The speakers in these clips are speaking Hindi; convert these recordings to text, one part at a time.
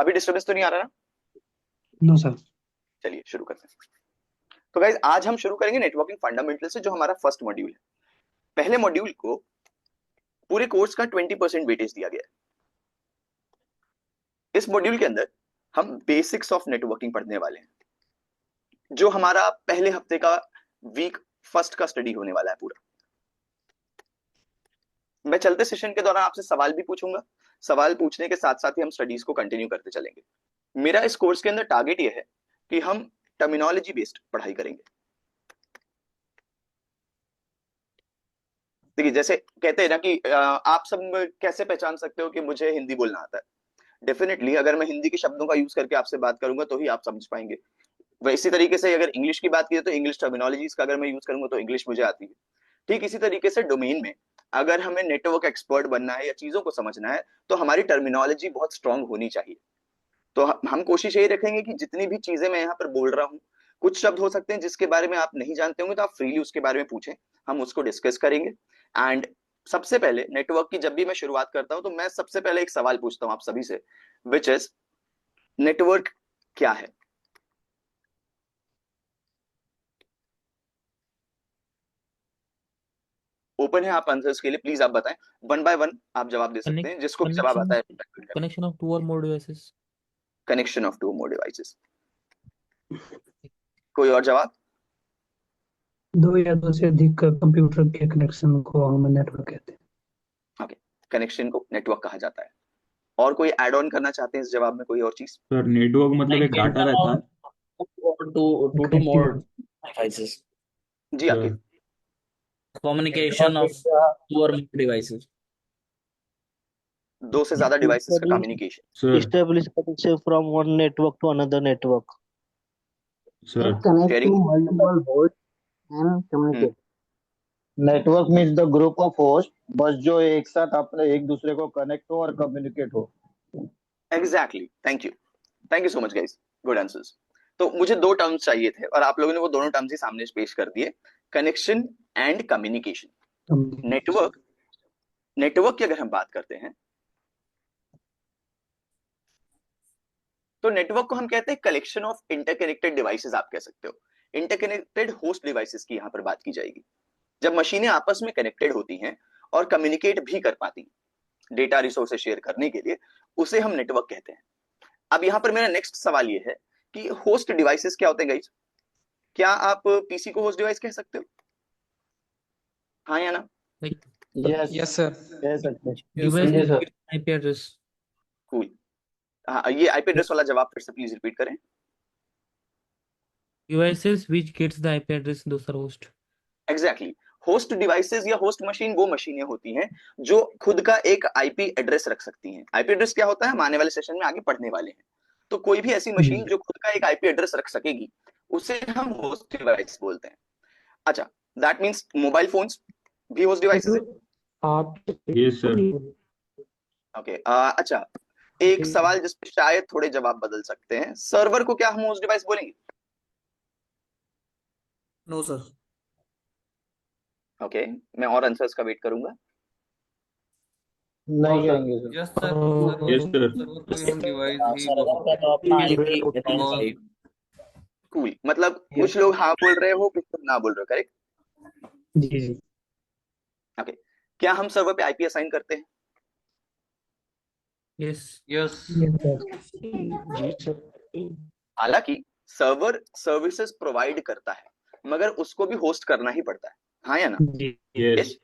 अभी डिस्टर्बेंस तो नहीं आ रहा ना? No sir. चलिए शुरू करते हैं। तो गाइज आज हम शुरू करेंगे नेटवर्किंग फंडामेंटल से, जो हमारा फर्स्ट मॉड्यूल है। पहले मॉड्यूल को पूरे कोर्स का 20% वेटेज दिया गया है। इस मॉड्यूल के अंदर हम बेसिक्स ऑफ नेटवर्किंग पढ़ने वाले हैं, जो हमारा पहले हफ्ते का वीक फर्स्ट का स्टडी होने वाला है पूरा। मैं चलते सेशन के दौरान आपसे सवाल भी पूछूंगा। सवाल पूछने के साथ साथ ही हम स्टडीज को कंटिन्यू करते चलेंगे। मेरा इस कोर्स के अंदर टारगेट ये है कि हम टर्मिनोलॉजी बेस्ड पढ़ाई करेंगे। देखिए, जैसे कहते हैं ना कि आप सब कैसे पहचान सकते हो कि मुझे हिंदी बोलना आता है? डेफिनेटली अगर मैं हिंदी के शब्दों का यूज करके आपसे बात करूंगा तो ही आप समझ पाएंगे। वह इसी तरीके से अगर इंग्लिश की बात की तो इंग्लिश टर्मिनोलॉजीज का अगर मैं यूज करूंगा तो इंग्लिश मुझे आती है। ठीक इसी तरीके से डोमेन में अगर हमें नेटवर्क एक्सपर्ट बनना है या चीजों को समझना है तो हमारी टर्मिनोलॉजी बहुत स्ट्रांग होनी चाहिए। तो हम कोशिश यही रखेंगे कि जितनी भी चीजें मैं यहाँ पर बोल रहा हूँ, कुछ शब्द हो सकते हैं जिसके बारे में आप नहीं जानते होंगे तो आप फ्रीली उसके बारे में पूछें, हम उसको डिस्कस करेंगे। एंड सबसे पहले नेटवर्क की जब भी मैं शुरुआत करता हूं तो मैं सबसे पहले एक सवाल पूछता हूं आप सभी से, विच इज नेटवर्क क्या है? ओपन है आप आंसर्स के लिए, प्लीज आप बताएं। वन बाय वन आप जवाब दे सकते Connect, हैं, जिसको भी जवाब आता connection, है। connection of two or more devices. Connection of two more devices. कोई और जवाब? दो या दो से अधिक कंप्यूटर के कनेक्शन को हम नेटवर्क कहते हैं। ओके, कनेक्शन को नेटवर्क कहा जाता है। और कोई एड ऑन करना चाहते हैं इस जवाब में, कोई और चीज? सर नेटवर्क मतलब एक डाटा रहता है two to more devices. जी आके Communication of two or more devices. दो से ज्यादा डिवाइसेस का communication. Sir establish connection from one network to another network. Sir It connects to sharing. multiple hosts and communicate. Network means the group of host, बस जो एक साथ अपने एक दूसरे को कनेक्ट हो और कम्युनिकेट हो। Exactly, thank you so much guys, good answers. तो मुझे दो टर्म्स चाहिए थे और आप लोगों ने वो दोनों टर्म्स ही सामने पेश कर दिए, कनेक्शन एंड कम्युनिकेशन। नेटवर्क की अगर हम बात करते हैं तो नेटवर्क को हम कहते हैं कलेक्शन ऑफ इंटरकनेक्टेड डिवाइसेस, आप कह सकते हो। इंटरकनेक्टेड होस्ट डिवाइसेस की यहां पर बात की जाएगी, जब मशीनें आपस में कनेक्टेड होती हैं और कम्युनिकेट भी कर पाती हैं डेटा रिसोर्सेज शेयर करने के लिए, उसे हम नेटवर्क कहते हैं। अब यहां पर मेरा नेक्स्ट सवाल ये है कि होस्ट डिवाइसेस क्या होते हैं गाइस? क्या आप पीसी को होस्ट डिवाइस कह सकते हो? हाँ या ना? यस सर, कह सकते हैं। Device Yes, sir. IP address. Cool. हाँ, ये आईपी एड्रेस वाला जवाब फिर से प्लीज रिपीट करें। Devices which gets the IP address those are host. Exactly, host devices या होस्ट मशीन वो मशीनें होती हैं जो खुद का एक आईपी एड्रेस रख सकती हैं। आईपी एड्रेस क्या होता है हम आने वाले सेशन में आगे पढ़ने वाले हैं। तो कोई भी ऐसी मशीन जो खुद का एक आईपी एड्रेस रख सकेगी उसे हम होस्ट डिवाइस बोलते हैं। अच्छा, दैट मींस मोबाइल फोन्स भी होस्ट डिवाइसेस है? यस सर ओके, अच्छा, एक सवाल जिस पे शायद थोड़े जवाब बदल सकते हैं, सर्वर को क्या हम होस्ट डिवाइस बोलेंगे? No, sir. ओके, मैं और आंसर्स का वेट करूंगा। नहीं कहेंगे sir. Yes, sir. Yes sir Server को भी हम device ही सर्वर बोल का तो अपना आईपी सकते हैं। कूल, मतलब कुछ लोग हाँ बोल रहे हो, कुछ लोग ना बोल रहे हो, करेक्ट? जी जी। ओके, क्या हम सर्वर पे आईपी असाइन करते हैं? Yes. Yes. जी सर। हालांकि सर्वर सर्विसेज प्रोवाइड करता है मगर उसको भी होस्ट करना ही पड़ता है, हाँ या ना? जी yes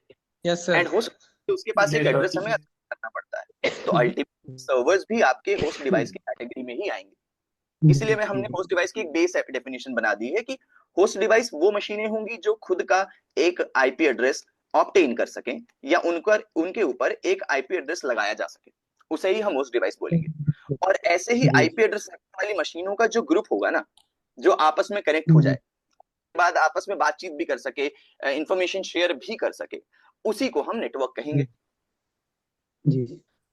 Yes, sir. And host उसके पास एक एड्रेस हमें करना पड़ता है, तो अल्टीमेटली सर्वर्स भी आपके होस्ट डिवाइस की कैटेगरी में ही आएंगे। इसलिए मैं हमने होस्ट डिवाइस की एक बेस डेफिनेशन बना दी है कि होस्ट डिवाइस वो मशीनें होंगी जो खुद का एक आईपी एड्रेस ऑब्टेन कर सकें या उनके ऊपर एक आईपी एड्रेस लगाया जा सके, उसे ही हम होस्ट डिवाइस बोलेंगे। और ऐसे ही आईपी एड्रेस वाली मशीनों का जो ग्रुप होगा ना, जो आपस में कनेक्ट हो जाए, बाद आपस में बातचीत भी कर सके, इंफॉर्मेशन शेयर भी कर सके, उसी को हम नेटवर्क कहेंगे। जी।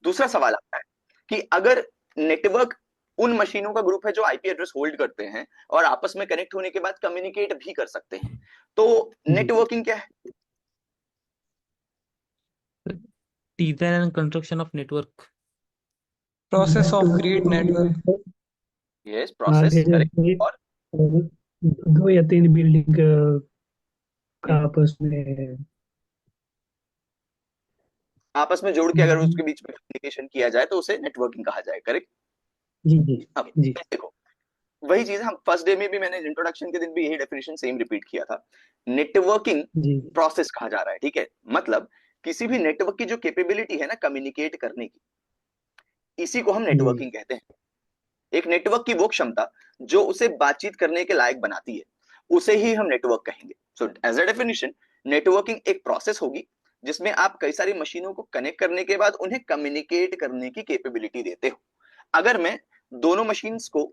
दूसरा सवाल आता है कि अगर नेटवर्क उन मशीनों का ग्रुप है जो आईपी एड्रेस होल्ड करते हैं और आपस में कनेक्ट होने के बाद कम्युनिकेट भी कर सकते हैं, तो नेटवर्किंग क्या है? Design and construction of network. Process of create network. Yes, process, आगे करेक्ट। जैसे और दो या तीन बिल्डिंग का हम्म, आपस में। आपस में जोड़ के अगर उसके बीच में कम्युनिकेशन किया जाए तो उसे नेटवर्किंग कहा जाए, करेक्ट। जी जी अब जी देखो, वही चीज हम फर्स्ट डे में भी, मैंने इंट्रोडक्शन के दिन भी यही डेफिनेशन सेम रिपीट किया था। नेटवर्किंग जी प्रोसेस कहा जा रहा है, ठीक है। मतलब किसी भी नेटवर्क की जो कैपेबिलिटी है ना कम्युनिकेट करने की, इसी को हम जी नेटवर्किंग कहते हैं। एक नेटवर्क की वो क्षमता जो उसे बातचीत करने के लायक बनाती है, उसे ही हम नेटवर्क कहेंगे। So as a definition, networking एक प्रोसेस होगी जिसमें आप कई सारी मशीनों को कनेक्ट करने के बाद उन्हें कम्युनिकेट करने की कैपेबिलिटी देते हो। अगर मैं दोनों मशीन्स को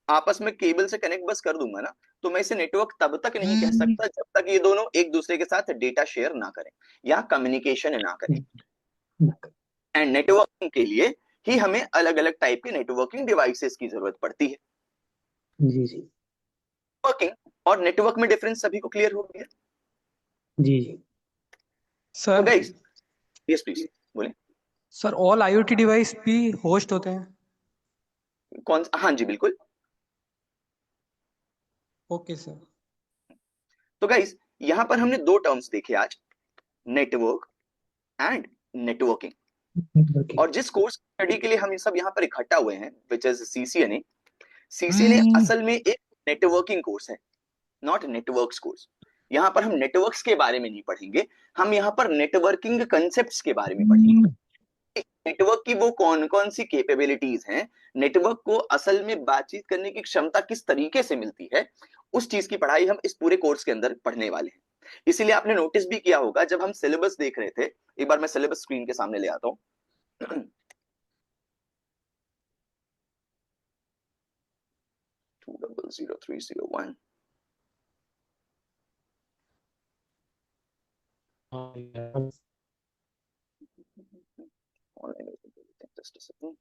आपस में केबल से कनेक्ट बस कर दूंगा ना, तो मैं इसे नेटवर्क तब तक नहीं कह सकता जब तक ये दोनों एक दूसरे के साथ डेटा शेयर ना करें या कम्युनिकेशन ना करें। एंड नेटवर्किंग के लिए ही हमें अलग अलग टाइप के नेटवर्किंग डिवाइसेस की जरूरत पड़ती है। जी जी नेटवर्किंग और नेटवर्क में डिफरेंस सभी को क्लियर हो गया। जी जी तो सर गाइस, यस प्लीज, बोले। सर ऑल आईओटी डिवाइस भी होस्ट होते हैं? हाँ जी, बिल्कुल। Okay sir. तो गाइस, यहां पर हमने दो टर्म्स देखे आज, नेटवर्क एंड नेटवर्किंग। नेटवर्किंग। और जिस कोर्स स्टडी के लिए हम ये सब यहाँ पर इकट्ठा हुए हैं, विच इज सीसीएनए, सीसीएनए असल में एक नेटवर्किंग कोर्स है, नॉट नेटवर्क्स कोर्स। यहाँ पर हम नेटवर्क्स के बारे में नहीं पढ़ेंगे, हम यहाँ पर नेटवर्किंग कंसेप्ट्स के बारे में पढ़ेंगे। नेटवर्क की वो कौन कौन सी कैपेबिलिटीज हैं, नेटवर्क को असल में बातचीत करने की क्षमता किस तरीके से मिलती है, उस चीज की पढ़ाई हम इस पूरे कोर्स के अंदर पढ़ने वाले हैं। इसीलिए आपने नोटिस भी किया होगा, जब हम सिलेबस देख रहे थे, एक बार मैं सिलेबस स्क्रीन के सामने ले आता हूँ। 200301। Online, just a second.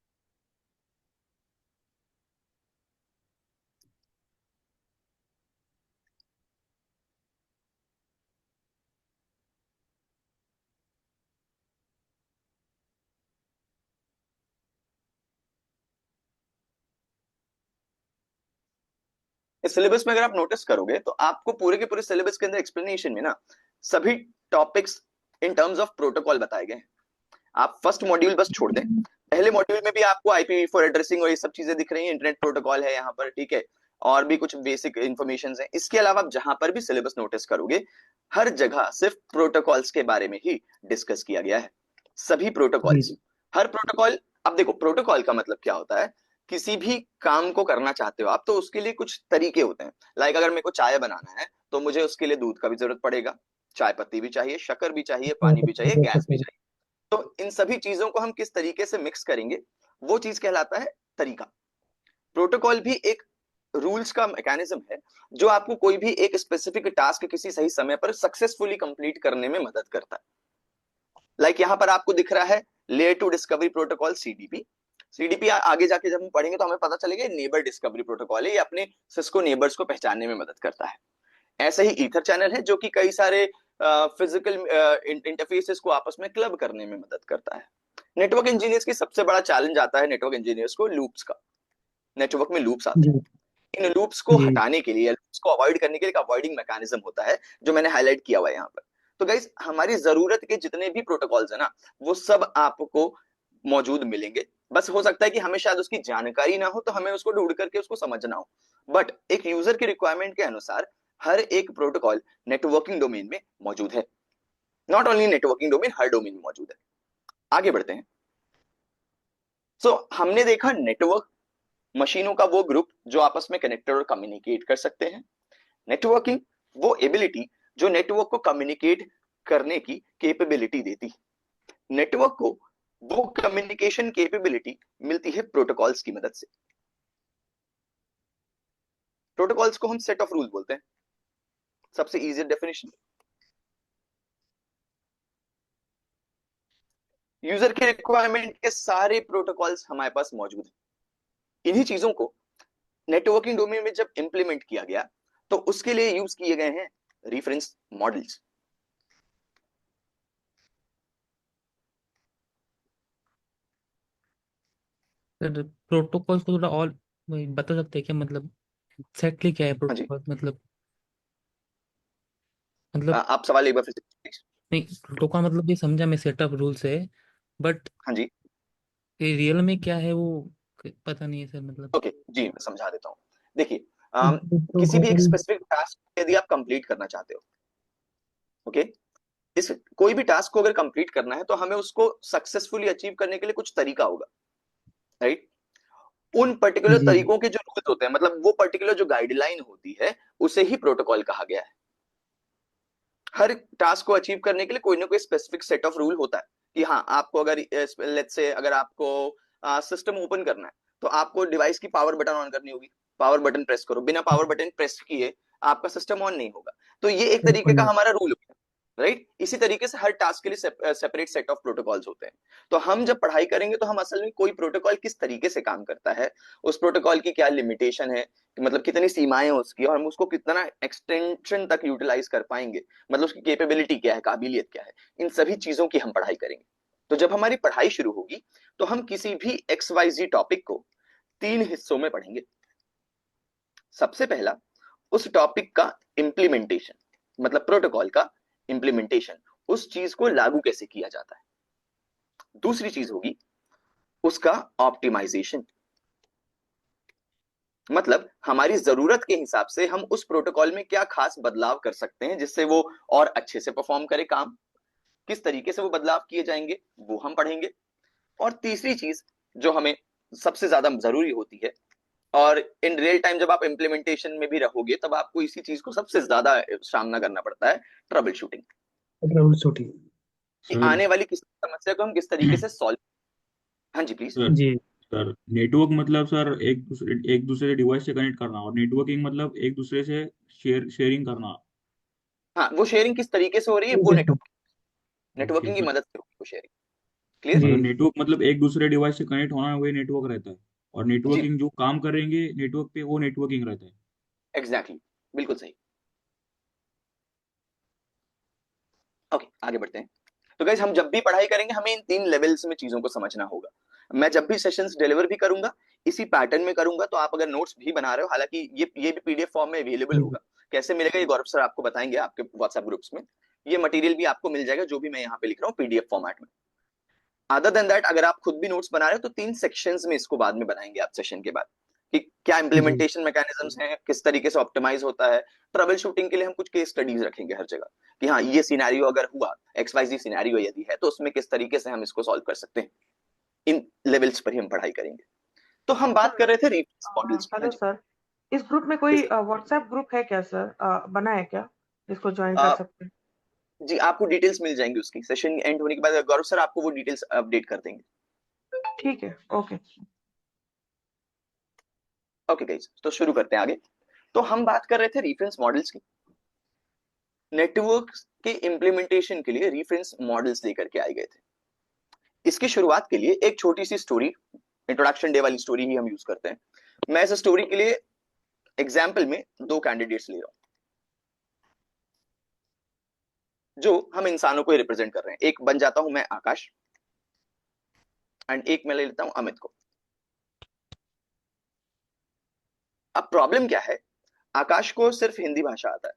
इस सिलेबस में अगर आप नोटिस करोगे तो आपको पूरे के पूरे सिलेबस के अंदर एक्सप्लेनेशन में ना सभी topics in terms of protocol बताए गए हैं। आप फर्स्ट मॉड्यूल बस छोड़ दें, पहले मॉड्यूल में भी आपको IPv4 एड्रेसिंग और ये सब चीजें दिख रही हैं, इंटरनेट प्रोटोकॉल है यहाँ पर, ठीक है, और भी कुछ बेसिक इंफॉर्मेशन है। इसके अलावा आप जहां पर भी सिलेबस नोटिस करोगे, हर जगह सिर्फ प्रोटोकॉल्स के बारे में ही डिस्कस किया गया है, सभी जी प्रोटोकॉल्स, जी हर प्रोटोकॉल। अब देखो, प्रोटोकॉल का मतलब क्या होता है, किसी भी काम को करना चाहते हो आप तो उसके लिए कुछ तरीके होते हैं। लाइक अगर मेरे को चाय बनाना है तो मुझे उसके लिए दूध का भी जरूरत पड़ेगा, चाय पत्ती भी चाहिए, शक्कर भी चाहिए, पानी भी चाहिए, गैस भी चाहिए। तो इन सभी चीजों को हम किस तरीके से मिक्स करेंगे, वो चीज कहलाता है तरीका। प्रोटोकॉल भी एक रूल्स का मैकेनिज्म है जो आपको कोई भी एक स्पेसिफिक टास्क किसी सही समय पर सक्सेसफुली कंप्लीट करने में मदद करता है। लाइक यहाँ पर आपको दिख रहा है layer two discovery protocol, CDP। CDP आगे जाके जब हम पढ़ेंगे तो हमें पता चलेगा नेबर डिस्कवरी प्रोटोकॉल है, ये अपने सिस्को नेबर्स को पहचानने में मदद करता है। ऐसे ही ईथर चैनल है जो कि कई सारे फिजिकल इंटरफेसेस को आपस में क्लब करने में मदद करता है। नेटवर्क इंजीनियर्स की सबसे बड़ा चैलेंज आता है नेटवर्क इंजीनियर्स को लूप्स का। नेटवर्क में लूप्स आते जी हैं, इन लूप्स को जी हटाने के लिए या लूप्स को अवॉइड करने के लिए एक अवॉइडिंग मैकेनिज्म होता है जो मैंने हाईलाइट किया हुआ है यहाँ पर। तो गाइस, हमारी जरूरत के जितने भी प्रोटोकॉल्स है ना, वो सब आपको मौजूद मिलेंगे। बस हो सकता है कि हमें शायद उसकी जानकारी ना हो तो हमें उसको ढूंढ करके उसको समझना हो, बट एक यूजर की रिक्वायरमेंट के अनुसार हर एक प्रोटोकॉल नेटवर्किंग डोमेन में मौजूद है। Not only networking domain, her domain में मौजूद है। आगे बढ़ते हैं। हमने देखा नेटवर्क मशीनों का वो ग्रुप जो आपस में कनेक्टेड और कम्युनिकेट कर सकते हैं। नेटवर्किंग वो एबिलिटी जो नेटवर्क को कम्युनिकेट करने की कैपेबिलिटी देती है। नेटवर्क को वो कम्युनिकेशन कैपेबिलिटी मिलती है प्रोटोकॉल्स की मदद से। प्रोटोकॉल्स को हम सेट ऑफ रूल बोलते हैं, सबसे इजी डेफिनेशन। यूजर के रिक्वायरमेंट के सारे प्रोटोकॉल्स हमारे पास मौजूद हैं। इन्हीं चीजों को नेटवर्किंग डोमेन में जब इंप्लीमेंट किया गया तो उसके लिए यूज किए गए हैं रेफरेंस मॉडल्स। सर प्रोटोकॉल को थोड़ा और बता सकते हैं क्या, मतलब एग्जैक्टली क्या है हाँ जी। प्रोटोकॉल, मतलब आप सवाल एक बार फिर से please। नहीं, प्रोटोकॉल मतलब ये समझा मैं, सेटअप रूल्स है, बट हाँ जी। ये रियल में क्या है वो पता नहीं है सर, मतलब। ओके जी, मैं समझा देता हूँ। देखिए, किसी भी एक प्रोटोकॉल। स्पेसिफिक टास्क यदि आप कंप्लीट करना चाहते हो, ओके, इस कोई भी टास्क को अगर कंप्लीट करना है तो हमें उसको सक्सेसफुली अचीव करने के लिए कुछ तरीका होगा, राइट। उन पर्टिकुलर जी। तरीकों के जो रूल्स होते हैं, मतलब वो पर्टिकुलर जो गाइडलाइन होती है, उसे ही प्रोटोकॉल कहा गया है। हर टास्क को अचीव करने के लिए कोई ना कोई स्पेसिफिक सेट ऑफ रूल होता है कि हाँ, आपको अगर लेट्स से अगर आपको सिस्टम ओपन करना है तो आपको डिवाइस की पावर बटन ऑन करनी होगी। पावर बटन प्रेस करो, बिना पावर बटन प्रेस किए आपका सिस्टम ऑन नहीं होगा। तो ये एक तरीके ओपन का है। हमारा रूल होगा, राइट। इसी तरीके से हर टास्क के लिए सेपरेट सेट ऑफ प्रोटोकॉल्स होते हैं। तो हम जब पढ़ाई करेंगे तो हम असल में कोई प्रोटोकॉल किस तरीके से काम करता है, उस प्रोटोकॉल की क्या लिमिटेशन है, मतलब कितनी सीमाएं हैं उसकी, और हम उसको कितना एक्सटेंशन तक यूटिलाइज कर पाएंगे, मतलब उसकी कैपेबिलिटी क्या है, काबिलियत क्या है, इन सभी चीजों की हम पढ़ाई करेंगे। तो जब हमारी पढ़ाई शुरू होगी तो हम किसी भी एक्स वाई जी टॉपिक को 3 हिस्सों में पढ़ेंगे। सबसे पहला, उस टॉपिक का इम्प्लीमेंटेशन, मतलब प्रोटोकॉल का इम्प्लीमेंटेशन, उस चीज को लागू कैसे किया जाता है। दूसरी चीज होगी उसका ऑप्टिमाइजेशन, मतलब हमारी जरूरत के हिसाब से हम उस प्रोटोकॉल में क्या खास बदलाव कर सकते हैं जिससे वो और अच्छे से परफॉर्म करे काम, किस तरीके से वो बदलाव किए जाएंगे, वो हम पढ़ेंगे। और तीसरी चीज जो हमें सबसे ज्यादा जरूरी होती है, और इन रियल टाइम जब आप इम्प्लीमेंटेशन में भी रहोगे तब आपको इसी चीज को सबसे ज्यादा सामना करना पड़ता है, ट्रबल शूटिंग। Trouble shooting. कि सर आने वाली किसी समस्या को हम किस तरीके से सॉल्व। हाँ जी प्लीज। सर जी। सर नेटवर्क मतलब सर एक दूसरे डिवाइस से कनेक्ट करना, और नेटवर्किंग मतलब एक दूसरे से शेयरिंग करना। हाँ, वो शेयरिंग किस तरीके से हो रही है, वो ओके सर। नेटवर्किंग की मदद से होगी वो शेयरिंग। क्लियर। जी। मतलब नेटवर्क मतलब एक दूसरे डिवाइस से कनेक्ट होना, वही नेटवर्क रहता है। और जी नेटवर्किंग जो काम करेंगे नेटवर्क पे, वो नेटवर्किंग रहता है। एग्जैक्टली exactly, बिल्कुल सही। ओके, आगे बढ़ते हैं। तो गाइज, हम जब भी पढ़ाई करेंगे हमें इन 3 लेवल्स में चीजों को समझना होगा। मैं जब भी सेशंस डिलीवर भी करूंगा इसी पैटर्न में करूंगा। तो आप अगर नोट्स भी बना रहे हो, हालांकि ये भी पीडीएफ फॉर्म में अवेलेबल जी। होगा। कैसे मिलेगा ये गौरव सर आपको बताएंगे आपके व्हाट्सएप ग्रुप्स में। ये मटेरियल भी आपको मिल जाएगा जो भी मैं यहाँ पे लिख रहा हूँ पीडीएफ फॉर्मेट में। अदर देन दैट, अगर आप खुद भी नोट्स बना रहे हो तो 3 सेक्शंस में इसको बाद में बनाएंगे आप सेशन के बाद, कि क्या जी। इंप्लीमेंटेशन मैकेनिज्म्स हैं, किस तरीके से ऑप्टिमाइज होता है। ट्रबल शूटिंग के लिए हम कुछ केस स्टडीज रखेंगे हर जगह, कि हाँ, ये सिनेरियो अगर हुआ, एक्स वाई जी सिनेरियो यदि है तो उसमें किस तरीके से हम इसको सॉल्व कर सकते हैं। इन लेवल्स पर ही हम पढ़ाई करेंगे। तो हम बात कर रहे थे रेफरेंस मॉडल्स की। हाँ हेलो जी। सर। इस ग्रुप में कोई इस व्हाट्सएप ग्रुप है क्या सर, बना है क्या जिसको ज्वाइन कर आ, सकते हैं? जी, आपको डिटेल्स मिल जाएंगी उसकी, सेशन एंड होने के बाद गौरव सर आपको वो डिटेल्स अपडेट कर देंगे। ठीक है, ओके। ओके गाइस, तो शुरू करते हैं आगे। तो हम बात कर रहे थे रेफरेंस मॉडल्स की। नेटवर्क के इम्प्लीमेंटेशन के लिए रेफरेंस मॉडल्स लेकर के आए गए थे। इसकी शुरुआत के लिए एक छोटी सी स्टोरी, इंट्रोडक्शन डे वाली स्टोरी ही हम यूज करते हैं। मैं इस स्टोरी के लिए एग्जाम्पल में 2 कैंडिडेट्स ले रहा हूं जो हम इंसानों को रिप्रेजेंट कर रहे हैं। एक बन जाता हूं मैं आकाश, एंड एक मैं ले लेता हूं अमित को। अब प्रॉब्लम क्या है, आकाश को सिर्फ हिंदी भाषा आता है,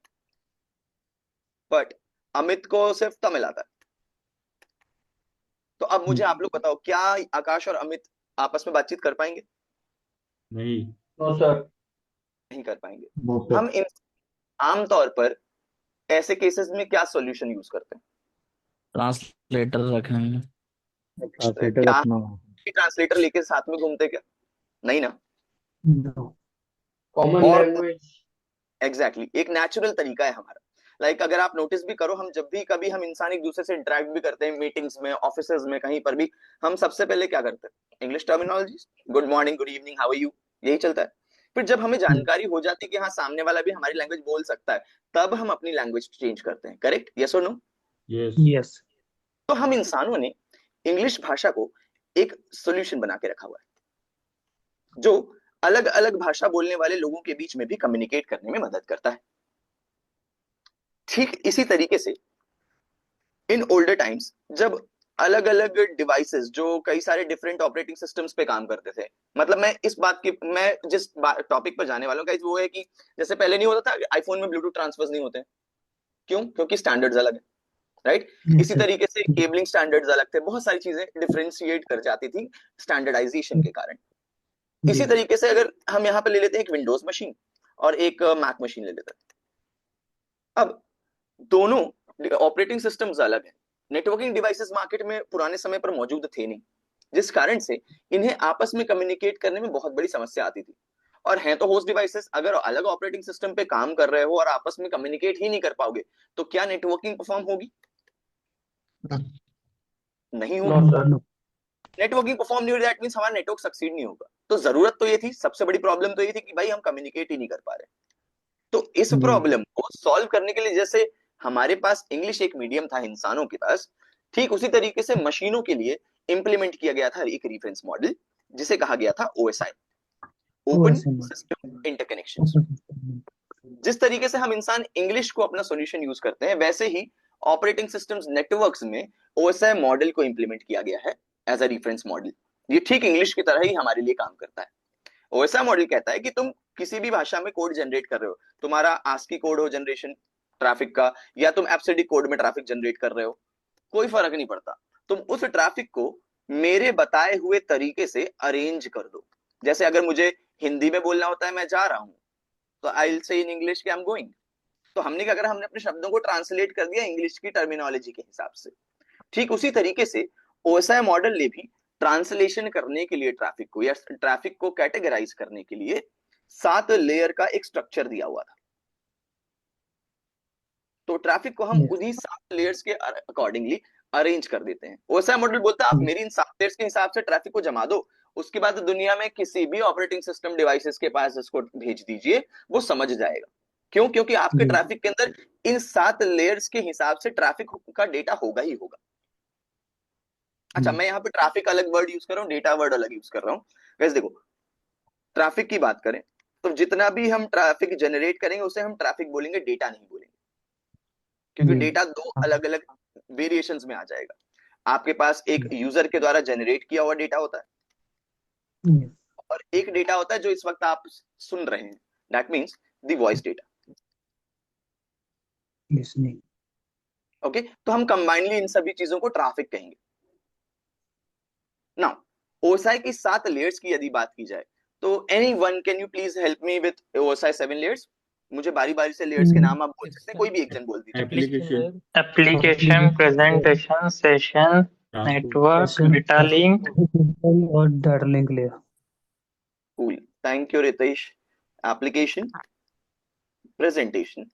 बट अमित को सिर्फ तमिल आता है। तो अब मुझे आप लोग बताओ, क्या आकाश और अमित आपस में बातचीत कर पाएंगे? नहीं। No sir. नहीं कर पाएंगे। नो हम सर। आमतौर पर ऐसे केसेस में क्या सॉल्यूशन यूज करते ट्रांसलेटर रखेंगे। हैं? ट्रांसलेटर क्या रखना। ट्रांसलेटर लेके साथ में घूमते क्या? नहीं ना। नो। कॉमन और लैंग्वेज। एग्जैक्टली एक नेचुरल तरीका है हमारा। अगर आप नोटिस भी करो, हम जब भी कभी हम इंसान एक दूसरे से इंटरेक्ट भी करते हैं, मीटिंग्स में, ऑफिसेज में, कहीं पर भी, हम सबसे पहले क्या करते हैं? English terminology, good morning, good evening, how are you, यही चलता है। फिर जब हमें जानकारी हो जाती है कि हाँ, सामने वाला भी हमारी लैंग्वेज बोल सकता है, तब हम अपनी लैंग्वेज चेंज करते हैं। करेक्ट, यस और नो? यस। यस। तो हम इंसानों ने इंग्लिश भाषा को एक सोल्यूशन बना के रखा हुआ है जो अलग अलग भाषा बोलने वाले लोगों के बीच में भी कम्युनिकेट करने में मदद करता है। ठीक इसी तरीके से इन ओल्डर टाइम्स, जब अलग अलग डिवाइसेस जो कई सारे डिफरेंट ऑपरेटिंग सिस्टम्स पे काम करते थे। मतलब मैं जिस टॉपिक पर जाने वाला हूँ गाइस वो है कि जैसे पहले नहीं होता था आईफोन में ब्लूटूथ ट्रांसफर्स नहीं होते हैं। क्यों? क्योंकि स्टैंडर्ड्स अलग है, राइट। इसी तरीके से केबलिंग स्टैंडर्ड्स अलग थे, बहुत सारी चीजें डिफरेंशिएट कर जाती थी स्टैंडर्डाइजेशन के कारण। इसी तरीके से अगर हम यहाँ पे ले लेते हैं एक विंडोज मशीन और एक मैक मशीन ले लेते हैं, अब दोनों ऑपरेटिंग सिस्टम्स अलग हैं। नेटवर्किंग डिवाइसेस मार्केट में पुराने समय पर मौजूद थे नहीं, जिस कारण से इन्हें आपस में कम्युनिकेट करने में बहुत बड़ी समस्या आती थी। और हैं तो होस्ट डिवाइसेस, अगर अलग ऑपरेटिंग सिस्टम पे काम कर रहे हो और आपस में कम्युनिकेट ही नहीं कर पाओगे तो क्या नेटवर्किंग परफॉर्म होगी? नहीं होगी। नेटवर्किंग परफॉर्म नहीं हो रही, दैट मींस हमारा नेटवर्क सक्सीड नहीं होगा। तो जरूरत तो ये थी, सबसे बड़ी प्रॉब्लम तो ये थी कि भाई हम कम्युनिकेट ही नहीं कर पा रहे। तो इस प्रॉब्लम को सॉल्व करने के लिए जैसे हमारे पास इंग्लिश एक मीडियम था इंसानों के पास, ठीक उसी तरीके से मशीनों के लिए इंप्लीमेंट किया गया था एक रेफरेंस मॉडल जिसे कहा गया था ओएसआई, ओपन सिस्टम इंटरकनेक्शन। जिस तरीके से हम इंसान इंग्लिश को अपना सॉल्यूशन यूज करते हैं, वैसे ही ऑपरेटिंग सिस्टम्स नेटवर्क्स में ओएसआई मॉडल को इंप्लीमेंट किया गया है एज अ रेफरेंस मॉडल। ये ठीक इंग्लिश की तरह ही हमारे लिए काम करता है। ओएसआई मॉडल कहता है कि तुम किसी भी भाषा में कोड जनरेट कर रहे हो, तुम्हारा आस्की कोड हो जनरेशन ट्रैफिक का, या तुम एब्सिडिक कोड में ट्रैफिक जनरेट कर रहे हो, कोई फर्क नहीं पड़ता। तुम उस ट्रैफिक को मेरे बताए हुए तरीके से अरेंज कर दो। जैसे अगर मुझे हिंदी में बोलना होता है मैं जा रहा हूं, तो I will say in English कि आई एम गोइंग। तो हमने क्या करा, हमने अपने शब्दों को ट्रांसलेट कर दिया इंग्लिश की टर्मिनोलॉजी के हिसाब से। ठीक उसी तरीके से ओएसआई मॉडल ने भी ट्रांसलेशन करने के लिए ट्रैफिक को या ट्रैफिक को कैटेगराइज करने के लिए 7 लेयर का एक स्ट्रक्चर दिया हुआ था। तो ट्रैफिक को हम उन्हीं 7 लेयर्स के अकॉर्डिंगली अरेंज कर देते हैं। ओएसआई मॉडल बोलता है आप मेरी इन 7 लेयर्स के हिसाब से ट्रैफिक को जमा दो, उसके बाद दुनिया में किसी भी ऑपरेटिंग सिस्टम डिवाइसेस के पास इसको भेज दीजिए, वो समझ जाएगा। क्यों? क्योंकि आपके ट्रैफिक के अंदर इन 7 लेयर्स के हिसाब से ट्रैफिक का डेटा होगा ही होगा। अच्छा, मैं यहाँ पे ट्रैफिक अलग वर्ड यूज कर रहा हूँ, डेटा वर्ड अलग यूज कर रहा हूँ। वैसे देखो, ट्रैफिक की बात करें तो जितना भी हम ट्रैफिक जनरेट करेंगे उसे हम ट्रैफिक बोलेंगे, डेटा नहीं बोलेंगे। क्योंकि डेटा 2 अलग अलग वेरिएशंस में आ जाएगा। आपके पास एक यूजर के द्वारा जनरेट किया हुआ डेटा होता है और एक डेटा होता है जो इस वक्त आप सुन रहे हैं, that means the voice data. Okay, तो हम कंबाइनली इन सभी चीजों को ट्रैफिक कहेंगे। नाउ ओएसआई की 7 लेयर्स की यदि बात की जाए तो any one can you please help me with OSI 7 layers? मुझे बारी बारी से लेयर्स के नाम आप बोल सकते हैं, कोई भी एक जन बोल दीजिए। Application, application, presentation, session, network, data link और data link layer. Cool, thank you Ritesh. Application, presentation,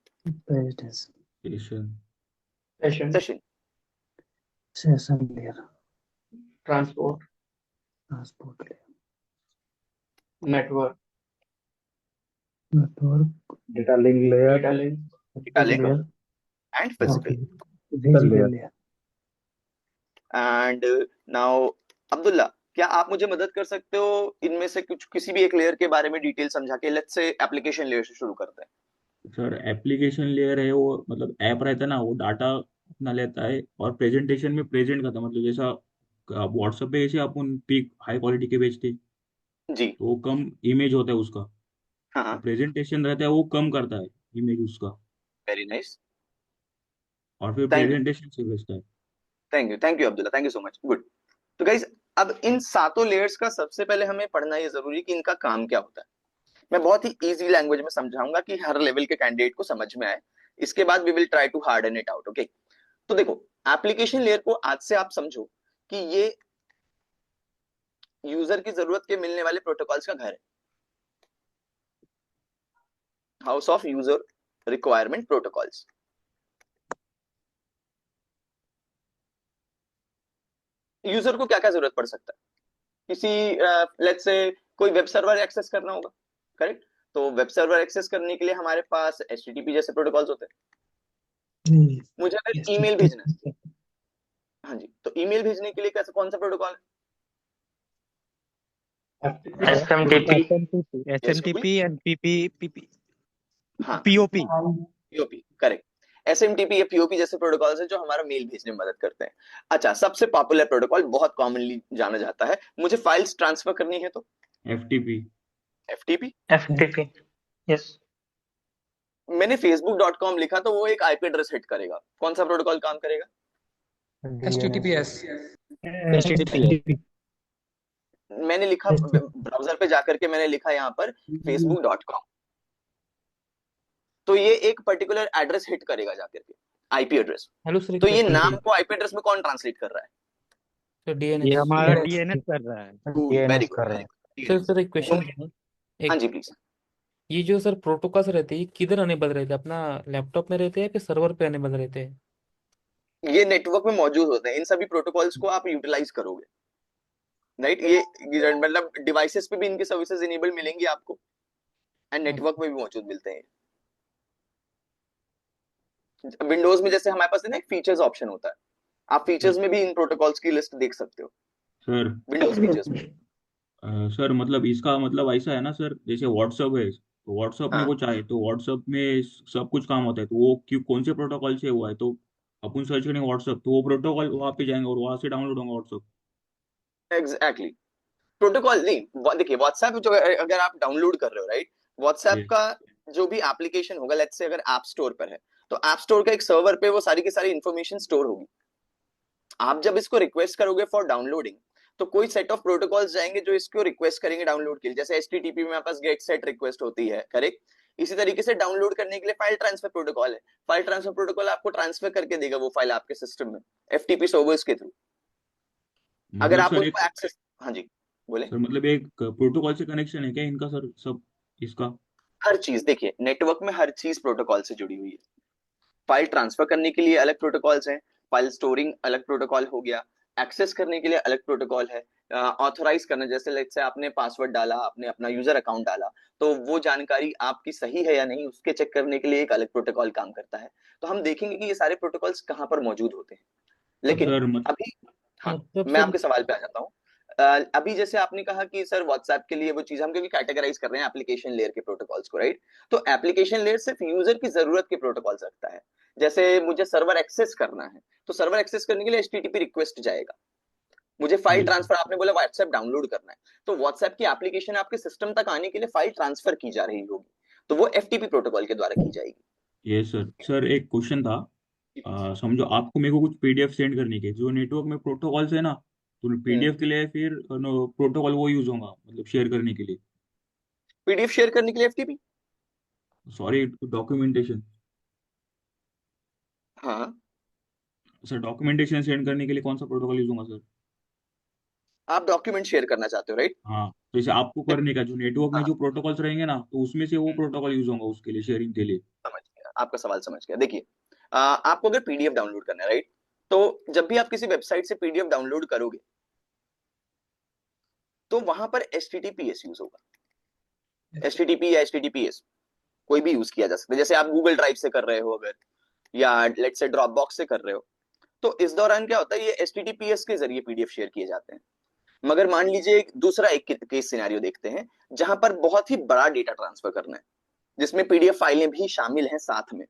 session, session layer, transport, transport layer, network, network, data link layer, data link, data link layer and physical. Physical layer. And now Abdullah, क्या आप मुझे मदद कर सकते हो इनमें से कुछ किसी भी एक लेयर के बारे में डिटेल समझा के? लेट्स से एप्लीकेशन लेयर से शुरू करते हैं। सर एप्लीकेशन लेयर है वो, मतलब ऐप रहता है ना, वो डाटा अपना लेता है और प्रेजेंटेशन में प्रेजेंट करता है। मतलब जैसा व्हाट्सएप पे जैसे अपन पिक हाई क्वालिटी के भेजते, जी तो वो कम इमेज होता है उसका, हाँ और हाँ, प्रेजेंटेशन रहता है वो कम करता है इमेज उसका, वेरी नाइस, और फिर थैंक यू, प्रेजेंटेशन से भेजता है। Thank you Abdullah, thank you so much, good. तो गाइस, अब इन 7 लेयर्स का सबसे पहले हमें पढ़ना ये जरूरी कि इनका काम क्या होता है। मैं बहुत ही इजी लैंग्वेज में समझाऊंगा कि हर लेवल के कैंडिडेट को समझ में आए। इसके बाद we will try to harden it out. Okay, तो देखो, एप्लीकेशन लेयर को आज से आप समझो कि ये यूजर की जरूरत के मिलने वाले प्रोटोकॉल्स का घर है, house of user requirement protocols. User को क्या क्या जरूरत पड़ सकता है? किसी लेट्स से कोई वेब सर्वर एक्सेस करना होगा, करेक्ट? तो वेब सर्वर एक्सेस करने के लिए हमारे पास एचटीटीपी जैसे प्रोटोकॉल्स होते हैं। मुझे अगर ईमेल भेजना है, हाँ जी, तो ईमेल भेजने के लिए कैसा कौन सा प्रोटोकॉल है? एसएमटीपी, SMTP and PP, हाँ, POP. POP, correct. SMTP या POP जैसे प्रोटोकॉल्स हैं जो हमारा मेल भेजने में मदद करते हैं। अच्छा, सबसे पॉपुलर प्रोटोकॉल बहुत कॉमनली जाना जाता है, मुझे फाइल्स ट्रांसफर करनी है तो FTP। FTP। FTP, yes। मैंने facebook.com लिखा तो वो एक IP एड्रेस हिट करेगा, कौन सा प्रोटोकॉल काम करेगा? HTTPS। HTTP। मैंने लिखा ब्राउजर पे जाकर के, मैंने लिखा यहाँ पर facebook.com, तो ये एक पर्टिकुलर एड्रेस हिट करेगा जाकर के, IP एड्रेस। हेलो सर, एक तो ये क्वेश्चन नाम को IP एड्रेस में कौन ट्रांसलेट कर रहा है? सर, ये DNS। हमारा DNS कर रहा है, गुड, वेरी DNS गुड, कर रहा वेरी है। गुड। सर एक क्वेश्चन था। हाँ एक जी प्लीज। ये जो सर प्रोटोकॉल्स रहते हैं, ये किधर अनेबल रहते हैं? अपना लैपटॉप में रहते हैं या फिर सर्वर पे अनेबल रहते हैं? ये नेटवर्क में मौजूद होते हैं, इन सभी प्रोटोकॉल्स को आप यूटिलाइज करोगे, राइट? ये मतलब डिवाइसेस पे भी इनकी सर्विसेज इनेबल मिलेंगी आपको, एंड नेटवर्क में भी मौजूद मिलते हैं। विंडोज में जैसे हमारे पास है ना एक फीचर्स ऑप्शन होता है, आप फीचर्स में भी इन प्रोटोकॉल्स की लिस्ट देख सकते हो, सर विंडोज फीचर्स में। सर मतलब इसका मतलब ऐसा है ना सर, जैसे व्हाट्सअप है तो व्हाट्सअप में हाँ वो चाहे तो व्हाट्सअप में सब कुछ काम होता है, तो वो क्यों कौन से प्रोटोकॉल से हुआ है, तो अपन सर्च करेंगे व्हाट्सअप तो वो प्रोटोकॉल वहां पे जाएंगे और वहां से डाउनलोड होगा व्हाट्सअप। एग्जैक्टली, प्रोटोकॉल नहीं, देखिए व्हाट्सएप जो अगर आप डाउनलोड कर रहे हो, राइट, व्हाट्सएप ये का जो भी एप्लीकेशन होगा, लेट्स से अगर ऐप स्टोर पर है, तो ऐप स्टोर का एक सर्वर पे वो सारी की सारी इंफॉर्मेशन स्टोर होगी। आप जब इसको रिक्वेस्ट करोगे फॉर डाउनलोडिंग, तो कोई सेट ऑफ प्रोटोकॉल्स जाएंगे जो इसको रिक्वेस्ट करेंगे डाउनलोड के लिए, जैसे HTTP में आपके पास गेट सेट रिक्वेस्ट होती है, करेक्ट? इसी तरीके से डाउनलोड करने के लिए फाइल ट्रांसफर प्रोटोकॉल है, फाइल ट्रांसफर प्रोटोकॉल आपको ट्रांसफर करके देगा वो फाइल आपके सिस्टम में FTP सर्वर्स के थ्रू, अगर मतलब आप सर उनको एक एक्सेस। हाँ जी, बोले। सर मतलब एक प्रोटोकॉल से कनेक्शन है क्या इनका सर सब इसका? हर चीज देखिए, नेटवर्क में हर चीज प्रोटोकॉल से जुड़ी हुई है। फाइल ट्रांसफर करने के लिए अलग प्रोटोकॉल्स हैं, फाइल स्टोरिंग अलग प्रोटोकॉल हो गया, एक्सेस करने के लिए अलग प्रोटोकॉल है, ऑथराइज करना, जैसे लेट्स से आपने पासवर्ड डाला, आपने अपना यूजर अकाउंट डाला, तो वो जानकारी आपकी सही है या नहीं उसके चेक करने के लिए एक अलग प्रोटोकॉल काम करता है। तो हम देखेंगे कि ये सारे प्रोटोकॉल्स कहाँ पर मौजूद होते हैं, तब लेकिन सर अभी, हाँ, तब मैं सर आपके सवाल पे आ जाता हूँ। अभी जैसे आपने कहा कि सर व्हाट्सएप के लिए वो चीज, हम क्योंकि कैटेगराइज कर रहे हैं एप्लीकेशन लेयर के प्रोटोकॉल्स को, राइट? तो एप्लीकेशन लेयर सिर्फ यूजर की जरूरत के प्रोटोकॉल्स रखता है। जैसे मुझे सर्वर एक्सेस करना है, तो सर्वर एक्सेस करने के लिए HTTP रिक्वेस्ट जाएगा। मुझे फाइल ये ट्रांसफर, आपने बोला व्हाट्सएप डाउनलोड करना है, तो व्हाट्सएप की एप्लीकेशन आपके सिस्टम तक आने के लिए फाइल ट्रांसफर की जा रही होगी, तो वो FTP प्रोटोकॉल के द्वारा की जाएगी। ये सर एक क्वेश्चन था। समझो आपको मेरे को कुछ PDF सेंड करने के, जो नेटवर्क में प्रोटोकॉल्स है ना, तो PDF के लिए फिर प्रोटोकॉल वो यूज होगा मतलब शेयर करने के लिए? PDF शेयर करने के लिए FTP। Sorry, documentation. हाँ, सर डॉक्यूमेंटेशन सेंड करने के लिए कौन सा प्रोटोकॉल यूज होगा सर? आप डॉक्यूमेंट शेयर करना चाहते हो, राइट? हाँ, तो जैसे आपको करने का जो नेटवर्क में हाँ, जो प्रोटोकॉल्स रहेंगे ना, तो उसमें से वो प्रोटोकॉल यूज होगा उसके लिए शेयरिंग के लिए। समझ गया, आपका सवाल समझ गया। देखिए, आपको अगर PDF डाउनलोड करना है, राइट, तो जब भी आप किसी वेबसाइट से PDF डाउनलोड करोगे, तो वहां पर HTTPS यूज होगा। HTTP या HTTPS कोई भी यूज किया जा सकता है, जैसे आप गूगल ड्राइव से कर रहे हो अगर, या लेट्स से ड्रॉप बॉक्स से कर रहे हो, तो इस दौरान क्या होता है, ये HTTPS के जरिए PDF शेयर किए जाते हैं। मगर मान लीजिए दूसरा एक केस सिनेरियो देखते हैं, जहां पर बहुत ही बड़ा डेटा ट्रांसफर करना है, जिसमें PDF फाइलें भी शामिल हैं साथ में,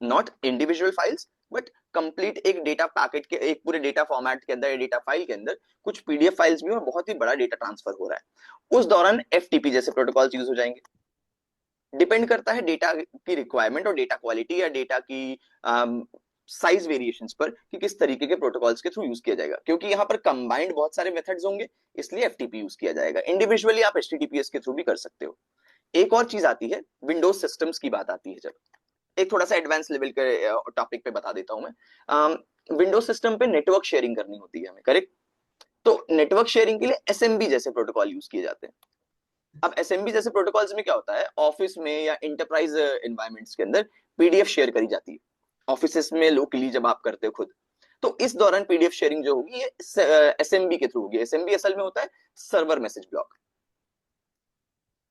not individual files, but complete एक डेटा पैकेट के, एक पूरे डेटा फॉर्मेट के अंदर, डेटा फाइल के अंदर कुछ PDF फाइल्स भी और बहुत ही बड़ा डेटा ट्रांसफर हो रहा है, उस दौरान FTP जैसे प्रोटोकॉल्स यूज हो जाएंगे। डिपेंड करता है डेटा की रिक्वायरमेंट और डेटा क्वालिटी या डेटा की साइज वेरिएशंस पर कि किस तरीके के प्रोटोकॉल्स के थ्रू यूज किया जाएगा, क्योंकि यहाँ पर कंबाइंड बहुत सारे मेथड्स होंगे, इसलिए FTP यूज किया जाएगा। इंडिविजुअली आप HTTPS के थ्रू भी कर सकते हो। एक और चीज आती है, विंडोज सिस्टम्स की बात आती है, जब एक थोड़ा सा एडवांस लेवल के टॉपिक पे बता देता हूं मैं। विंडोज सिस्टम पे नेटवर्क शेयरिंग करनी होती है हमें, करेक्ट? तो नेटवर्क शेयरिंग के लिए SMB जैसे प्रोटोकॉल यूज किए जाते हैं। अब SMB जैसे प्रोटोकॉल्स में क्या होता है, ऑफिस में या इंटरप्राइज एनवायरमेंट्स के अंदर PDF शेयर करी जाती है, ऑफिस में लोकली जब आप करते हो खुद, तो इस दौरान PDF शेयरिंग जो होगी ये SMB के थ्रू होगी। SMB असल में होता है सर्वर मैसेज ब्लॉक।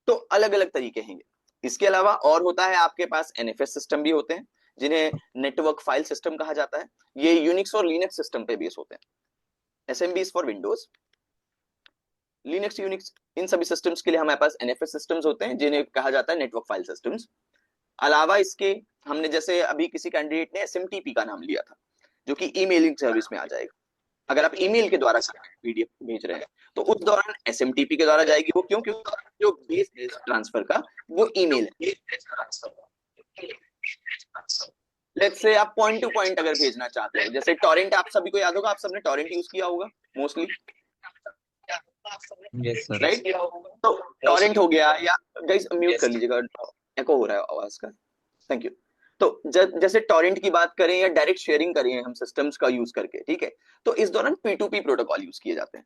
तो अलग अलग तरीके हैं। इसके अलावा और होता है, आपके पास NFS सिस्टम भी होते हैं, जिन्हें नेटवर्क फाइल सिस्टम कहा जाता है। ये यूनिक्स और लिनक्स सिस्टम पे बेस होते हैं। SMB is for Windows, Linux, Unix, इन सभी सिस्टम्स के लिए हमारे पास NFS सिस्टम्स होते हैं, जिन्हें कहा जाता है नेटवर्क फाइल सिस्टम्स। अलावा इसके हमने जैसे अभी किसी कैंडिडेट ने एसएमटीपी का नाम लिया था, जो कि ईमेलिंग सर्विस में आ जाएगा। अगर आप ईमेल के द्वारा पीडीएफ भेज रहे हैं तो उस दौरान एसएमटीपी के द्वारा जाएगी। वो क्यों? क्योंकि जो बेस है ट्रांसफर का वो ईमेल है। लेट्स से आप पॉइंट टू पॉइंट अगर भेजना चाहते हो, जैसे टॉरेंट, आप सभी को याद होगा, आप सबने टॉरेंट यूज किया होगा मोस्टली, यस सर। राइट? तो टॉरेंट हो गया, या गाइस म्यूट कर लीजिएगा, एको हो रहा है आवाज का, थैंक यू। तो जैसे टॉरेंट की बात करें या डायरेक्ट शेयरिंग करें हम सिस्टम्स का यूज करके, ठीक है, तो इस दौरान P2P प्रोटोकॉल यूज किए जाते हैं।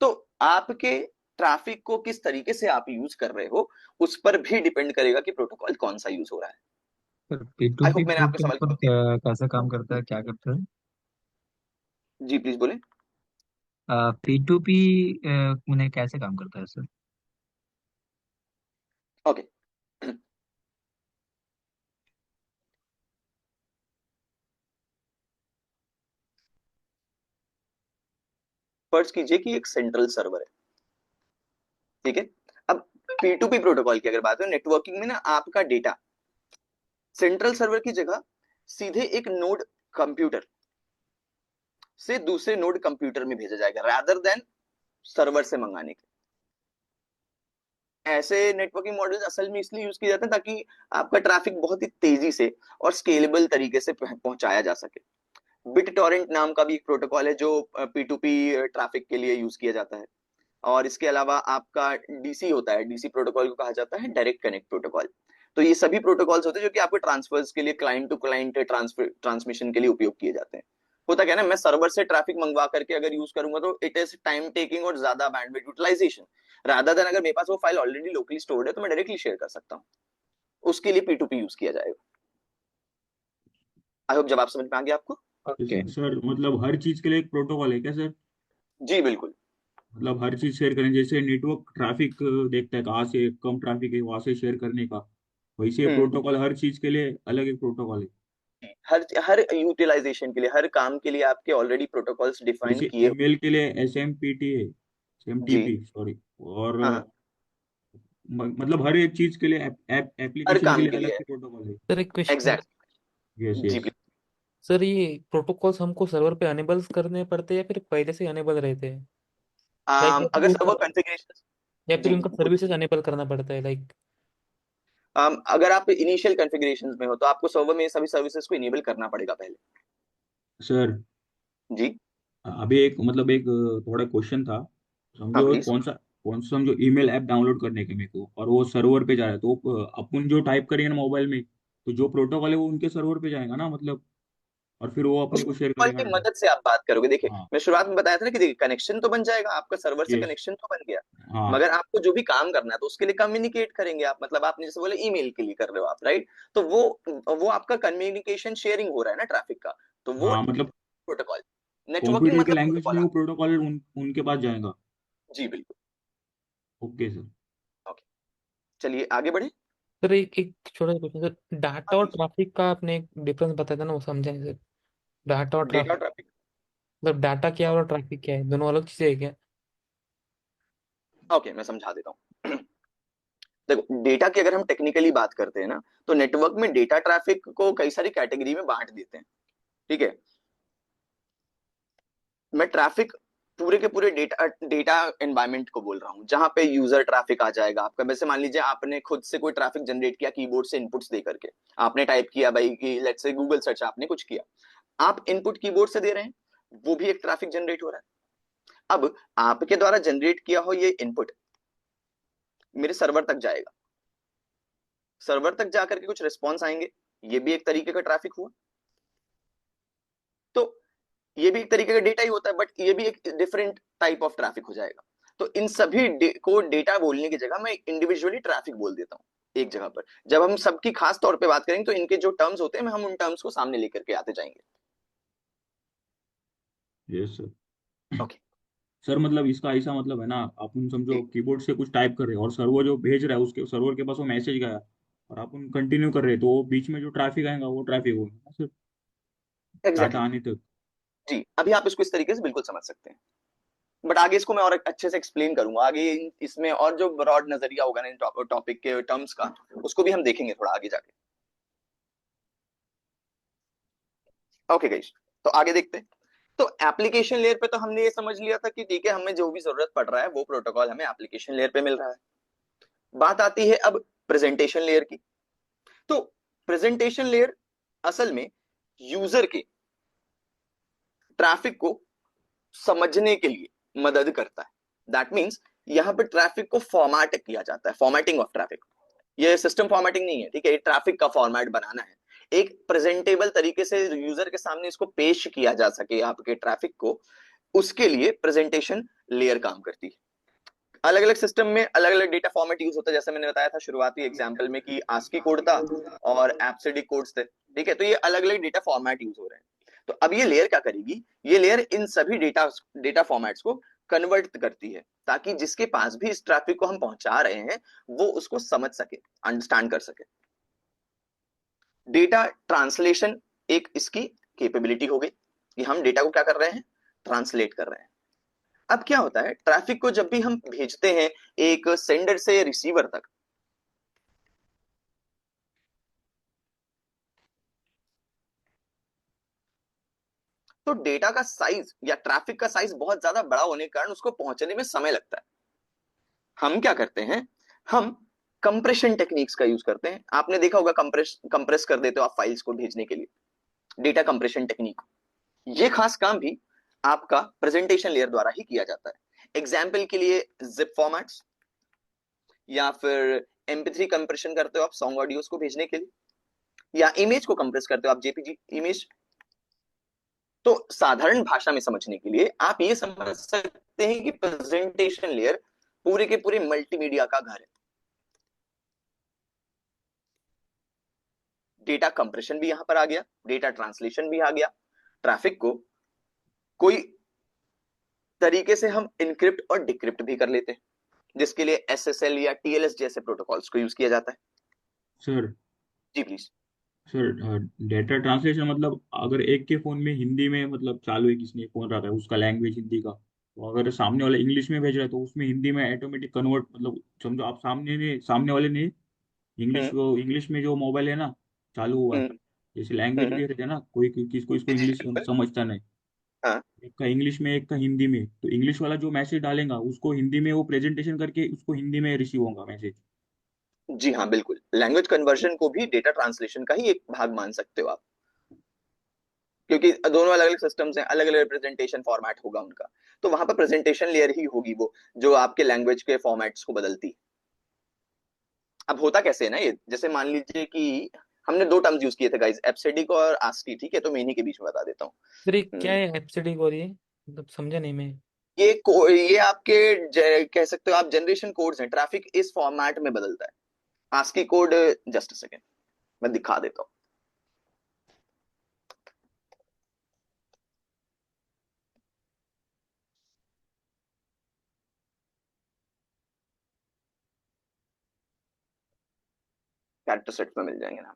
तो आपके ट्रैफिक को किस तरीके से आप यूज कर रहे हो उस पर भी डिपेंड करेगा कि प्रोटोकॉल कौन सा यूज हो रहा है। सर आई P2P होप मैंने आपके सवाल को प्रोटोकॉल कैसे काम करता है, क्या करता है? जी प्लीज बोले। P2P मैंने कैसे काम करता है सर? ओके, फर्ज कीजिए कि एक सेंट्रल सर्वर है, ठीक है। अब P2P प्रोटोकॉल की अगर बात करें, नेटवर्किंग में ना आपका डेटा सेंट्रल सर्वर की जगह सीधे एक नोड कंप्यूटर से दूसरे नोड कंप्यूटर में भेजा जाएगा, रादर देन सर्वर से मंगाने के। ऐसे नेटवर्किंग मॉडल्स असल में इसलिए यूज किए जाते हैं ताकि आपका ट्रैफिक बहुत ही तेजी से और स्केलेबल तरीके से पहुंचाया जा सके। बिट टॉरेंट नाम का भी एक प्रोटोकॉल है जो P2P ट्रैफिक के लिए यूज किया जाता है। और इसके अलावा आपका डीसी होता है, डीसी प्रोटोकॉल को कहा जाता है डायरेक्ट कनेक्ट प्रोटोकॉल। तो ये सभी प्रोटोकॉल्स होते हैं जो कि आपको ट्रांसफर्स के लिए, क्लाइंट टू क्लाइंट ट्रांसमिशन के लिए उपयोग किए जाते हैं। होता क्या है ना, मैं सर्वर से ट्रैफिक मंगवा करके अगर यूज करूंगा तो इट इज टाइम टेकिंग और ज्यादा बैंडविड्थ यूटिलाइजेशन, रादर देन अगर मेरे पास वो फाइल ऑलरेडी लोकली स्टोर्ड है तो मैं डायरेक्टली शेयर कर सकता हूँ। उसके लिए P2P यूज किया जाएगा। आई होप जवाब समझ में आ गया आपको। ओके। सर मतलब हर चीज के लिए एक प्रोटोकॉल है क्या सर? जी बिल्कुल। मतलब हर चीज शेयर करें, जैसे नेटवर्क ट्रैफिक देखता है कहाँ से कम ट्रैफिक है वहां से शेयर करने का, वैसे हम्म, प्रोटोकॉल हर चीज के लिए अलग एक प्रोटोकॉल है। हर हर यूटिलाइजेशन के लिए, हर काम के लिए आपके ऑलरेडी प्रोटोकॉल्स डिफाइन जैसे किए। ईमेल के लिए SMPT है, जी SMTP सॉरी, और हाँ हाँ, मतलब हर एक चीज के लिए हर एप्लीकेशन के काम लिए के अलग लिए से प्रोटोकॉल है। सर एक क्वेश्चन। एग्जैक्ट। यस जी यस। please। सर ये प्रोटोकॉल्स हमको सर्वर पे अनेबल करने पड़ते हैं या फिर पहले से अनेबल रहते हैं? लाइक अगर सर्वर कॉन्फ़िगरेशन, या फिर जी उनका बोलिए। सर्विसेज अनेबल करना पड़ता है लाइक? अगर आप इनिशियल कॉन्फ़िगरेशंस में हो तो आपको सर्वर में सभी सर्विसेज को इनेबल करना पड़ेगा पहले। सर जी अभी एक मतलब एक थोड़ा क्वेश्चन था। हाँ समझो प्लीज। कौन सा समझो ईमेल ऐप डाउनलोड करने के मेरे को, और वो सर्वर पे जा रहा है, तो अपन जो टाइप करेंगे ना मोबाइल में, तो जो प्रोटोकॉल है वो उनके सर्वर पे जाएगा ना मतलब, और फिर वो अपने उस को शेयर प्रोटोकॉल करेगा की डाटा। मदद से आप बात करोगे। देखिए हाँ। मैं शुरुआत में बताया था ना कि देखिए कनेक्शन तो बन जाएगा आपका, सर्वर से यस। कनेक्शन तो बन गया, हाँ मगर आपको जो भी काम करना है तो उसके लिए कम्युनिकेट करेंगे आप। मतलब आपने जैसे बोले ईमेल के लिए कर रहे हो आप, राइट? तो वो आपका कम्युनिकेशन शेयरिंग हो रहा है ना ट्रैफिक का, तो वो हाँ मतलब प्रोटोकॉल। नेटवर्किंग कंप्यूटर की मतलब लैंग्वेज प्रोटोकॉल में वो आप। प्रोटोकॉल उनके पास जाएगा। जी बिल्कुल। Okay sir. ओके, चलिए आगे बढ़े। सर एक एक छोटा सा क्वेश्चन सर, डाटा और ट्रैफिक का आपने एक डिफरेंस बताया था ना, वो समझाएं सर। डाटा और डेटा ट्रैफिक, ट्रैफिक, मतलब डाटा क्या है और ट्रैफिक क्या है, दोनों अलग चीजें है क्या? ओके मैं समझा देता हूँ। देखो डेटा की अगर हम टेक्निकली बात करते हैं ना, तो नेटवर्क में डेटा ट्रैफिक को कई सारी कैटेगरी में बांट देते हैं, ठीक है। मैं ट्रैफिक पूरे के पूरे डेटा डेटा एनवायरनमेंट को बोल रहा हूँ, जहां पे यूजर ट्रैफिक आ जाएगा आपका। वैसे मान लीजिए आपने खुद से कोई ट्रैफिक जनरेट किया कीबोर्ड से इनपुट्स दे करके, आपने टाइप किया भाई कि लेट्स से गूगल सर्च आपने कुछ किया, आप इनपुट कीबोर्ड से दे रहे हैं, वो भी एक ट्रैफिक जनरेट हो रहा है। अब आपके द्वारा जनरेट किया हो ये इनपुट मेरे सर्वर तक जाएगा, सर्वर तक जाकर के कुछ रिस्पॉन्स आएंगे, ये भी एक तरीके का ट्रैफिक हुआ। तो ये भी एक तरीके का डेटा ही होता है, बट ये भी एक डिफरेंट टाइप ऑफ ट्रैफिक हो जाएगा। तो इन सभी को डेटा बोलने की जगह मैं इंडिविजुअली ट्रैफिक बोल देता हूँ एक जगह पर। जब हम सबकी खास तौर पे बात करेंगे तो इनके जो टर्म्स होते हैं हम उन टर्म्स को सामने लेकर के आते जाएंगे। Yes sir. ओके। सर मतलब इसका ऐसा मतलब है ना, अपन समझो जी कीबोर्ड से कुछ टाइप कर रहे हैं और सर्वर जो भेज रहा है उसके सर्वर के पास वो मैसेज गया, और अपन कंटिन्यू कर रहे हैं, तो वो बीच में जो ट्रैफिक आएगा वो ट्रैफिक होगा ना सर, डाटा एग्जैक्टली। आने तक। जी अभी आप इसको इस तरीके से बिल्कुल समझ सकते हैं। बट आगे इसको मैं और अच्छे से एक्सप्लेन करूंगा आगे, इसमें और जो ब्रॉड नजरिया होगा ना टॉपिक के टर्म्स का, उसको भी हम देखेंगे थोड़ा आगे जाके। ओके गाइस, तो आगे देखते हैं। तो एप्लीकेशन लेयर पे तो हमने ये समझ लिया था कि ठीक है, हमें जो भी जरूरत पड़ रहा है वो प्रोटोकॉल हमें एप्लीकेशन लेयर पे मिल रहा है। बात आती है अब प्रेजेंटेशन लेयर की। तो प्रेजेंटेशन लेयर असल में यूजर के ट्रैफिक को समझने के लिए मदद करता है। दैट मीन्स यहाँ पे ट्रैफिक को फॉर्मेट किया जाता है, फॉर्मेटिंग ऑफ ट्रैफिक। ये सिस्टम फॉर्मेटिंग नहीं है, ठीक है, ये ट्रैफिक का फॉर्मेट बनाना है, एक प्रेजेंटेबल तरीके से यूजर के सामने इसको पेश किया जा सके आपके ट्रैफिक को, उसके लिए प्रेजेंटेशन लेयर काम करती है। अलग अलग सिस्टम में अलग अलग डेटा फॉर्मेट यूज होता है, जैसे मैंने बताया था शुरुआती एग्जांपल में कि आस्की कोड था और एब्सिडिक कोड्स थे, ठीक है, तो ये अलग अलग डेटा फॉर्मेट यूज हो रहे हैं। तो अब ये लेयर क्या करेगी, ये लेयर इन सभी डेटा फॉर्मेट्स को कन्वर्ट करती है, ताकि जिसके पास भी इस ट्रैफिक को हम पहुंचा रहे हैं वो उसको समझ सके, अंडरस्टैंड कर सके। डेटा ट्रांसलेशन एक इसकी कैपेबिलिटी हो गई कि हम डेटा को क्या कर रहे हैं, ट्रांसलेट कर रहे हैं। अब क्या होता है, ट्रैफिक को जब भी हम भेजते हैं एक सेंडर से रिसीवर तक, तो डेटा का साइज या ट्रैफिक का साइज बहुत ज्यादा बड़ा होने के कारण उसको पहुंचने में समय लगता है। हम क्या करते हैं, हम कंप्रेशन टेक्निक्स का यूज करते हैं। आपने देखा होगा कंप्रेस कर देते हो आप फाइल्स को भेजने के लिए, डेटा कंप्रेशन टेक्निक। ये खास काम भी आपका प्रेजेंटेशन लेयर द्वारा ही किया जाता है। एग्जाम्पल के लिए जिप फॉर्मेट्स, या फिर MP3 कंप्रेशन करते हो आप सॉन्ग ऑडियोज को भेजने के लिए, या इमेज को कंप्रेस करते हो आप JPG इमेज। तो साधारण भाषा में समझने के लिए आप ये समझ सकते हैं कि प्रेजेंटेशन लेयर पूरे के पूरे मल्टीमीडिया का घर है। डेटा कंप्रेशन भी यहां पर आ गया, डेटा ट्रांसलेशन भी आ गया, ट्रैफिक को कोई तरीके से हम इनक्रिप्ट और डिक्रिप्ट भी कर लेते हैं, जिसके लिए SSL या TLS जैसे प्रोटोकॉल्स को यूज किया जाता है। सर जी प्लीज। सर डेटा ट्रांसलेशन मतलब अगर एक के फोन में हिंदी में मतलब चालू है, किसने फोन रखा है उसका लैंग्वेज हिंदी का, तो अगर सामने वाला इंग्लिश में भेज रहा है तो उसमें हिंदी में ऑटोमेटिक कन्वर्ट, मतलब समझो आप सामने वाले ने हम्म इंग्लिश में जो मोबाइल है ना चालू हुआ है, हम्म जैसे लैंग्वेज हम्म भी रहते हैं ना, कोई किसको इसको जी जी इंग्लिश बिल्कुल। समझता नहीं, हाँ एक का इंग्लिश में एक का हिंदी में, तो इंग्लिश वाला जो मैसेज डालेगा उसको हिंदी में वो प्रेजेंटेशन करके उसको हिंदी में रिसीव होगा मैसेज। जी हाँ बिल्कुल, लैंग्वेज कन्वर्जन को भी डेटा ट्रांसलेशन का ही एक भाग मान सकते हो आप, क्योंकि दोनों अलग अलग सिस्टम्स हैं, अलग अलग प्रेजेंटेशन फॉर्मेट होगा उनका, तो वहां पर प्रेजेंटेशन लेयर ही होगी वो जो आपके लैंग्वेज के फॉर्मेट्स को बदलती है। अब होता कैसे है ना, ये जैसे मान लीजिए कि हमने दो टर्म्स यूज किए थे गाइस, एब्सिडिक और आस्की, ठीक है, तो मैं इन्हीं के बीच में बता देता हूँ। फिर ये क्या है एब्सिडिक और ये मतलब समझा नहीं मैं। ये आपके कह सकते हो आप जनरेशन कोड्स हैं, ट्रैफिक इस फॉर्मेट में बदलता है। ASCII code, just a second मैं दिखा देता हूँ। कैरेक्टर सेट में मिल जाएंगे ना,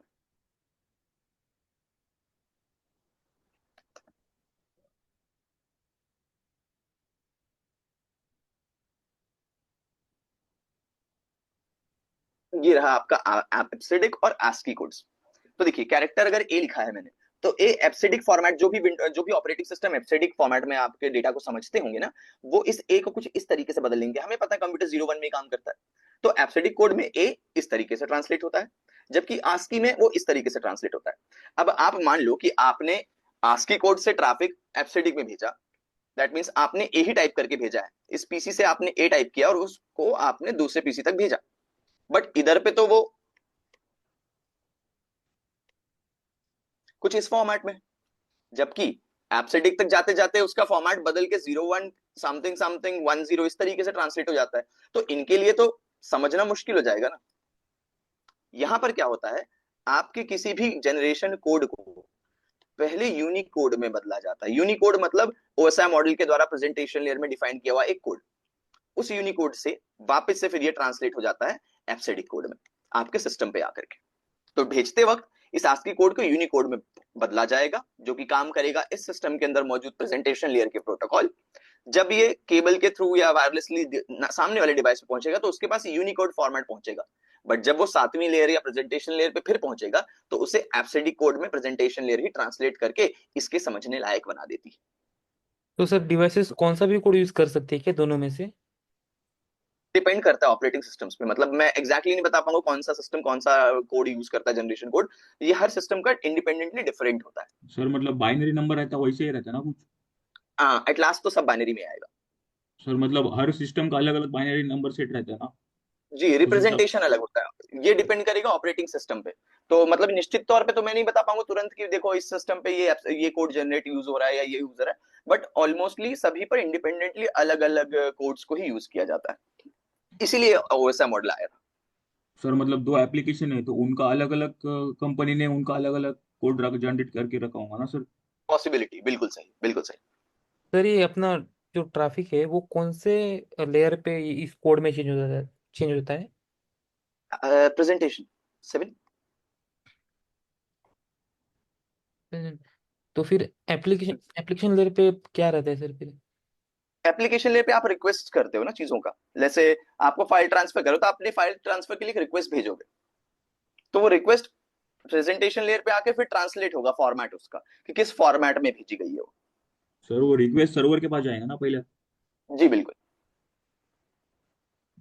ये रहा आपका एब्सिडिक और आस्की कोड्स। तो देखिए कैरेक्टर अगर ए लिखा है मैंने, तो ए एब्सिडिक फॉर्मेट, जो भी ऑपरेटिंग सिस्टम एब्सिडिक फॉर्मेट में आपके डेटा को समझते होंगे ना, वो इस ए को कुछ इस तरीके से बदल लेंगे। हमें पता है कंप्यूटर 01 में काम करता है, तो एब्सिडिक कोड में ए इस तरीके से ट्रांसलेट होता है, जबकि आस्की में वो इस तरीके से ट्रांसलेट होता है। अब आप मान लो कि आपने आस्की कोड से ट्रैफिक एब्सिडिक में भेजा, दैट मीन्स आपने ए ही टाइप करके भेजा है, इस पीसी से आपने ए टाइप किया और उसको आपने दूसरे पीसी तक भेजा, बट इधर पे तो वो कुछ इस फॉर्मेट में, जबकि एब्सिडिक तक जाते जाते उसका फॉर्मेट बदल के 01 समथिंग समथिंग 10 इस तरीके से ट्रांसलेट हो जाता है। तो इनके लिए तो समझना मुश्किल हो जाएगा ना। यहां पर क्या होता है, आपके किसी भी जनरेशन कोड को पहले यूनिकोड में बदला जाता है। यूनिकोड मतलब OSI मॉडल के द्वारा प्रेजेंटेशन लेयर में डिफाइन किया हुआ एक कोड, उस यूनिकोड से वापस से फिर ये ट्रांसलेट हो जाता है एब्सिडिक कोड में आपके सिस्टम पे आकर के। तो भेजते वक्त इस आस्की कोड को यूनिकोड में बदला जाएगा, जो कि काम करेगा इस सिस्टम के अंदर मौजूद प्रेजेंटेशन लेयर के प्रोटोकॉल जब ये केबल के थ्रू या वायरलेसली सामने वाले डिवाइस पे पहुंचेगा तो उसके पास यूनिकोड फॉर्मेट पहुंचेगा, बट जब वो 7वीं लेयर या प्रेजेंटेशन लेयर पे फिर पहुंचेगा तो उसे एब्सिडी कोड में प्रेजेंटेशन लेयर ही ट्रांसलेट करके इसके समझने लायक बना देती है। तो सर डिवाइसेस कौन सा भी कोड यूज कर सकते हैं क्या दोनों में से? डिपेंड करता है ऑपरेटिंग सिस्टम्स पे, मतलब मैं एग्जैक्टली नहीं बता पाऊंगा कौन सा सिस्टम कौन सा कोड यूज करता है, जनरेशन कोड, ये हर सिस्टम का इंडिपेंडेंटली डिफरेंट होता है। सर मतलब बाइनरी नंबर रहता है वैसे ही रहता है ना कुछ? हाँ, एट लास्ट तो सब बाइनरी में आएगा। सर मतलब हर सिस्टम का अलग अलग बाइनरी नंबर सेट रहता है ना? जी, उस हिसाब। रिप्रेजेंटेशन अलग होता है, ये डिपेंड करेगा ऑपरेटिंग सिस्टम पे। तो मतलब निश्चित तौर पे तो मैं नहीं बता पाऊंगा तुरंत कि देखो इस सिस्टम पे ये कोड जनरेट यूज हो रहा है या ये यूज हो रहा है, बट ऑलमोस्टली सभी पर इंडिपेंडेंटली अलग अलग कोड्स को ही यूज किया जाता है, इसीलिए ओएसआई मॉडल आया था। सर मतलब दो एप्लीकेशन है तो उनका अलग अलग कंपनी ने उनका अलग अलग कोड जनरेट करके रखा होगा ना सर? पॉसिबिलिटी, बिल्कुल सही, बिल्कुल सही। सर ये अपना जो ट्रैफिक है वो कौन से लेयर पे इस कोड में चेंज होता है, चेंज होता है? प्रेजेंटेशन 7। तो फिर एप्लीकेशन एप्लीकेशन लेयर पे क्या रहता है सर फिर? एप्लीकेशन लेयर पे आप रिक्वेस्ट करते हो ना चीजों का, जैसे आपको फाइल ट्रांसफर करो तो आपने फाइल ट्रांसफर के लिए एक रिक्वेस्ट भेजोगे, तो वो रिक्वेस्ट प्रेजेंटेशन लेयर पे आके फिर ट्रांसलेट होगा फॉर्मेट उसका कि किस फॉर्मेट में भेजी गई है वो। सर वो रिक्वेस्ट सर्वर के पास जाएगा ना पहले? जी बिल्कुल।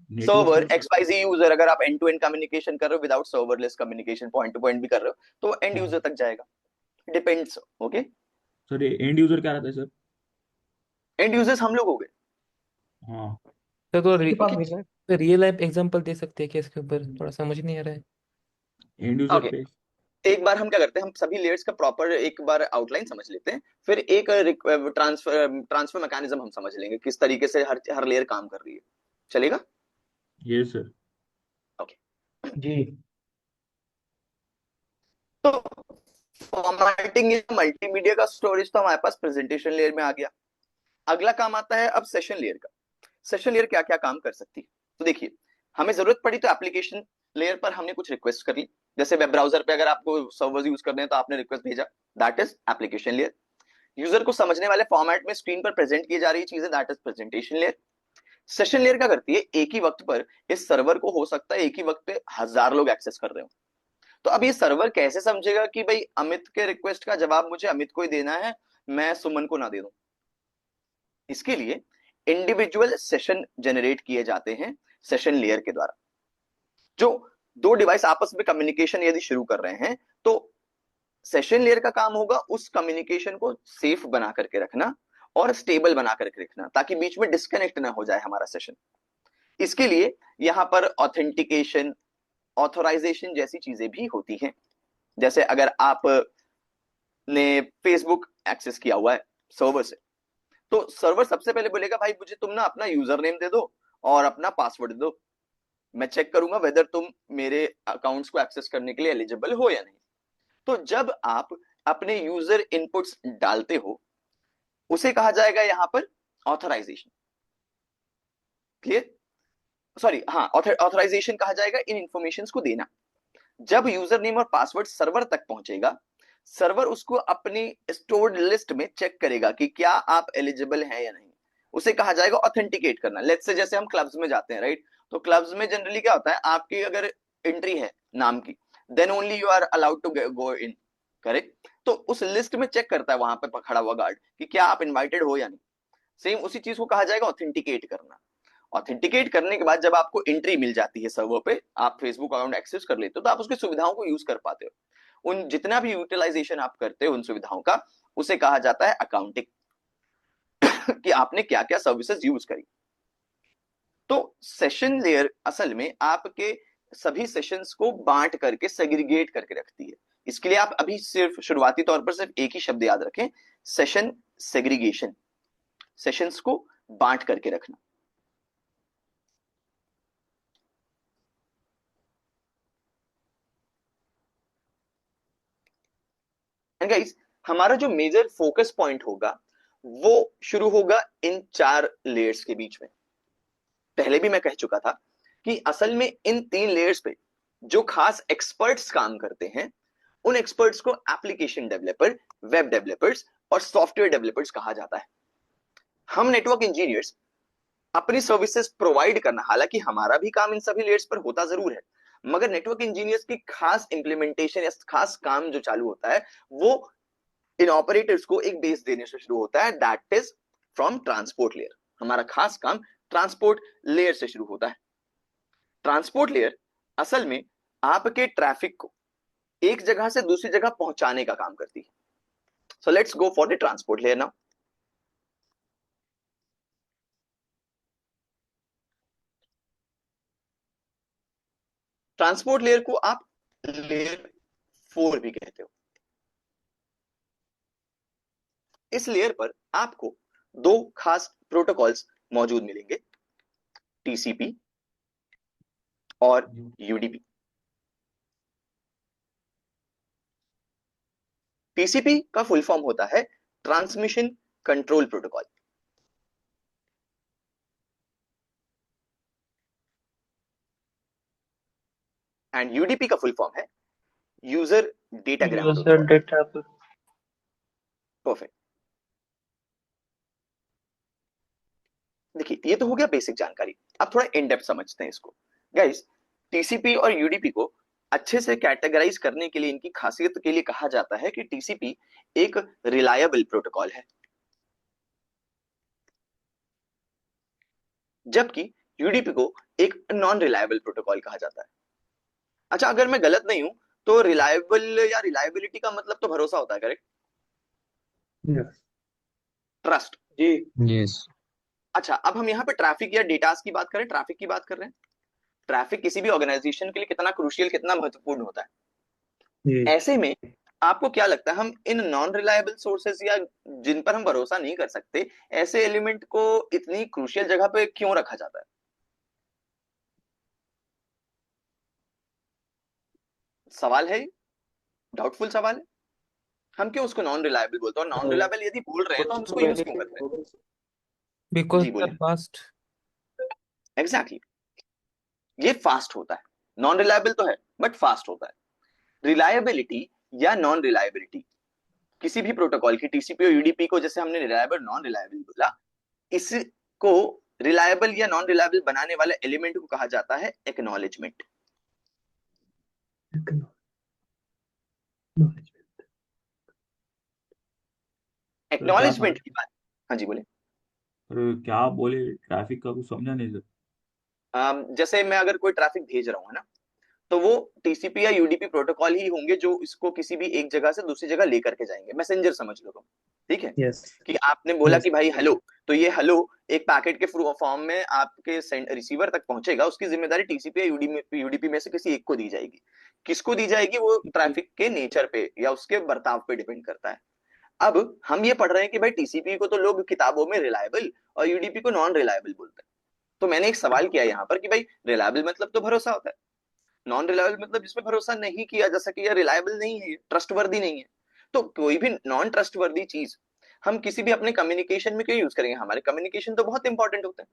Network server server. XYZ user, अगर आप एंड टू एंड कम्युनिकेशन कर रहे हो without serverless communication, point two point भी कर रहे हो, तो एंड हाँ यूजर तक जाएगा। डिपेंड्स। ओके। सर, ये एंड यूजर क्या रहता है सर? एंड यूजर्स हम लोग हो गए। हाँ। सर तो आपके पास भेजा है। रियल लाइफ एग्जांपल दे सकते हैं क्या इसके ऊपर? थोड़ा समझ नहीं आ रहा है। एंड यूजर ओके, पे। एक बार हम क्या करते हैं, हम सभी लेयर्स का प्रॉपर एक बार आउटलाइन समझ लेते हैं, फिर एक ट्रांसफर मैकेनिज्म हम समझ लेंगे किस तरीके से हर हर लेयर काम कर रही है। चलेगा? ये सर। ओके। जी। तो फॉर्मेटिंग या मल्टीमीडिया का स्टोरेज तो हमारे पास प्रेजेंटेशन लेयर में आ गया। अगला काम आता है अब सेशन लेयर का। सेशन लेयर क्या क्या काम कर सकती है, तो देखिए, हमें जरूरत पड़ी तो एप्लीकेशन लेयर पर हमने कुछ रिक्वेस्ट कर ली, जैसे वेब ब्राउजर पे अगर आपको सर्वर्स यूज करने हैं तो आपने रिक्वेस्ट भेजा, that is application layer. User को समझने वाले फॉर्मेट में स्क्रीन पर प्रेजेंट की जा रही चीजें, that is presentation layer. Session layer क्या करती है, एक ही वक्त पर इस सर्वर को हो सकता है एक ही वक्त पे 1000 लोग एक्सेस कर रहे हो, तो अब ये सर्वर कैसे समझेगा कि भाई अमित के रिक्वेस्ट का जवाब मुझे अमित को ही देना है, मैं सुमन को ना दे दूं। इसके लिए इंडिविजुअल सेशन जनरेट किए जाते हैं सेशन लेयर के द्वारा। जो दो डिवाइस आपस में कम्युनिकेशन यदि शुरू कर रहे हैं तो सेशन लेयर का काम होगा उस कम्युनिकेशन को सेफ बना करके रखना और स्टेबल बना करके रखना, ताकि बीच में डिस्कनेक्ट ना हो जाए हमारा सेशन। इसके लिए यहां पर ऑथेंटिकेशन, ऑथोराइजेशन जैसी चीजें भी होती हैं। जैसे अगर आप ने फेसबुक एक्सेस किया हुआ है सर्वर से, तो सर्वर सबसे पहले बोलेगा भाई मुझे तुम ना अपना यूजर नेम दे दो और अपना पासवर्ड दे दो, मैं चेक करूंगा वेदर तुम मेरे अकाउंट्स को एक्सेस करने के लिए एलिजिबल हो या नहीं। तो जब आप अपने यूजर इनपुट्स डालते हो उसे कहा जाएगा यहां पर ऑथराइजेशन। क्लियर? सॉरी, हाँ, ऑथराइजेशन कहा जाएगा इन इंफॉर्मेशन को देना। जब यूजर नेम और पासवर्ड सर्वर तक पहुंचेगा, सर्वर उसको अपनी स्टोर्ड लिस्ट में चेक करेगा कि क्या आप एलिजिबल हैं या नहीं। उसे कहा जाएगा ऑथेंटिकेट करना। लेट्स से जैसे हम क्लब्स में जाते हैं, राइट? तो क्लब्स में जनरली क्या होता है, आपकी अगर एंट्री है नाम की, then only you are allowed to go in, correct? तो उस लिस्ट में चेक करता है वहां पे खड़ा हुआ गार्ड कि क्या आप इनवाइटेड हो या नहीं। सेम उसी चीज को कहा जाएगा ऑथेंटिकेट करना। ऑथेंटिकेट करने के बाद जब आपको एंट्री मिल जाती है सर्वर पे, आप फेसबुक अकाउंट एक्सेस कर लेते हो, तो आप उसकी सुविधाओं को यूज कर पाते हो। उन जितना भी यूटिलाइजेशन आप करते हो उन सुविधाओं का, उसे कहा जाता है अकाउंटिंग कि आपने क्या क्या सर्विसेज यूज करी। तो सेशन लेयर असल में आपके सभी सेशंस को बांट करके सेग्रीगेट करके रखती है। इसके लिए आप अभी सिर्फ शुरुआती तौर पर सिर्फ एक ही शब्द याद रखें, सेशन सेग्रीगेशन, सेशंस को बांट करके रखना। एंड गाइस, हमारा जो मेजर फोकस पॉइंट होगा वो शुरू होगा इन 4 लेयर्स के बीच में। पहले भी मैं कह चुका था कि असल में इन 3 लेयर्स पे जो खास एक्सपर्ट्स काम करते हैं, उन एक्सपर्ट्स को एप्लीकेशन डेवलपर, वेब डेवलपर्स और सॉफ्टवेयर डेवलपर्स कहा जाता है। हम नेटवर्क इंजीनियर्स अपनी सर्विसेज प्रोवाइड करना, हालांकि हमारा भी काम इन सभी लेयर्स पर होता जरूर है, मगर नेटवर्क इंजीनियर्स की खास इंप्लीमेंटेशन या खास काम जो चालू होता है वो इन ऑपरेटर्स को एक बेस देने से शुरू होता है, that is from transport layer. हमारा खास काम ट्रांसपोर्ट लेयर से शुरू होता है। ट्रांसपोर्ट लेयर असल में आपके ट्रैफिक को एक जगह से दूसरी जगह पहुंचाने का काम करती है। So let's go for the transport layer now. Transport layer को आप लेयर 4 भी कहते हो। इस लेयर पर आपको दो खास प्रोटोकॉल्स मौजूद मिलेंगे, टीसीपी और यूडीपी। टीसीपी का फुल फॉर्म होता है transmission control protocol, and UDP का फुल फॉर्म है user datagram user protocol. Data. Perfect. देखिए ये तो हो गया बेसिक जानकारी, अब थोड़ा इन डेप्थ समझते हैं इसको। गाइस, टीसीपी और यूडीपी को अच्छे से कैटेगराइज करने के लिए, इनकी खासियत के लिए कहा जाता है कि टीसीपी एक रिलायबल प्रोटोकॉल है, जबकि यूडीपी को एक नॉन रिलायबल प्रोटोकॉल कहा जाता है। अच्छा, अगर मैं गलत नहीं हूं तो रिलायबल या रिलायबिलिटी का मतलब तो भरोसा होता है, करेक्ट? Yes trust. जी। यस। अच्छा, अब हम यहाँ पे ट्रैफिक या डेटास की बात करें, ट्रैफिक की बात कर रहे हैं। ट्रैफिक किसी भी ऑर्गेनाइजेशन के लिए कितना क्रूशियल, कितना महत्वपूर्ण होता है। जी। ऐसे में आपको क्या लगता है, हम इन नॉन रिलायबल सोर्सेज या जिन पर हम भरोसा नहीं कर सकते, ऐसे एलिमेंट को इतनी क्रूशियल जगह पे क्यों रखा जाता है? सवाल है, डाउटफुल सवाल है। हम क्यों उसको नॉन रिलायबल बोलते हैं, और नॉन रिलायबल यदि बोल रहे हैं तो हम कुछ उसको यूज क्यों कर रहे हैं? बिकॉज जी दे बोले। Are fast. एग्जैक्टली, ये फास्ट होता है। नॉन रिलायबल तो है बट फास्ट होता है। रिलायबिलिटी या नॉन रिलायबिलिटी किसी भी प्रोटोकॉल की, टीसीपी और यूडीपी को जैसे हमने रिलायबल नॉन रिलायबल बोला, इसको रिलायबल या नॉन रिलायबल बनाने वाले एलिमेंट को कहा जाता है एक्नॉलेजमेंट। सर क्या था? एक्नॉलेजमेंट की बात। हाँ जी बोले। अरे क्या आप बोले, ट्रैफिक का कुछ समझा नहीं सर। जैसे मैं अगर कोई ट्रैफिक भेज रहा हूँ, है ना, तो वो टीसीपी या यूडीपी प्रोटोकॉल ही होंगे जो इसको किसी भी एक जगह से दूसरी जगह लेकर के जाएंगे। मैसेंजर समझ लो तुम, ठीक है? यस कि आपने बोला यस कि भाई हेलो, तो ये हेलो एक पैकेट के फॉर्म में आपके रिसीवर तक पहुंचेगा, उसकी जिम्मेदारी टीसीपी या यूडीपी में से किसी एक को दी जाएगी। किसको दी जाएगी वो ट्रैफिक के नेचर पे या उसके बर्ताव पे डिपेंड करता है। अब हम ये पढ़ रहे हैं कि भाई टीसीपी को तो लोग किताबों में रिलायबल और यूडीपी को नॉन रिलायबल बोलते हैं। तो मैंने एक सवाल किया यहाँ पर कि भाई रिलायबल मतलब तो भरोसा होता है, नॉन रिलायबल मतलब जिसमें भरोसा नहीं किया जा सके या रिलायबल नहीं है, ट्रस्टवर्दी नहीं है। तो कोई भी नॉन ट्रस्टवर्दी चीज हम किसी भी अपने कम्युनिकेशन में क्यों यूज करेंगे? हमारे कम्युनिकेशन तो बहुत इंपॉर्टेंट होते हैं।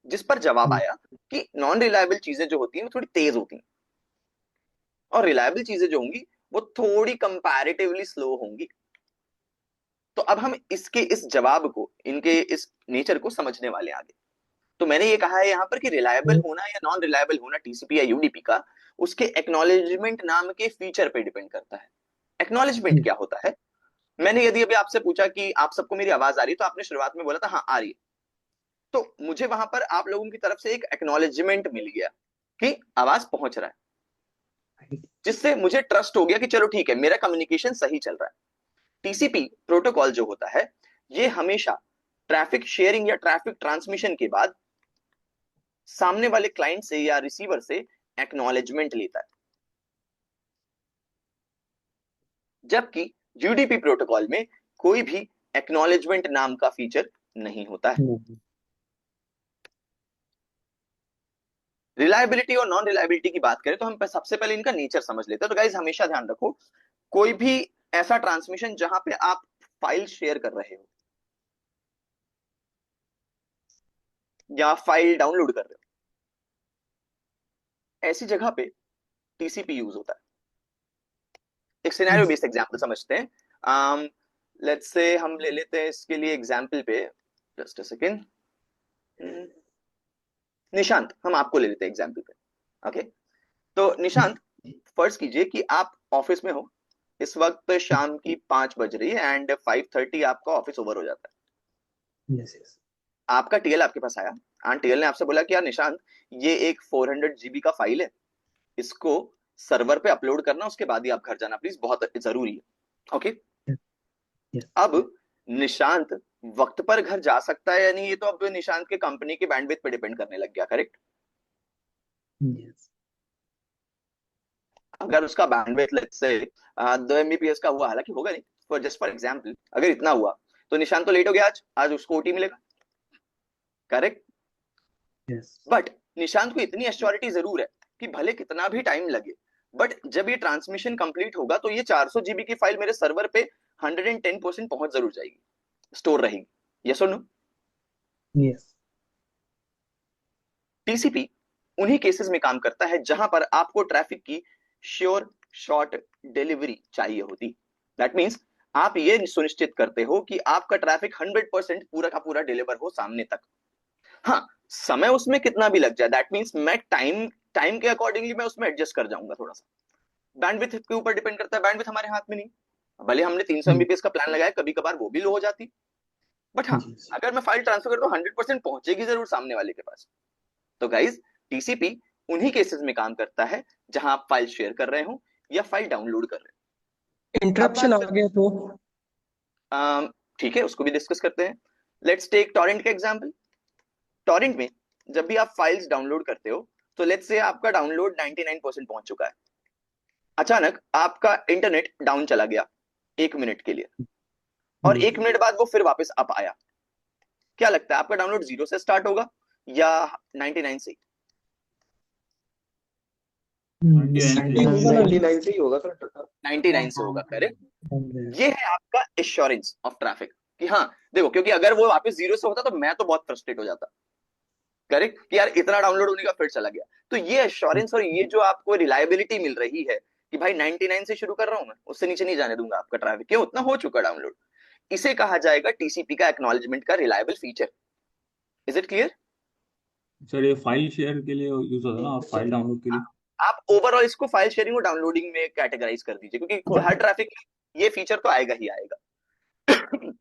जिस पर जवाब आया कि नॉन रिलायबल चीजें जो होती हैं वो थोड़ी तेज होती हैं, और रिलायबल चीजें जो होंगी वो थोड़ी कंपैरेटिवली स्लो होंगी। तो अब हम इसके इस जवाब को, इनके इस नेचर को समझने वाले हैं आगे। तो मैंने ये कहा है यहाँ पर कि रिलायबल होना या नॉन रिलायबल होना टीसीपी या यूडीपी का उसके एक्नॉलेजमेंट नाम के फीचर पे डिपेंड करता है। एक्नॉलेजमेंट क्या होता है? मैंने यदि अभी आपसे पूछा कि आप सबको मेरी आवाज आ रही है, तो आपने शुरुआत में बोला था हाँ आ रही है, तो मुझे वहां पर आप लोगों की तरफ से एक एक्नॉलेजमेंट मिल गया कि आवाज पहुंच रहा है, जिससे मुझे ट्रस्ट हो गया कि चलो ठीक है, मेरा कम्युनिकेशन सही चल रहा है। टीसीपी प्रोटोकॉल जो होता है ये हमेशा ट्रैफिक शेयरिंग या ट्रैफिक ट्रांसमिशन के बाद सामने वाले क्लाइंट से या रिसीवर से एक्नॉलेजमेंट लेता है, जबकि यूडीपी प्रोटोकॉल में कोई भी एक्नॉलेजमेंट नाम का फीचर नहीं होता है। रिलायबिलिटी और नॉन रिलायबिलिटी की बात करें तो हम सबसे पहले इनका नेचर समझ लेते हैं। तो गाइज हमेशा ध्यान रखो, कोई भी ऐसा ट्रांसमिशन जहां पे आप फाइल शेयर कर रहे हो या फाइल डाउनलोड कर रहे हो, ऐसी जगह पे टीसीपी यूज होता है। एक सिनेरियो बेस्ड एग्जांपल समझते हैं। लेट्स से हम ले लेते हैं इसके लिए एग्जांपल पे, जस्ट अ सेकेंड। निशांत, हम आपको ले लेते हैं एग्जाम्पल पे। ओके, तो निशांत, फर्ज कीजिए कि आप ऑफिस में हो, इस वक्त शाम की 5 बज रही है एंड 5:30 आपका ऑफिस ओवर हो जाता है। Yes yes. आपका टीएल आपके पास आया एंड टीएल ने आपसे बोला कि यार निशांत, ये एक 400 जीबी का फाइल है, इसको सर्वर पे अपलोड करना, उसके बाद ही आप घर जाना प्लीज, बहुत जरूरी है। ओके, यस अब निशांत वक्त पर घर जा सकता है या नहीं, ये तो अब निशांत के कंपनी की बैंडविड्थ पे डिपेंड करने लग गया, करेक्ट? यस। अगर उसका बैंडविड्थ लेट्स से 2 MBPS का हुआ, हालांकि होगा नहीं, फॉर जस्ट फॉर एग्जांपल अगर इतना हुआ, तो निशांत तो लेट हो गया, आज आज उसको ओटी मिलेगा, करेक्ट? यस। बट निशांत को इतनी एश्योरिटी जरूर है कि भले कितना भी टाइम लगे, बट जब ये ट्रांसमिशन कंप्लीट होगा तो ये 400 जीबी की फाइल मेरे सर्वर पे 110% पहुंच जरूर जाएगी, स्टोर रहेगी। यस और नो? यस। टीसीपी उन्हीं केसेस में काम करता है जहां पर आपको ट्रैफिक की श्योर शॉर्ट डिलीवरी चाहिए होती। दैट मीन्स आप ये सुनिश्चित करते हो कि आपका ट्रैफिक 100% पूरा का पूरा डिलीवर हो सामने तक। हाँ, समय उसमें कितना भी लग जाए, दैट मीन्स मैं टाइम टाइम के अकॉर्डिंगली मैं उसमें एडजस्ट कर जाऊंगा थोड़ा सा। बैंडविड्थ के ऊपर डिपेंड करता है, बैंडविड्थ हमारे हाथ में नहीं, भले हमने 300 MBPS का प्लान लगाया, कभी कभार वो भी लो हो जाती, बट हाँ, जी जी। अगर मैं फाइल ट्रांसफर करता हूँ 100% पहुंचेगी जरूर सामने वाले के पास। तो गाइज, टीसीपी उन्हीं केसेस में काम करता है जहां आप फाइल शेयर कर रहे हो या फाइल डाउनलोड कर रहे हो। अब इंटरप्शन बात आ गया तो ठीक है, उसको भी डिस्कस करते हैं। लेट्स टेक टॉरेंट का एग्जांपल। टॉरेंट में जब भी आप फाइल्स डाउनलोड करते हो, तो लेट्स से आपका डाउनलोड 99% पहुंच चुका है, अचानक आपका इंटरनेट डाउन चला गया 1 मिनट के लिए, और 1 मिनट बाद वो फिर वापस अप आया। क्या लगता है, आपका डाउनलोड 0 से स्टार्ट होगा या 99 से? 99 से ही होगा सर। 99 से होगा, करेक्ट? ये है आपका एश्योरेंस ऑफ ट्रैफिक कि हाँ देखो, क्योंकि अगर वो वापस 0 से होता तो मैं तो बहुत फ्रस्ट्रेट हो जाता, करेक्ट, कि यार इतना डाउनलोड होने का फिर चला गया। तो ये एश्योरेंस और ये जो आपको रिलायबिलिटी मिल रही है कि भाई 99 से शुरू कर रहा हूं मैं, उससे नीचे नहीं जाने दूंगा आपका ट्रैफिक, क्यों, उतना हो चुका डाउनलोड, इसे कहा जाएगा टीसीपी का एक्नॉलेजमेंट का reliable feature. Is it clear? Sir ये फाइल शेयर के लिए यूज होता है ना, और फाइल डाउनलोड के लिए? आप ओवरऑल इसको फाइल शेयरिंग और डाउनलोडिंग में कैटेगराइज कर दीजिए, क्योंकि हर ट्रैफिक में ये फीचर तो आएगा ही आएगा।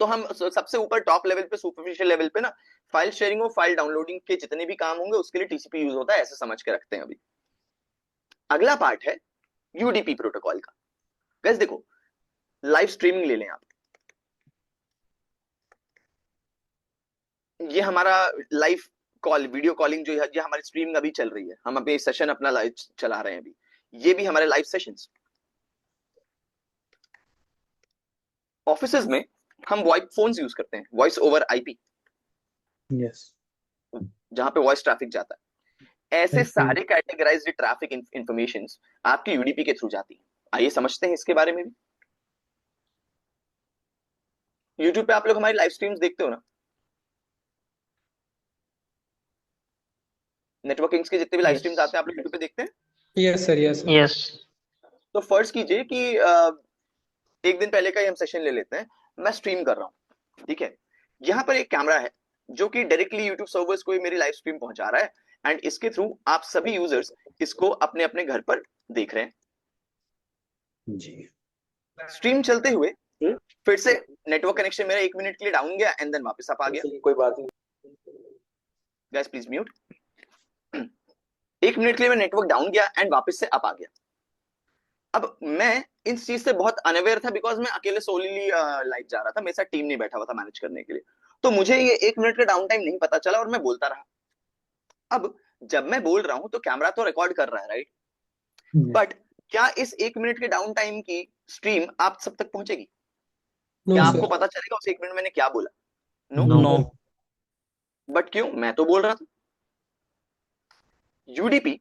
तो हम सबसे ऊपर टॉप लेवल पे, सुपरफिशियल लेवल पे ना, फाइल शेयरिंग और फाइल डाउनलोडिंग के जितने भी काम होंगे उसके लिए टीसीपी यूज होता है, ऐसे समझ के रखते हैं अभी। अगला पार्ट है यूडीपी प्रोटोकॉल का। गाइस देखो, लाइव स्ट्रीमिंग ले लें आप, ये हमारा लाइव कॉल, वीडियो कॉलिंग जो है, ये हमारी स्ट्रीमिंग अभी चल रही है, हम अभी सेशन अपना लाइव चला रहे हैं अभी, ये भी हमारे लाइव सेशंस। ऑफिसेज में हम वॉइस फोन्स यूज करते हैं, वॉइस ओवर आईपी, यस। जहां पे वॉइस ट्रैफिक जाता है। ऐसे सारे कैटेगराइज्ड ट्रैफिक इंफॉर्मेशन आपकी यूडीपी के थ्रू जाती है। आइए समझते हैं इसके बारे में भी। यूट्यूब पे आप लोग हमारी लाइव स्ट्रीम्स देखते हो ना, नेटवर्किंग के जितने भी लाइव स्ट्रीम्स आते हैं आप लोग यूट्यूब पे देखते हैं। Yes sir yes sir. Yes. तो फर्ज कीजिए कि एक दिन पहले का ही हम सेशन ले लेते हैं, मैं स्ट्रीम कर रहा हूँ, ठीक है, यहाँ पर एक कैमरा है जो कि डायरेक्टली यूट्यूब सर्वर्स को मेरी लाइव स्ट्रीम पहुंचा रहा है, एंड इसके थ्रू आप सभी यूजर्स इसको अपने अपने घर पर देख रहे हैं। जी। स्ट्रीम चलते हुए फिर से नेटवर्क कनेक्शन मेरा 1 मिनट के लिए डाउन गया एंड देन वापस अप आ गया। कोई बात नहीं, गाइस प्लीज म्यूट। 1 मिनट के लिए मेरा नेटवर्क डाउन गया एंड वापस से अप आ गया। अब मैं इस चीज से बहुत अनअवेयर था, बिकॉज मैं अकेले सोलीली लाइव जा रहा था, मेरे साथ टीम नहीं बैठा हुआ था मैनेज करने के लिए, तो मुझे ये 1 मिनट का डाउन टाइम नहीं पता चला और मैं बोलता रहा। अब जब मैं बोल रहा हूं तो कैमरा तो रिकॉर्ड कर रहा है, राइट? बट क्या इस 1 मिनट के डाउन टाइम की स्ट्रीम आप सब तक पहुंचेगी? नो क्या सर। आपको पता चलेगा उस 1 मिनट मैंने क्या बोला? नो। नो। बट क्यों, मैं तो बोल रहा था। UDP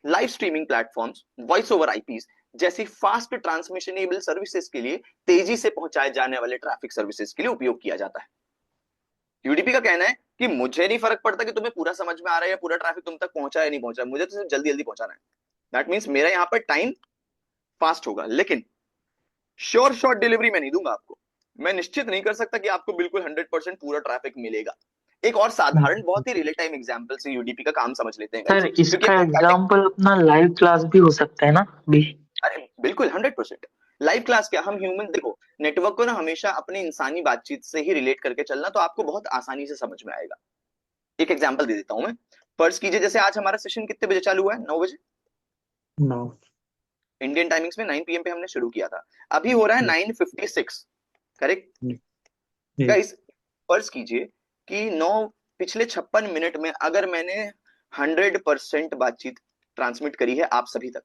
live streaming platforms, voice over eyepiece जैसी फास्ट ट्रांसमिशनेबल सर्विसेज के लिए, तेजी से पहुंचाए जाने वाले ट्रैफिक सर्विसेज के लिए उपयोग किया जाता है। यूडीपी का कहना है कि मुझे नहीं फर्क पड़ता कि तुम्हें पूरा समझ में आ रहा है या पूरा ट्रैफिक तुम तक पहुंचा या नहीं पहुंचा, मुझे तो सिर्फ जल्दी जल्दी पहुंचाना है। दैट मीन्स मेरा यहाँ पर टाइम फास्ट होगा, लेकिन श्योर शॉर्ट डिलीवरी मैं नहीं दूंगा आपको। मैं निश्चित नहीं कर सकता कि आपको बिल्कुल 100% पूरा ट्रैफिक मिलेगा। एक और साधारण बहुत ही रियल टाइम एग्जांपल से यूडीपी का काम समझ लेते हैं गाइस, सर क्योंकि इसका अपने ट्रैफिक, एग्जाम्पल अपना लाइव क्लास भी हो सकता है ना भी? अरे बिल्कुल 100%। लाइव क्लास क्या, हम ह्यूमन, देखो नेटवर्क को ना हमेशा अपने इंसानी बातचीत से ही रिलेट करके चलना, तो आपको बहुत आसानी से समझ में आएगा। एक एग्जांपल दे देता हूं मैं। फर्ज कीजिए जैसे आज हमारा सेशन कितने बजे चालू हुआ है, 9 बजे 9। इंडियन टाइमिंग्स में, 9 PM पे हमने शुरू किया था। अभी हो रहा है 9:56, करेक्ट जी। गाइस? फर्ज कीजिए कि 56 मिनट में अगर मैंने 100% बातचीत ट्रांसमिट करी है आप सभी तक,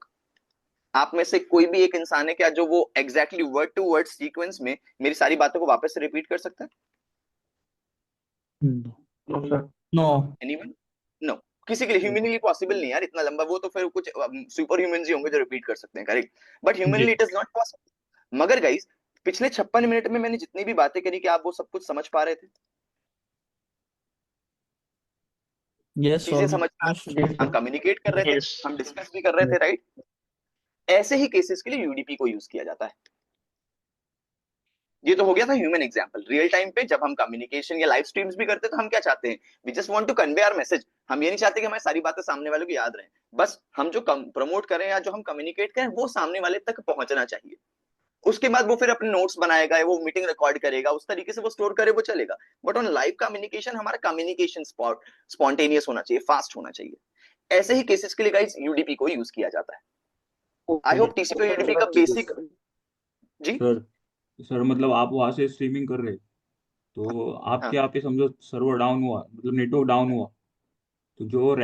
आप में से कोई भी एक इंसान है क्या जो वो exactly word to word sequence में मेरी सारी बातों को वापस से रिपीट कर सकता है? No sir. No. Anyone? No. किसी के लिए ह्यूमनली पॉसिबल नहीं यार, इतना लंबा, वो तो फिर कुछ सुपर ह्यूमंस ही होंगे जो रिपीट कर सकते हैं, correct? But humanly it is not possible. मगर गाइस पिछले 56 मिनट में मैंने जितनी भी बातें करी, कि आप वो सब कुछ समझ पा रहे थे? यस, चीजें समझ में आ रही ऑलमोस्ट। थी, हम कम्युनिकेट कर रहे थे, यस। हम डिस्कस भी कर रहे थे, राइट? ऐसे ही केसेस के लिए यूडीपी को यूज किया जाता है। ये तो हो गया था ह्यूमन एग्जांपल। रियल टाइम पे जब हम कम्युनिकेशन या लाइव स्ट्रीम्स भी करते हैं तो हम क्या चाहते हैं? We just want to convey our message. हम ये नहीं चाहते कि हमारी सारी बातें सामने वालों को याद रहें, बस हम जो प्रमोट करें या जो हम कम्युनिकेट करें वो सामने वाले तक पहुंचना चाहिए। उसके बाद वो फिर अपने नोट्स बनाएगा, वो मीटिंग रिकॉर्ड करेगा, उस तरीके से वो स्टोर करे, वो चलेगा। बट ऑन लाइव कम्युनिकेशन हमारा कम्युनिकेशन स्पॉन्टेनियस होना चाहिए, फास्ट होना चाहिए। ऐसे ही केसेस के लिए गाइस यूडीपी को यूज किया जाता है। आई होप टीसीपी यूडीपी का बेसिक, जी सर सर मतलब आप वहां से स्ट्रीमिंग कर रहे, तो आपके हाँ, यहाँ पे समझो सर्वर डाउन हुआ, मतलब नेटवर्क डाउन हुआ, तो जो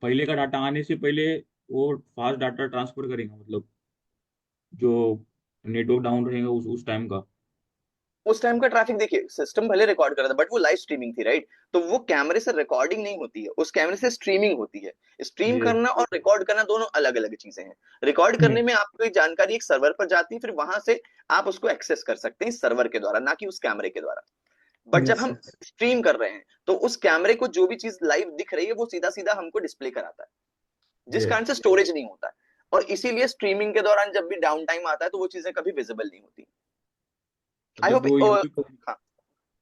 पहले का डाटा आने से पहले वो फास्ट डाटा ट्रांसफर करेंगे, मतलब जो नेटवर्क डाउन रहेगा उस टाइम का। उस टाइम का ट्रैफिक देखिए, सिस्टम भले रिकॉर्ड कर रहा था बट वो लाइव स्ट्रीमिंग थी, राइट? तो वो कैमरे से रिकॉर्डिंग नहीं होती है, उस कैमरे से स्ट्रीमिंग होती है। स्ट्रीम ये करना और रिकॉर्ड करना दोनों अलग अलग चीजें हैं। रिकॉर्ड करने में आपको एक जानकारी एक सर्वर पर जाती है, फिर वहां से आप उसको एक्सेस कर सकते हैं सर्वर के द्वारा, ना कि उस कैमरे के द्वारा। बट जब यस हम सर। स्ट्रीम कर रहे हैं तो उस कैमरे को जो भी चीज लाइव दिख रही है वो सीधा सीधा हमको डिस्प्ले कराता है, जिस ये कारण से स्टोरेज नहीं होता है। और इसीलिए स्ट्रीमिंग के दौरान जब भी डाउन टाइम आता है तो वो चीजें कभी विजिबल नहीं होती। आई मतलब होप, जो यूट्यूब, हाँ,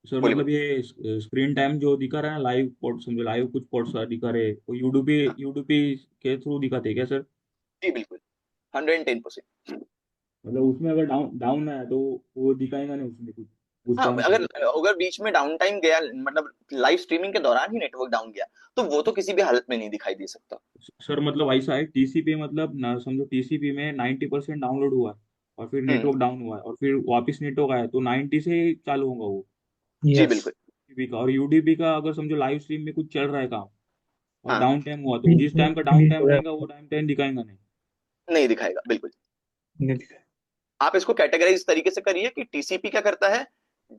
सर बोलिए मतलब बोलिए। ये स्क्रीन टाइम जो दिखा रहा है ना, लाइव पोर्ट समझो, लाइव कुछ पोर्ट्स दिखा रहे, वो यूट्यूब हाँ यूट्यूब के थ्रू दिखाते हैं क्या सर? जी बिल्कुल, 110%। मतलब उसमें अगर डाउन डाउन आया तो वो दिखाएगा नहीं उसमें कुछ उस हाँ, टाइम पे? अगर अगर बीच में डाउन टाइम गया, मतलब लाइव स्ट्रीमिंग के दौरान ही नेटवर्क डाउन गया, तो वो तो किसी भी हालत में नहीं दिखाई दे सकता। सर मतलब ऐसा है, टीसीपी मतलब ना समझो, टीसीपी में 90% डाउनलोड हुआ है, और फिर हम्म, नेटवर्क डाउन हुआ है, और फिर वापस नेटवर्क आया, तो 90 से ही चालू होगा वो जी यस। बिल्कुल। टीसीपी का। और यूडीपी का अगर समझो लाइव स्ट्रीम में कुछ चल रहा है काम, और हाँ, डाउन टाइम हुआ, तो जिस टाइम का डाउन टाइम रहेगा वो टाइम टाइम दिखाएगा नहीं। नहीं दिखाएगा बिल्कुल। आप इसको कैटेगराइज इस तरीके से करिए कि टीसीपी क्या करता है,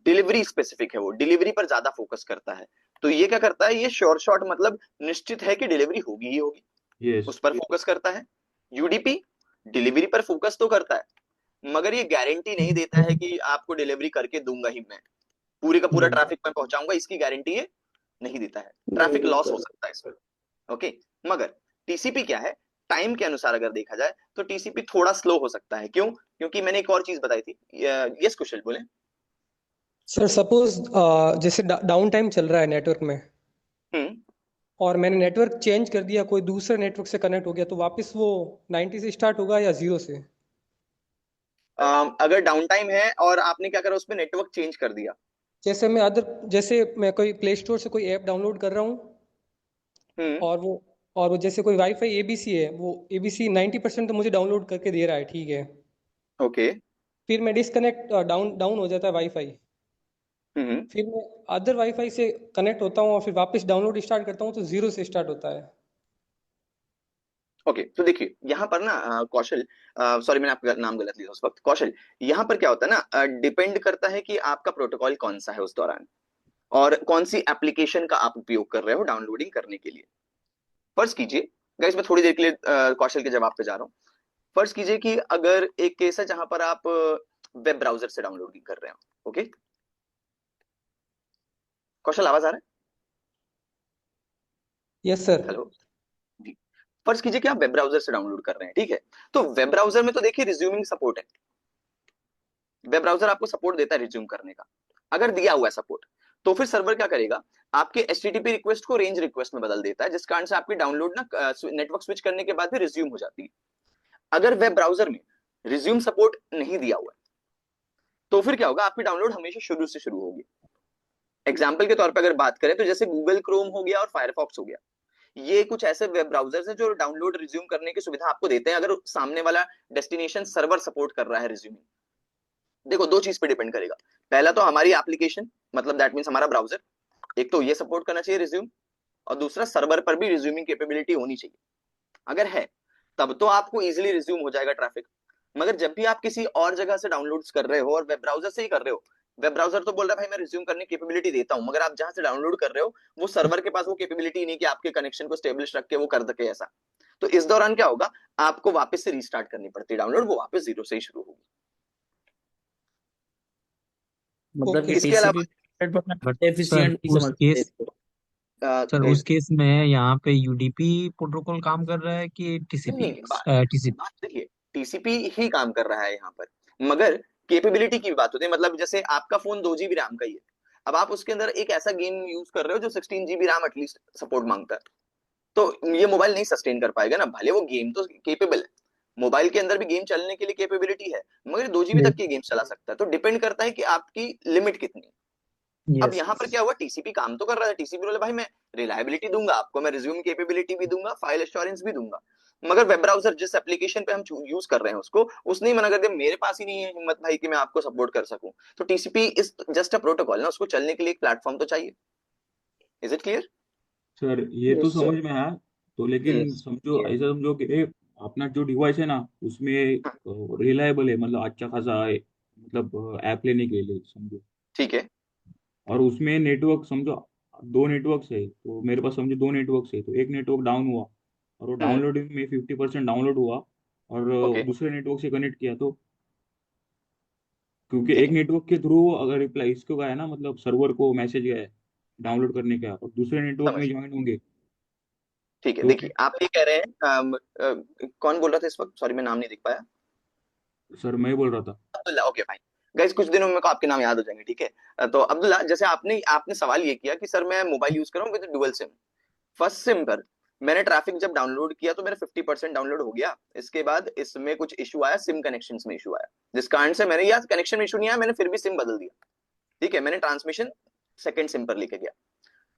डिलीवरी स्पेसिफिक है, वो डिलीवरी पर ज्यादा फोकस करता है। तो ये क्या करता है, ये श्योर शॉट मतलब निश्चित है कि डिलीवरी होगी ही होगी, यस। उस पर फोकस करता है। यूडीपी डिलीवरी पर फोकस तो करता है, मगर ये गारंटी नहीं देता है कि आपको डिलीवरी करके दूंगा ही मैं, पूरे का पूरा ट्रैफिक मैं पहुंचाऊंगा, इसकी गारंटी ये नहीं देता है। ट्रैफिक लॉस हो सकता है इसमें, ओके। मगर टीसीपी क्या है, टाइम के अनुसार अगर देखा जाए तो टीसीपी थोड़ा स्लो हो सकता है। क्यों? क्योंकि मैंने एक और चीज बताई थी। यस कुशल बोले। सर सपोज जैसे डाउन टाइम चल रहा है नेटवर्क में, हम्म, और मैंने नेटवर्क चेंज कर दिया, कोई दूसरे नेटवर्क से कनेक्ट हो गया, तो वापस वो 90 से स्टार्ट होगा या 0 से? अगर डाउन टाइम है और आपने क्या करा, उसमें नेटवर्क चेंज कर दिया। जैसे मैं कोई प्ले स्टोर से कोई ऐप डाउनलोड कर रहा हूँ, हम्म, और वो जैसे कोई वाईफाई एबीसी है, वो एबीसी 90% तो मुझे डाउनलोड करके दे रहा है, ठीक है। ओके। फिर मैं डिस्कनेक्ट डाउन डाउन हो जाता है वाईफाई। हम्म, फिर मैं अदर वाईफाई से कनेक्ट होता हूँ और फिर वापस डाउनलोड स्टार्ट करता हूँ, तो 0 से स्टार्ट होता है। ओके। तो देखिए यहाँ पर ना कौशल, सॉरी मैंने आपका नाम गलत लिया उस वक्त, कौशल। यहाँ पर क्या होता है ना, डिपेंड करता है कि आपका प्रोटोकॉल कौन सा है उस दौरान, और कौन सी एप्लीकेशन का आप उपयोग कर रहे हो डाउनलोडिंग करने के लिए। फर्ज कीजिए, गाइस मैं थोड़ी देर के लिए कौशल के जवाब पे जा रहा हूँ। फर्ज कीजिए कि अगर एक केस है जहां पर आप वेब ब्राउजर से डाउनलोडिंग कर रहे हो, ओके। कौशल आवाज आ रहा यस सर। है? हेलो जी। फर्ज कीजिए कि आप वेब ब्राउजर से डाउनलोड कर रहे हैं, ठीक है। तो वेब ब्राउजर में तो देखिए रिज्यूमिंग सपोर्ट है, वेब ब्राउजर आपको सपोर्ट देता है रिज्यूम करने का। अगर दिया हुआ है सपोर्ट, तो फिर सर्वर क्या करेगा, आपके एचटीटीपी रिक्वेस्ट को रेंज रिक्वेस्ट में बदल देता है, जिस कारण से आपकी डाउनलोड ना नेटवर्क स्विच करने के बाद भी रिज्यूम हो जाती है। अगर वेब ब्राउजर में रिज्यूम सपोर्ट नहीं दिया हुआ है, तो फिर क्या होगा, आपकी डाउनलोड हमेशा शुरू से शुरू होगी। एग्जाम्पल के तौर पर अगर बात करें तो जैसे गूगल क्रोम हो गया और फायरफॉक्स हो गया, ये कुछ ऐसे वेब ब्राउजर्स हैं जो डाउनलोड रिज्यूम करने की सुविधा आपको देते हैं, अगर सामने वाला डेस्टिनेशन सर्वर सपोर्ट कर रहा है रिज्यूमिंग। देखो दो चीज पे डिपेंड करेगा, पहला तो हमारी एप्लीकेशन, मतलब दैट मींस हमारा ब्राउजर, एक तो ये सपोर्ट करना चाहिए रिज्यूम, और दूसरा सर्वर पर भी रिज्यूमिंग कैपेबिलिटी होनी चाहिए। अगर है तब तो आपको इजीली रिज्यूम हो जाएगा ट्रैफिक। मगर जब भी आप किसी और जगह से डाउनलोड्स कर रहे हो और वेब ब्राउजर से ही कर रहे हो, वेब ब्राउजर तो बोल रहा है भाई मैं रिज्यूम करने की कैपेबिलिटी देता हूं, मगर आप जहां से डाउनलोड कर रहे हो वो सर्वर के पास वो कैपेबिलिटी नहीं कि आपके कनेक्शन को स्टेब्लिश रख के वो कर सके ऐसा। तो इस दौरान क्या होगा, आपको वापस से रीस्टार्ट करनी पड़ती है डाउनलोड, वो वापस जीरो से ही शुरू होगी। मतलब कि ओके। इसके अलावा टीसीपी बट सर एफिशिएंट नहीं उस समझते केस इसको। सर नहीं उस केस में यहाँ पे यूडीपी प्रोटोकॉल काम कर रहा है कि टीसीपी? नहीं, टीसीपी। बात देखिए, टीसीपी ही काम कर रहा है यहाँ पर, मगर कैपेबिलिटी की बात होती है। मतलब जैसे आपका फोन 2 GB रैम का ही है, अब आप उसके अंदर एक ऐसा गेम यूज कर रहे हो जो 16 GB रैम एटलीस्ट सपोर्ट मांगता है, तो ये मोबाइल नहीं सस्टेन कर पाएगा ना। भले वो गेम तो केपेबल है, मोबाइल के अंदर भी गेम चलने के लिए कैपेबिलिटी है, मगर 2 GB तक की गेम चला सकता है। तो डिपेंड करता है कि आपकी लिमिट कितनी है। अब यस। यहाँ पर क्या हुआ, टीसीपी काम तो कर रहा है, टीसीपी बोले भाई मैं रिलायबिलिटी दूंगा आपको, मैं रिज्यूम कैपेबिलिटी भी दूंगा, फाइल एश्योरेंस भी दूंगा। मगर वेब ब्राउजर जिस एप्लीकेशन पे हम यूज कर रहे हैं उसको, उसने ही मना कर दिया, मेरे पास ही नहीं है हिम्मत भाई कि मैं आपको सपोर्ट कर सकूं। तो TCP is just a protocol ना, उसको चलने के लिए एक प्लेटफॉर्म तो चाहिए। Is it clear? सर ये तो यस सर। समझ में आया, तो लेकिन समझो ऐसा समझो कि अपना जो डिवाइस है ना उसमें रिलायबल है, मतलब अच्छा खासा है, मतलब ऐप लेने के लिए समझो, ठीक है। और उसमें नेटवर्क समझो दो नेटवर्क्स है, तो मेरे पास समझो दो नेटवर्क्स है, तो एक नेटवर्क डाउन हुआ और वो हम्म। डाउनलोडिंग में 50% डाउनलोड हुआ, और ओके। दूसरे नेटवर्क से कनेक्ट किया, तो क्योंकि ठीक एक है, नेटवर्क के थ्रू अगर रिप्लाई इसको गया ना, मतलब सर्वर को मैसेज गया है डाउनलोड करने का, और दूसरे नेटवर्क में समझ। ज्वाइन होंगे ठीक है, तो देखिए आप ये कह रहे हैं कौन बोल रहा था इस वक्त, सॉरी मैं नाम नहीं देख पाया। सर मैं बोल रहा था। Abdullah, okay fine. गाइस कुछ दिनों में मेरे को आपके नाम याद हो जाएंगे, ठीक है। तो अब्दुल्ला, जैसे आपने आपने सवाल ये किया कि सर मैं मोबाइल यूज कर रहा हूँ with dual SIM. First SIM पर मैंने ट्रैफिक जब डाउनलोड किया तो मेरा 50% डाउनलोड हो गया। इसके बाद इसमें कुछ इशू आया, सिम कनेक्शन में इशू आया, जिस कारण से मैंने, यार कनेक्शन में इशू नहीं आया, मैंने फिर भी सिम बदल दिया। ठीक है, मैंने ट्रांसमिशन सेकंड सिम पर लेके गया।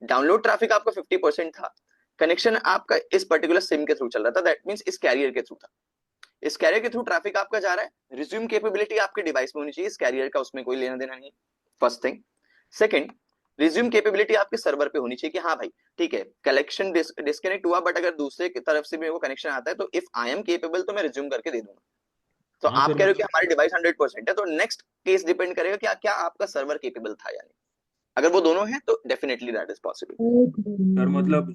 डाउनलोड ट्रैफिक आपका 50% था, कनेक्शन आपका इस पर्टिकुलर सिम के थ्रू चल रहा था, दैट मींस इस कैरियर के थ्रू था। इस कैरियर के थ्रू ट्रैफिक आपका जा रहा है, रिज्यूम कैपेबिलिटी आपके डिवाइस में होनी चाहिए, इस कैरियर का उसमें कोई लेना देना नहीं। First thing. Second, resume capability आपके सर्वर पे होनी चाहिए कि हाँ भाई ठीक है, कलेक्शन डिस्कनेक्ट हुआ, बट अगर दूसरे की तरफ से मेरे को कनेक्शन आता है तो इफ आई एम केपेबल तो मैं रिज्यूम करके दे दूंगा। तो हाँ आप सर कह रहे हो कि मतलब, हमारी डिवाइस 100% है, तो नेक्स्ट केस डिपेंड करेगा कि क्या आपका सर्वर केपेबल था या नहीं। अगर वो दोनों है तो definitely that is possible. Sir मतलब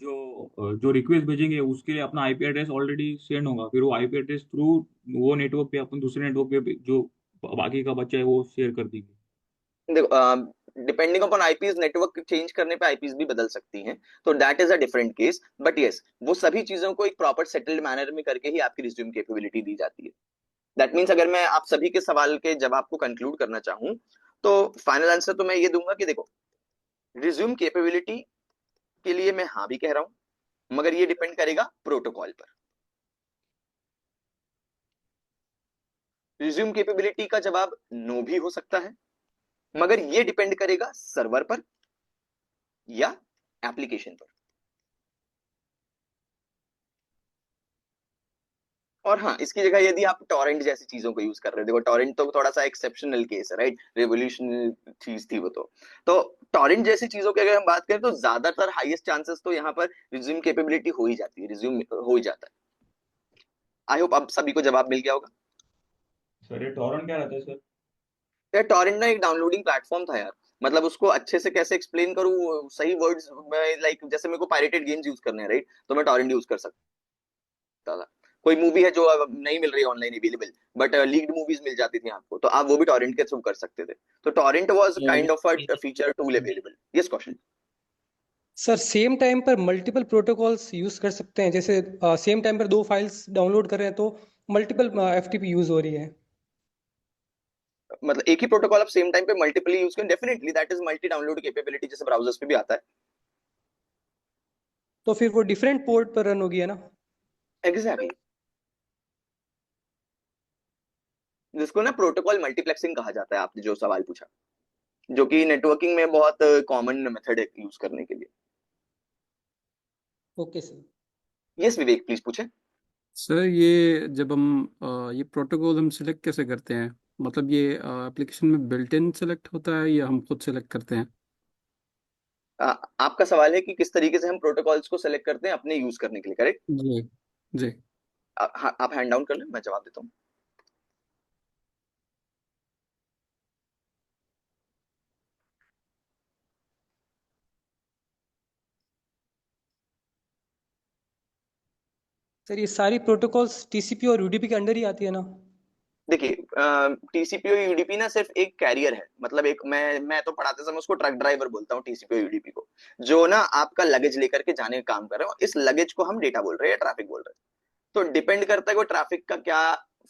जो रिक्वेस्ट भेजेंगे उसके लिए अपना आईपी एड्रेस ऑलरेडी सेंड होगा, फिर वो आईपी एड्रेस थ्रू वो नेटवर्क पे अपन दूसरे नेटवर्क पे जो बाकी का बच्चा है वो शेयर कर देंगे। देखो depending upon IPs, network change करने पे आईपीज भी बदल सकती हैं, तो that is a different case. But yes, वो सभी चीजों को एक प्रॉपर सेटल्ड मैनर में करके ही आपकी रिज्यूम कैपेबिलिटी दी जाती है। दैट मीन्स अगर मैं आप सभी के सवाल के जवाब को कंक्लूड करना चाहूं, तो फाइनल आंसर तो मैं ये दूंगा कि देखो, रिज्यूम कैपेबिलिटी के लिए मैं हाँ भी कह रहा हूं, मगर ये डिपेंड करेगा प्रोटोकॉल पर। रिज्यूम कैपेबिलिटी का जवाब नो भी हो सकता है, मगर ये डिपेंड करेगा सर्वर पर या एप्लीकेशन पर। और हाँ, इसकी जगह यदि आप टॉरेंट जैसी चीजों को यूज कर रहे हो, देखो टॉरेंट तो थोड़ा सा एक्सेप्शनल केस है, राइट, रेवोल्यूशनरी चीज थी वो तो टॉरेंट जैसी चीजों की अगर हम बात करें तो ज्यादातर हाईएस्ट चांसेस तो यहाँ पर रिज्यूम कैपेबिलिटी हो ही जाती है, रिज्यूम हो ही जाता है। आई होप अब सभी को जवाब मिल गया होगा। सर ये टॉरंट क्या रहता है सर? यार टॉरेंट ना एक डाउनलोडिंग प्लेटफॉर्म था यार, मतलब उसको अच्छे से कैसे एक्सप्लेन करूँ सही वर्ड्स में, लाइक जैसे मेरे को पायरेटेड गेम्स यूज करने हैं, राइट, तो मैं टॉरेंट यूज कर सकता था। कोई मूवी है जो अब नहीं मिल रही है online available, but leaked movies मिल जाती थी आपको, तो आप वो भी टॉरेंट के थ्रू कर सकते थे। तो torrent was kind of a feature tool available. Yes question. Sir same time पर मल्टीपल प्रोटोकॉल्स यूज कर सकते हैं, जैसे सेम टाइम पर दो फाइल्स डाउनलोड कर रहे हैं तो मल्टीपल एफटीपी यूज हो रही है। मतलब एक ही प्रोटोकॉल आप सेम टाइम पे मल्टीपली यूज करें, definitely that is multi download capability, जैसे ब्राउजर्स पे भी आता है। तो फिर वो डिफरेंट पोर्ट पर रन होगी, है ना? एग्जैक्टली, जिसको ना प्रोटोकॉल मल्टीप्लेक्सिंग कहा जाता है, आपने जो सवाल पूछा, जो कि नेटवर्किंग में बहुत कॉमन मेथड है यूज करने के लिए। Okay sir. Yes Vivek, please पूछे। सर ये जब हम ये प्रोटोकॉल हम सिलेक्ट कैसे करते हैं? मतलब ये एप्लीकेशन में बिल्ट इन सेलेक्ट होता है या हम खुद सेलेक्ट करते हैं? आपका सवाल है कि किस तरीके से हम प्रोटोकॉल्स को सेलेक्ट करते हैं अपने यूज करने के लिए, करेक्ट? जी जी। हाँ, आप हैंड डाउन कर लें, मैं जवाब देता हूँ। सर ये सारी प्रोटोकॉल्स टीसीपी और यूडीपी के अंडर ही आती है ना? देखिए, टीसीपी और यूडीपी ना सिर्फ एक कैरियर है, मतलब एक, मैं तो पढ़ाते समय उसको ट्रक ड्राइवर बोलता हूँ, टीसीपी और यूडीपी को, जो ना आपका लगेज लेकर के जाने का काम कर रहे हो। इस लगेज को हम डेटा बोल रहे हैं, ट्रैफिक बोल रहे हैं। तो डिपेंड करता है कि ट्रैफिक का क्या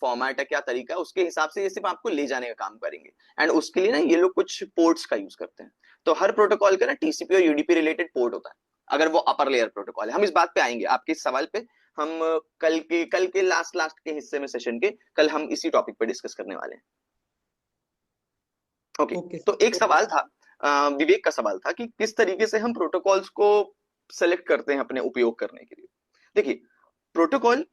फॉर्मेट है, क्या तरीका है, उसके हिसाब से ये सिर्फ आपको ले जाने का काम करेंगे। एंड उसके लिए ना ये लोग कुछ पोर्ट्स का यूज करते हैं। तो हर प्रोटोकॉल का ना टीसीपी और यूडीपी रिलेटेड पोर्ट होता है, अगर वो अपर लेयर प्रोटोकॉल है। हम इस बात पे आएंगे, आपके इस सवाल पे हम कल के लास्ट के हिस्से में सेशन के, कल हम इसी टॉपिक पे डिस्कस करने वाले हैं। ओके, ओके तो एक सवाल था, विवेक का सवाल था कि किस तरीके से हम प्रोटोकॉल्स को सेलेक्ट करते हैं अपने उपयोग करने के लिए। देखिए, प्रोटोकॉल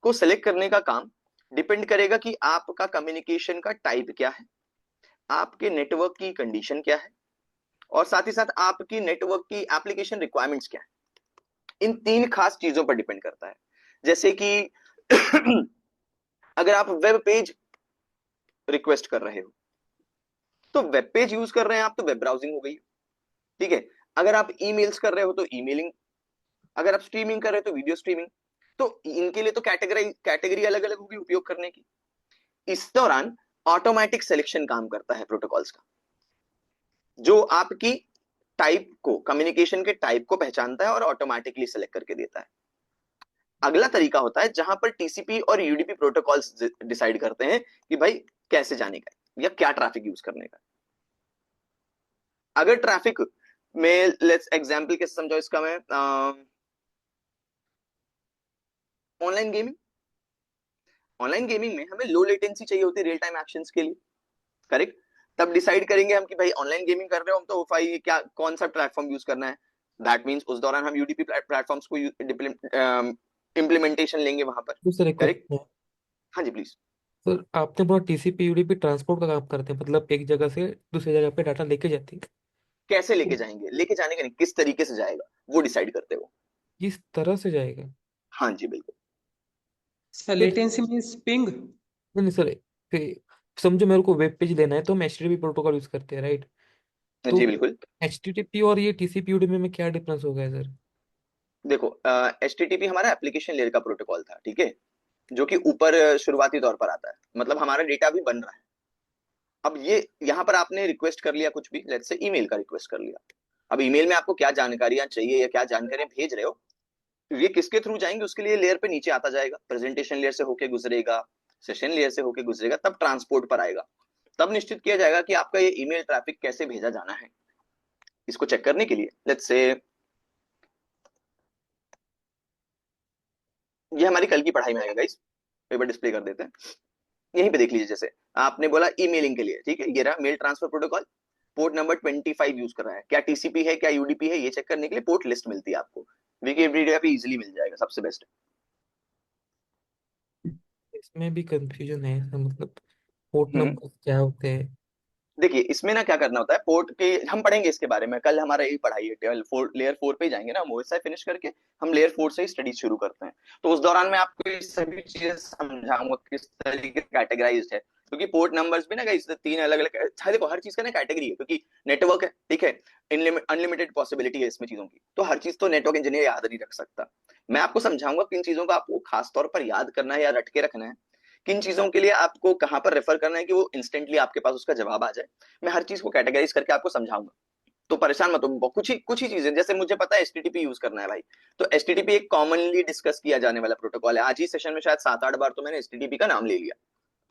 को सेलेक्ट करने का काम डिपेंड करेगा कि आपका कम्युनिकेशन का टाइप क्या है, आपके नेटवर्क की कंडीशन क्या है, और साथ ही साथ आपकी नेटवर्क की एप्लीकेशन रिक्वायरमेंट्स क्या है। इन तीन खास चीजों पर डिपेंड करता है। जैसे कि अगर आप वेब पेज रिक्वेस्ट कर रहे हो, तो वेब पेज यूज कर रहे हैं आप, तो वेब ब्राउजिंग हो गई, ठीक है। अगर आप ईमेल्स कर रहे हो तो ईमेलिंग, अगर आप स्ट्रीमिंग कर रहे हो तो वीडियो स्ट्रीमिंग। तो इनके लिए तो कैटेगरी अलग अलग होगी उपयोग करने की। इस दौरान ऑटोमेटिक सिलेक्शन काम करता है प्रोटोकॉल्स का, जो आपकी टाइप को, कम्युनिकेशन के टाइप को पहचानता है और ऑटोमेटिकली सिलेक्ट करके देता है। अगला तरीका होता है जहां पर टीसीपी और यूडीपी प्रोटोकॉल्स डिसाइड करते हैं कि भाई कैसे जाने का या क्या ट्रैफिक यूज करने का। अगर ट्रैफिक में, लेट्स एग्जांपल कैसे समझाओ इसका मैं, ऑनलाइन गेमिंग। ऑनलाइन गेमिंग में हमें लो लेटेंसी चाहिए होती है रियल टाइम एक्शंस के लिए, करेक्ट? तब डिसाइड करेंगे हम कि भाई ऑनलाइन गेमिंग कर रहे हो हम, तो ओफाई क्या, कौन सा प्लेटफॉर्म यूज करना है। दैट मींस उस दौरान हम यूडीपी प्लेटफॉर्म्स को इम्प्लीमेंटेशन लेंगे वहां पर, दूसरा एक करेक्ट? क्वेश्चन है हाँ जी प्लीज। सर, आपने बोला टीसीपी यूडीपी ट्रांसपोर्ट का काम करते हैं, मतलब एक जगह से दूसरी जगह पे डाटा लेके जाती है। कैसे लेके तो जाएंगे, लेके जाने का नहीं, किस तरीके से जाएगा वो डिसाइड करते हो। किस तरह से जाएगा? हाँ जी बिल्कुल। सर फिर लेटेंसी मींस पिंग। नहीं नहीं सर, फिर समझो मेरे को वेब पेज लेना है तो हम एचटीटीपी प्रोटोकॉल यूज करते हैं, राइट? तो जी बिल्कुल। एचटीटीपी और ये टीसीपी यूडीपी में क्या डिफरेंस हो गया सर? देखो, एचटीटीपी हमारा एप्लीकेशन लेयर का प्रोटोकॉल था, ठीक है, जो कि ऊपर शुरुआती तौर पर आता है, मतलब हमारा डेटा भी बन रहा है। अब ये यहाँ पर आपने रिक्वेस्ट कर लिया कुछ भी, लेट्स से ईमेल का रिक्वेस्ट कर लिया। अब ईमेल में आपको क्या जानकारियां चाहिए या क्या जानकारियां भेज रहे हो, ये किसके थ्रू जाएंगे उसके लिए लेयर पे नीचे आता जाएगा, प्रेजेंटेशन लेयर से होके गुजरेगा, सेशन लेयर से होके गुजरेगा, तब ट्रांसपोर्ट पर आएगा। तब निश्चित किया जाएगा कि आपका ये ईमेल ट्रैफिक कैसे भेजा जाना है। इसको चेक करने के लिए लेट्स से ये हमारी कल की पढ़ाई में आएगा गाइस, पेपर डिस्प्ले कर देते हैं, यहीं पे देख लीजिए। जैसे आपने बोला ईमेलिंग के लिए, ठीक है, ये रहा mail transfer protocol, port number 25 use कर रहा है, क्या टीसीपी है क्या यूडीपी है, ये चेक करने के लिए पोर्ट लिस्ट मिलती है आपको, विकिपीडिया पे इजीली मिल जाएगा, सबसे बेस्ट। इसमें भी कंफ्यूजन है सर, मतलब पोर्ट हम्म। नंबर क्या होते हैं? देखिए, इसमें ना क्या करना होता है, पोर्ट के हम पढ़ेंगे इसके बारे में, कल हमारा यही पढ़ाई है, लेयर 4 पे ही जाएंगे ना, हम ओएसआई फिनिश करके हम लेयर 4 से ही स्टडी शुरू करते हैं। तो उस दौरान मैं आपको ये सभी चीजें समझाऊंगा किस तरीके से कैटेगराइज्ड है, क्योंकि पोर्ट नंबर्स भी ना गाइस तीन अलग अलग, देखो हर चीज का ना कैटेगरी है, क्योंकि नेटवर्क है, ठीक है, अनलिमिटेड पॉसिबिलिटी है इसमें चीजों की, तो हर चीज तो नेटवर्क इंजीनियर याद नहीं रख सकता। मैं आपको समझाऊंगा किन चीजों को आपको खास तौर पर याद करना है या रट के रखना है, किन चीजों के लिए आपको कहां पर रेफर करना है कि वो इंस्टेंटली आपके पास उसका जवाब आ जाए। मैं हर चीज को कैटेगराइज करके आपको समझाऊंगा, तो परेशान मत हो। कुछ ही चीजें, जैसे मुझे पता है एचटीटीपी यूज करना है भाई, तो एचटीटीपी एक कॉमनली डिस्कस किया जाने वाला प्रोटोकॉल है। आज ही सेशन में शायद 7-8 बार तो मैंने एचटीटीपी का नाम ले लिया,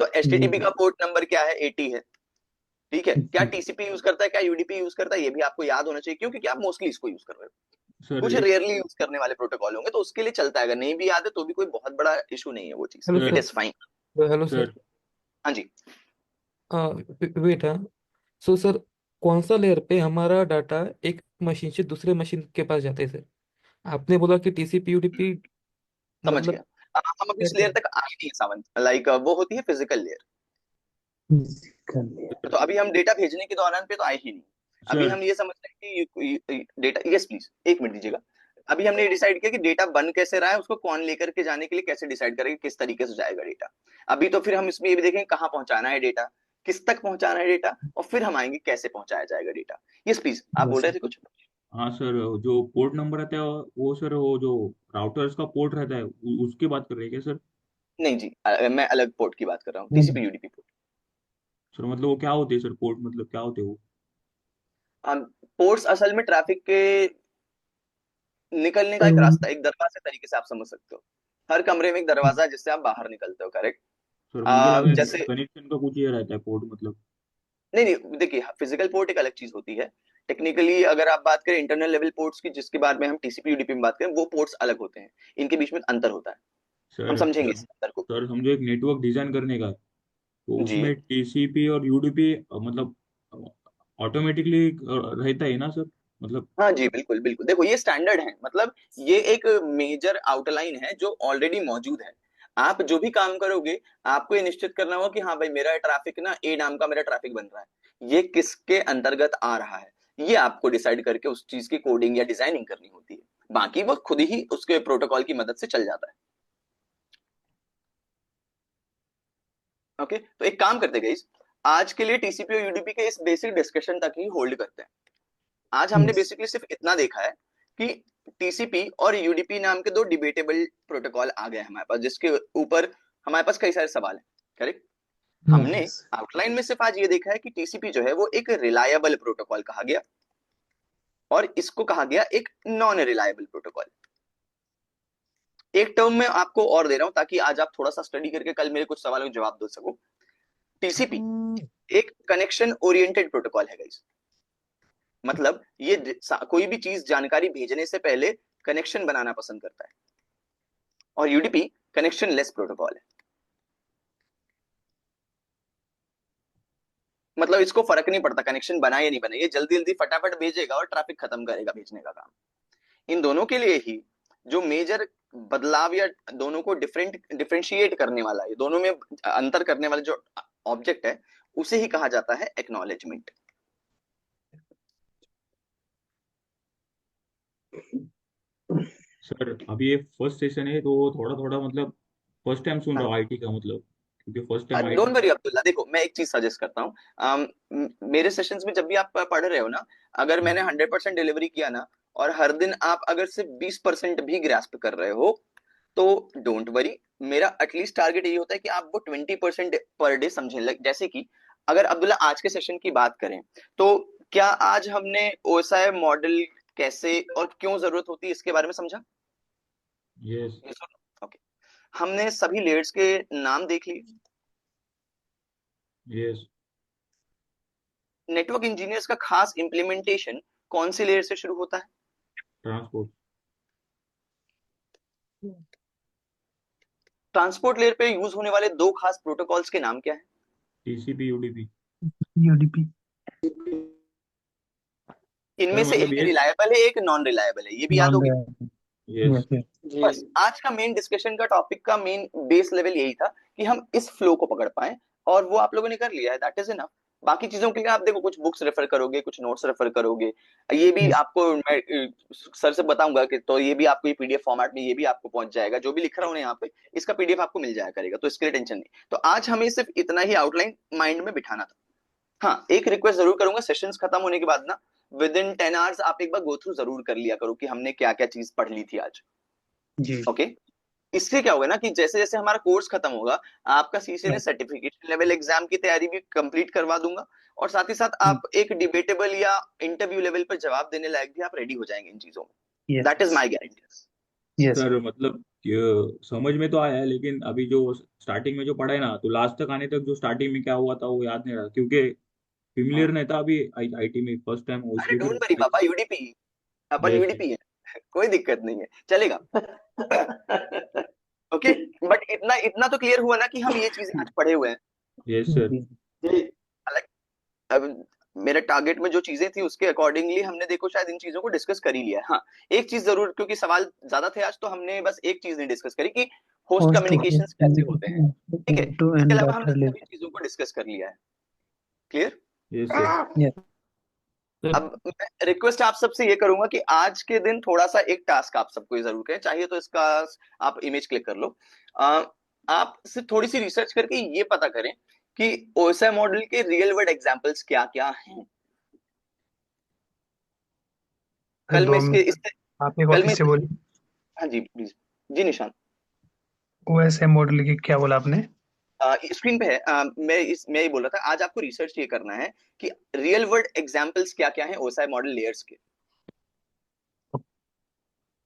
तो HTTP का पोर्ट नंबर क्या है? 80 है। ठीक है, क्या TCP यूज करता है, क्या UDP यूज करता है, ये भी आपको याद होना चाहिए, क्योंकि आप मोस्टली इसको यूज कर रहे हो। सर कुछ एक रेयरली यूज करने वाले प्रोटोकॉल होंगे तो उसके लिए चलता है, अगर नहीं भी याद है तो भी कोई बहुत बड़ा इशू नहीं है वो चीज, hello it sir. Is fine. Hello sir. Sir हाँ जी। वेट है। सो सर, कौन सा लेयर पे हमारा डाटा एक मशीन से दूसरे मशीन के पास जाता है सर? आपने बोला कि TCP UDP समझ मतलब गया। हम अभी इस कैसे? लेयर तक आए नहीं है सावन, लाइक वो होती है फिजिकल लेयर। तो अभी हम डेटा भेजने के दौरान पे तो आए ही नहीं। अभी सर हम ये समझ रहे हैं कि डेटा, यस प्लीज एक मिनट दीजिएगा। अभी हमने डिसाइड किया कि डेटा बन कैसे रहा है, उसको कौन लेकर के जाने के लिए कैसे डिसाइड करेगा, किस तरीके से जाएगा डेटा। अभी तो फिर हम इसमें ये भी देखेंगे कहाँ पहुंचाना है डेटा, किस तक पहुंचाना है डेटा, और फिर हम आएंगे कैसे पहुंचाया जाएगा डेटा। यस प्लीज, आप बोल रहे थे कुछ। हाँ सर, जो पोर्ट नंबर रहता है वो सर, वो जो राउटर्स का पोर्ट रहता है उसकी बात कर रहे हैं क्या सर? नहीं जी, मैं अलग पोर्ट की बात कर रहा हूँ, TCP UDP सर मतलब वो क्या होते हैं सर, पोर्ट मतलब क्या होते हैं वो? पोर्ट। पोर्ट्स असल में ट्रैफिक के निकलने का एक रास्ता, एक दरवाजे तरीके से आप समझ सकते हो। हर कमरे में एक दरवाजा है जिससे आप बाहर निकलते हो, करेक्ट। सर मुझे लगा जैसे, कनेक्शन का कुछ ये रहता है पोर्ट मतलब। नहीं नहीं, देखिए फिजिकल पोर्ट एक अलग चीज होती है। टेक्निकली अगर आप बात करें इंटरनल लेवल पोर्ट्स की, जिसके बारे में हम TCP UDP में बात करें, वो पोर्ट्स अलग होते हैं, इनके बीच में अंतर होता है। हम सर समझेंगे सर इस अंतर को। सर समझो एक नेटवर्क डिजाइन करने का है, तो जी उसमें TCP और UDP मतलब ऑटोमेटिकली रहता है ना सर, मतलब। हाँ जी, बिल्कुल बिल्कुल, देखो ये स्टैंडर्ड है, मतलब ये एक मेजर आउटलाइन है जो ऑलरेडी मौजूद है। आप जो भी काम करोगे, आपको ये निश्चित करना होगा कि हाँ भाई, मेरा ट्रैफिक ना, ए नाम का मेरा ट्रैफिक बन रहा है, ये किसके अंतर्गत आ रहा है, ये आपको डिसाइड करके उस चीज की कोडिंग या डिजाइनिंग करनी होती है। बाकी वो खुद ही उसके प्रोटोकॉल की मदद से चल जाता है। ओके, तो एक काम करते गाइस, आज के लिए TCP और UDP के इस बेसिक डिस्कशन तक ही होल्ड करते हैं। आज हमने बेसिकली सिर्फ इतना देखा है कि TCP और UDP नाम के दो डिबेटेबल प्रोटोकॉल आ गए हमारे पास, जिसके ऊपर हमारे पास कई सारे सवाल हैं, करेक्ट। हमने आउटलाइन में सिर्फ आज ये देखा है कि TCP जो है वो एक रिलायबल प्रोटोकॉल कहा गया, और इसको कहा गया एक नॉन रिलायबल प्रोटोकॉल। एक टर्म में आपको और दे रहा हूं ताकि आज आप थोड़ा सा स्टडी करके कल मेरे कुछ सवालों के जवाब दे सको। TCP एक कनेक्शन ओरिएंटेड प्रोटोकॉल है गाइस, मतलब ये कोई भी चीज जानकारी भेजने से पहले कनेक्शन बनाना पसंद करता है। और UDP कनेक्शन लेस प्रोटोकॉल है, मतलब इसको फर्क नहीं पड़ता कनेक्शन बनाए या नहीं बनाए, ये जल्दी जल्दी फटाफट भेजेगा और ट्रैफिक खत्म करेगा भेजने का काम। इन दोनों के लिए ही जो मेजर बदलाव या दोनों को डिफरेंशिएट करने वाला है, दोनों में अंतर करने वाला जो ऑब्जेक्ट है, उसे ही कहा जाता है एक्नॉलेजमेंट। सर अभी ये फर्स्ट सेशन है तो थोड़ा थोड़ा मतलब फर्स्ट टाइम सुन रहा हूँ IT का, मतलब क्योंकि first time IT। Don't worry Abdullah, देखो मैं एक चीज सजेस्ट करता हूँ, मेरे सेशंस में जब भी आप पढ़ रहे हो ना, अगर मैंने 100% डिलीवरी किया ना, और हर दिन आप अगर सिर्फ 20% भी ग्रास्प कर रहे हो, तो डोंट वरी, मेरा एटलीस्ट टारगेट ये होता है कि आप वो 20% पर डे समझें। जैसे कि अगर अब्दुल्ला आज के सेशन की बात करें, तो क्या आज हमने OSI मॉडल कैसे और क्यों जरूरत होती है इसके बारे में समझा? यस। ओके, हमने सभी लेयर्स के नाम देख लिए। यस। नेटवर्क इंजीनियर्स का खास इंप्लीमेंटेशन कौन सी लेयर से शुरू होता है? ट्रांसपोर्ट। ट्रांसपोर्ट लेयर पे यूज होने वाले दो खास प्रोटोकॉल्स के नाम क्या है? TCP UDP। UDP। इनमें सर से मतलब एक ये। रिलायबल है, एक नॉन रिलायबल है, ये भी याद नॉन होगी। यस। बस आज का मेन डिस्कशन का टॉपिक का मेन बेस लेवल यही था कि हम इस फ्लो को पकड़ पाए, और वो आप लोगों ने कर लिया है, दैट इज इनफ। बाकी चीजों के लिए आप देखो, कुछ बुक्स रेफर करोगे, कुछ नोट्स रेफर करोगे, ये भी आपको मैं सर से बताऊंगा कि, तो ये भी आपको ये PDF फॉर्मेट में ये भी आपको पहुंच जाएगा, जो भी लिख रहा हूं यहाँ पे इसका PDF आपको मिल जाया करेगा, तो इसके लिए टेंशन नहीं। तो आज हमें सिर्फ इतना ही आउटलाइन माइंड में बिठाना था। हाँ, एक रिक्वेस्ट जरूर करूंगा, सेशंस खत्म होने के बाद ना विद इन 10 आवर्स आप एक बार गो थ्रू जरूर कर लिया करो कि हमने क्या क्या चीज पढ़ ली थी आज। जी। ओके, इससे क्या होगा ना कि जैसे जैसे हमारा कोर्स खत्म होगा, आपका CCNA सर्टिफिकेशन लेवल एग्जाम की तैयारी भी कंप्लीट करवा दूंगा, और साथ ही साथ आप एक डिबेटेबल या इंटरव्यू लेवल पर जवाब देने लायक भी आप रेडी हो जाएंगे इन चीजों में। That is my guarantee. Yes. Sir मतलब समझ में तो आया है, लेकिन अभी जो स्टार्टिंग में जो पढ़ा है ना, तो लास्ट तक आने तक जो स्टार्टिंग में क्या हुआ था वो याद नहीं रहा, क्योंकि हाँ, फेमिलियर नहीं था अभी आईटी में फर्स्ट टाइम, अरे इसलिए डोंट वरी फिर। पापा, यूडीपी, अपन यस। यूडीपी है, कोई दिक्कत नहीं है, चलेगा। ओके, बट इतना इतना तो क्लियर हुआ ना कि हम ये चीजें आज पढ़े हुए हैं। Yes sir. Like, अब मेरे टारगेट में जो चीजें थी उसके अकॉर्डिंगली हमने देखो शायद इन चीजों को डिस्कस कर ही लिया है। हाँ, एक चीज जरूर, क्योंकि सवाल ज्यादा थे आज, तो हमने बस एक चीज नहीं डिस्कस करी कि host host to communication host कैसे होते हैं। ठीक है, एंड टू इसके एंड अलावा हमने डाटा लिंक। सभी चीजों को डिस्कस कर लिया है। Clear? Yes sir. Yes sir अब मैं रिक्वेस्ट आप सबसे ये करूंगा कि आज के दिन थोड़ा सा एक टास्क आप सबको ये जरूर करें, चाहिए तो इसका आप इमेज क्लिक कर लो। अ, आप सिर्फ थोड़ी सी रिसर्च करके ये पता करें कि ओएसआई मॉडल के रियल वर्ल्ड एग्जांपल्स क्या क्या हैं। कल मैं दो इसके मिनट इससे आप एक कल मैं वापस से बोलिए। हाँ जी प्लीज। जी निशान। ओएसआई मॉडल की क्या बोला आपने? स्क्रीन पे है। मैं ये बोल रहा था आज आपको रिसर्च ये करना है कि रियल वर्ल्ड एग्जांपल्स क्या क्या हैं ओएसआई मॉडल लेयर्स के।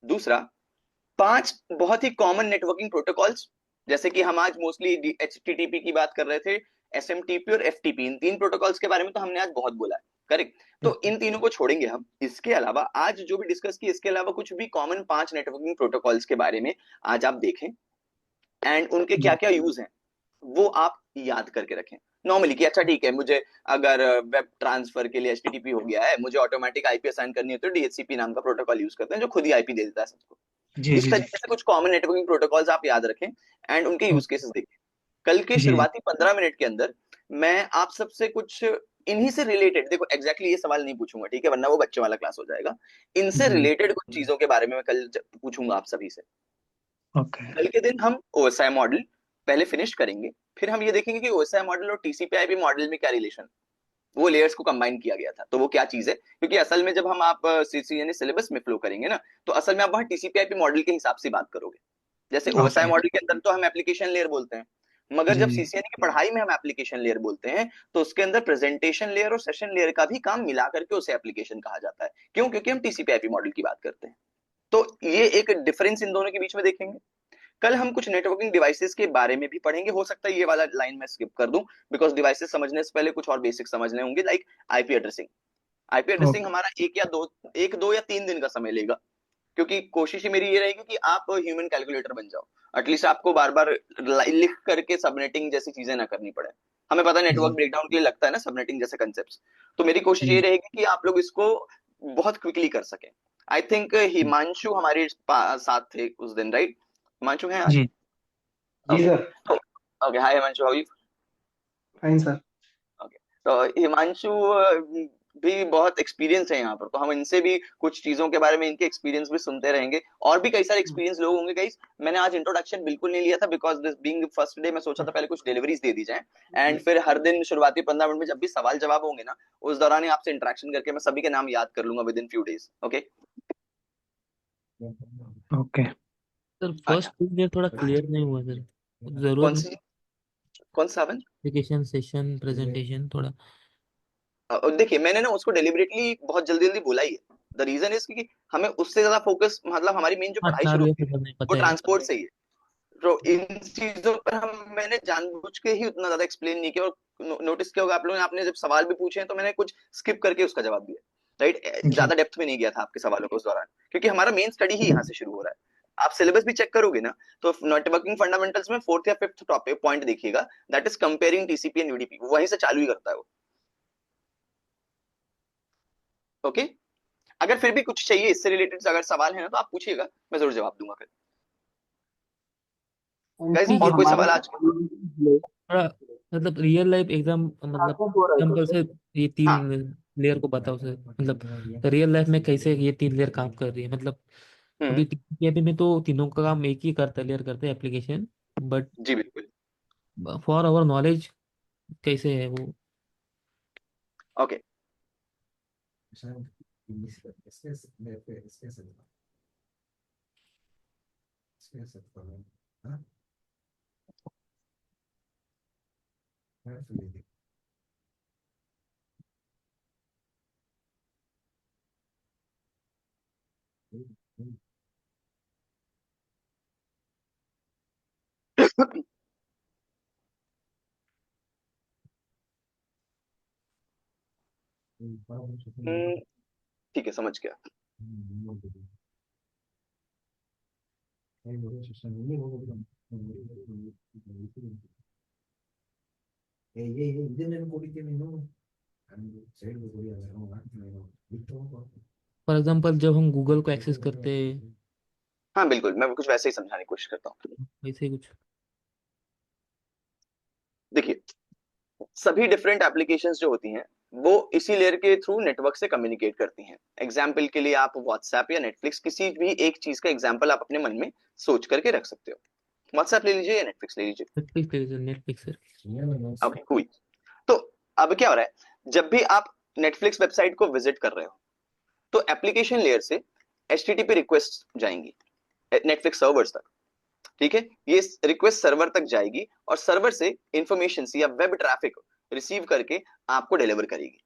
दूसरा, 5 बहुत ही कॉमन नेटवर्किंग प्रोटोकॉल्स, जैसे कि हम आज मोस्टली एचटीटीपी की बात कर रहे थे, एसएमटीपी और एफटीपी, इन 3 प्रोटोकॉल्स के बारे में तो हमने आज बहुत बोला है। करेक्ट, तो इन तीनों को छोड़ेंगे हम। इसके अलावा आज जो भी डिस्कस की, इसके अलावा कुछ भी कॉमन 5 नेटवर्किंग प्रोटोकॉल्स के बारे में आज आप देखें, एंड उनके क्या क्या यूज हैं वो आप याद करके रखें। नॉर्मली कि अच्छा ठीक है, मुझे अगर वेब ट्रांसफर के लिए एचटीटीपी हो गया है, मुझे ऑटोमेटिक आईपी असाइन करनी है, तो डीएचसीपी नाम का प्रोटोकॉल यूज करते हैं जो खुद ही आईपी दे देता है सबको। जी इस जी जी तरीके से कुछ कॉमन नेटवर्किंग प्रोटोकॉल्स आप याद रखें एंड उनके यूज केसेस देखें। कल के जी शुरुआती 15 मिनट के अंदर मैं आप सबसे कुछ इन्हीं से रिलेटेड, देखो एग्जैक्टली ये सवाल नहीं पूछूंगा, ठीक है, वरना वो बच्चे वाला क्लास हो जाएगा। इनसे जी रिलेटेड कुछ चीजों के बारे में मैं कल पूछूंगा आप सभी से। ओके कल के दिन हम ओएसआई मॉडल पहले फिनिश करेंगे, फिर हम ये देखेंगे कि ओएसआई मॉडल और टीसीपी/आईपी मॉडल में क्या रिलेशन, वो लेयर्स को कंबाइन किया गया था तो वो क्या चीज है। क्योंकि असल में जब हम आप सीसीएनए सिलेबस में फ्लो करेंगे ना, तो असल में आप वहां टीसीपी/आईपी मॉडल के हिसाब से बात करोगे। जैसे ओएसआई ओके मॉडल के अंदर तो हम एप्लीकेशन लेयर बोलते हैं, मगर जी जब जी सीसीएनए की पढ़ाई में हम एप्लीकेशन लेयर बोलते हैं, तो उसके अंदर प्रेजेंटेशन लेयर और सेशन लेयर का भी काम मिला करके उसे एप्लीकेशन कहा जाता है। क्यों? क्योंकि हम टीसीपी/आईपी मॉडल की बात करते हैं। तो ये एक डिफरेंस इन दोनों के बीच में देखेंगे। कल हम कुछ नेटवर्किंग डिवाइसेस के बारे में भी पढ़ेंगे, हो सकता है ये वाला लाइन मैं स्किप कर दूं, बिकॉज डिवाइसेस समझने से पहले कुछ और बेसिक समझने होंगे, like IP addressing. IP addressing okay हमारा एक दो या 3 दिन का समय लेगा, क्योंकि कोशिश ही मेरी ये रहेगी कि आप ह्यूमन कैलकुलेटर बन जाओ, एटलीस्ट आपको बार बार लिख करके सबनेटिंग जैसी चीजें ना करनी पड़े। हमें पता है नेटवर्क जी ब्रेकडाउन के लिए लगता है ना सबनेटिंग जैसे कंसेप्ट, तो मेरी कोशिश ये जी रहेगी कि आप लोग इसको बहुत क्विकली कर सकें। आई थिंक हिमांशु हमारे साथ थे उस दिन, राइट? हिमांशु हैं आज? जी जी ओके, सर। तो okay, hi Himanshu, how you? Fine sir. Okay, तो हिमांशु भी बहुत एक्सपीरियंस है यहाँ पर, तो हम इनसे भी कुछ चीजों के बारे में, इनके एक्सपीरियंस भी सुनते रहेंगे। और भी कई सारे एक्सपीरियंस लोग होंगे गाइस। मैंने आज इंट्रोडक्शन बिल्कुल नहीं लिया था, because this being first day मैं सोचा था पहले कुछ डिलीवरीज दे दी जाए, एंड फिर हर दिन शुरुआती 15 मिनट में जब भी सवाल जवाब होंगे ना, उस दौरान ही आपसे इंटरेक्शन करके मैं सभी के नाम याद कर लूंगा with in few days. Okay, okay sir अच्छा, फर्स्ट लेयर थोड़ा क्लियर नहीं हुआ सर, कौन जरूर सी, कौन सा? एप्लीकेशन सेशन प्रेजेंटेशन थोड़ा। देखिए मैंने ना उसको डेलिबरेटली बहुत जल्दी जल्दी बोला ही है। द रीजन इज कि हमें उससे ज्यादा फोकस, मतलब हमारी मेन जो हाँ पढ़ाई चार शुरू वे होती से है करना है, वो पता है। ट्रांसपोर्ट से ही है। तो इन चीजों पर हम, मैंने जानबूझ के ही उतना ज्यादा एक्सप्लेन नहीं किया, और नोटिस किया होगा आप लोगों ने, आपने जब सवाल भी पूछे हैं तो मैंने कुछ स्किप करके उसका जवाब दिया, राइट? जी ज्यादा डेप्थ में नहीं गया था आपके सवालों को उस दौरान, क्योंकि हमारा मेन स्टडी ही यहाँ से शुरू हो रहा है। आप सिलेबस भी चेक करोगे ना, तो नेटवर्किंग फंडामेंटल्स में 4th या 5th टॉपिक पॉइंट देखिएगा, that is comparing TCP and UDP, वहीं से चालू ही करता है वो। ओके, अगर फिर भी कुछ चाहिए इससे रिलेटेड अगर सवाल है ना, तो आप पूछिएगा, मैं जरूर जवाब दूंगा फिर। गाइस ठीक और कोई हमारे सवाल आज? थोड़ा मतलब रियल लाइफ एग्जाम, मतलब सक्सेस हो रहा है एग्जाम्पल क्वेश्चन। से ये तीन हाँ लेयर को बताओ सर, मतलब रियल लाइफ में कैसे ये तीन लेयर काम कर रही है, मतलब हम्म, अभी टीसीपी में तो तीनों का काम एक ही करता है, लेयर करते हैं एप्लीकेशन, बट जी बिल्कुल। फॉर आवर नॉलेज कैसे है वो। ओके, ठीक है, समझ गया। फॉर एग्जांपल जब हम गूगल को एक्सेस करते हैं, हाँ बिल्कुल, मैं कुछ वैसे ही समझाने की कोशिश करता हूँ। वैसे ही कुछ। देखिए, सभी डिफरेंट एप्लीकेशंस जो होती हैं वो इसी लेयर के थ्रू नेटवर्क से कम्युनिकेट करती हैं। एग्जाम्पल के लिए आप व्हाट्सएप या नेटफ्लिक्स, किसी भी एक चीज का एग्जाम्पल आप अपने मन में सोच करके रख सकते हो। व्हाट्सएप ले लीजिए या नेटफ्लिक्स ले लीजिए। नेटफ्लिक्स पे, नेटफ्लिक्स सर। ओके हुई। तो अब क्या हो रहा है, जब भी आप नेटफ्लिक्स वेबसाइट को विजिट कर रहे हो तो एप्लीकेशन लेयर से एचटीटीपी रिक्वेस्ट जाएंगी नेटफ्लिक्स सर्वर्स तक। ठीक है, ये रिक्वेस्ट सर्वर तक जाएगी और सर्वर से इंफॉर्मेशन या वेब ट्रैफिक रिसीव करके आपको डिलीवर करेगी।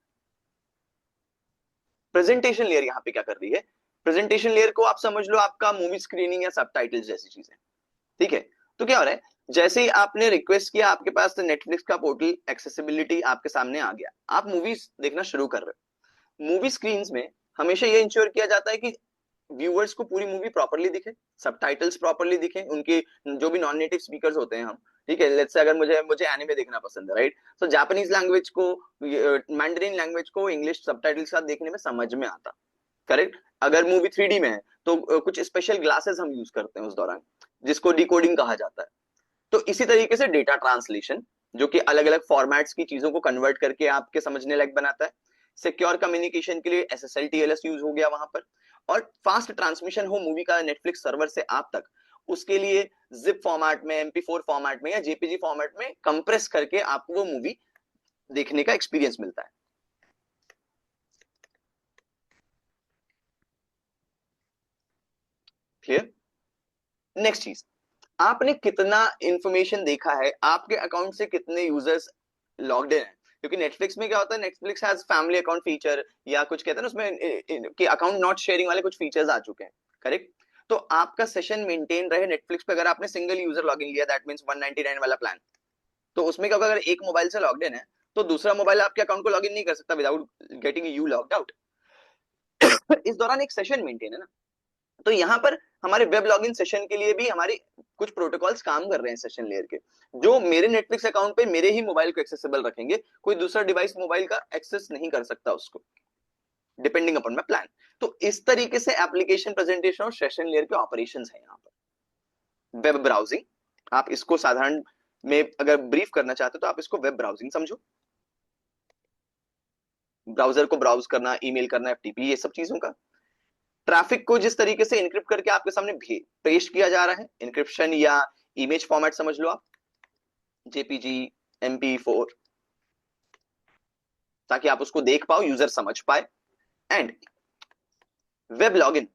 प्रेजेंटेशन लेयर यहाँ पे क्या कर रही है, प्रेजेंटेशन लेयर को आप समझ लो आपका मूवी स्क्रीनिंग या सबटाइटल्स जैसी चीजें। ठीक है, तो क्या हो रहा है, जैसे ही आपने रिक्वेस्ट किया आपके पास तो नेटफ्लिक्स का पोर्टल एक्सेसिबिलिटी आपके सामने आ गया, आप मूवीज देखना शुरू कर रहे हो। मूवी स्क्रीन में हमेशा ये इंश्योर किया जाता है कि व्यूअर्स को पूरी मूवी प्रॉपर्ली दिखे, सबटाइटल्स प्रॉपर्ली दिखे, उनके जो भी नॉन नेटिव स्पीकर्स होते हैं हम, ठीक है, लेट्स से अगर मुझे मुझे एनिमे देखना पसंद है, राइट, तो जापानीज लैंग्वेज को, मैंडरिन लैंग्वेज को इंग्लिश सबटाइटल्स के साथ देखने में समझ में आता। करेक्ट। अगर मूवी 3D में है तो कुछ स्पेशल ग्लासेस हम यूज करते हैं उस दौरान, जिसको डिकोडिंग कहा जाता है। तो इसी तरीके से डेटा ट्रांसलेशन, जो कि अलग अलग फॉर्मेट्स की चीजों को कन्वर्ट करके आपके समझने लायक बनाता है। सिक्योर कम्युनिकेशन के लिए SSL TLS यूज हो गया वहां पर। और फास्ट ट्रांसमिशन हो मूवी का नेटफ्लिक्स सर्वर से आप तक, उसके लिए जिप फॉर्मेट में, MP4 फॉर्मेट में या JPG फॉर्मेट में कंप्रेस करके आपको वो मूवी देखने का एक्सपीरियंस मिलता है। क्लियर। नेक्स्ट चीज, आपने कितना इंफॉर्मेशन देखा है, आपके अकाउंट से कितने यूजर्स लॉग्ड इन है। क्योंकि नेटफ्लिक्स में क्या होता है, Netflix has family account feature या कुछ कहते हैं ना उसमें कि अकाउंट नॉट शेयरिंग वाले कुछ फीचर्स आ चुके हैं। करेक्ट। तो आपका सेशन मेंटेन रहे नेटफ्लिक्स पे, अगर आपने सिंगल यूजर लॉगिन लिया, दैट मींस 199 वाला प्लान, तो उसमें क्या होगा, अगर एक मोबाइल से लॉग्ड इन है तो दूसरा मोबाइल आपके अकाउंट को लॉगिन नहीं कर सकता without getting you logged out. इस दौरान एक सेशन मेंटेन है ना, तो यहाँ पर हमारे वेब लॉगिन सेशन के लिए भी हमारी कुछ प्रोटोकॉल्स काम कर रहे हैं सेशन लेयर के, जो मेरे नेटफ्लिक्स अकाउंट पे मेरे ही मोबाइल को एक्सेसिबल रखेंगे, कोई दूसरा डिवाइस मोबाइल का एक्सेस नहीं कर सकता उसको, डिपेंडिंग अपॉन माय प्लान। तो इस तरीके से एप्लीकेशन प्रेजेंटेशन और सेशन लेयर के ऑपरेशंस हैं यहाँ पर। वेब ब्राउजिंग, आप इसको साधारण में अगर ब्रीफ करना चाहते हो तो आप इसको वेब ब्राउजिंग समझो। ब्राउजर को ब्राउज करना, ईमेल करना, FTP, ये सब चीजों का ट्रैफिक को जिस तरीके से इनक्रिप्ट करके आपके सामने पेश किया जा रहा है, इनक्रिप्शन या इमेज फॉर्मेट समझ लो आप, JPG, MP4, ताकि आप उसको देख पाओ, यूजर समझ पाए। एंड वेब लॉगिन,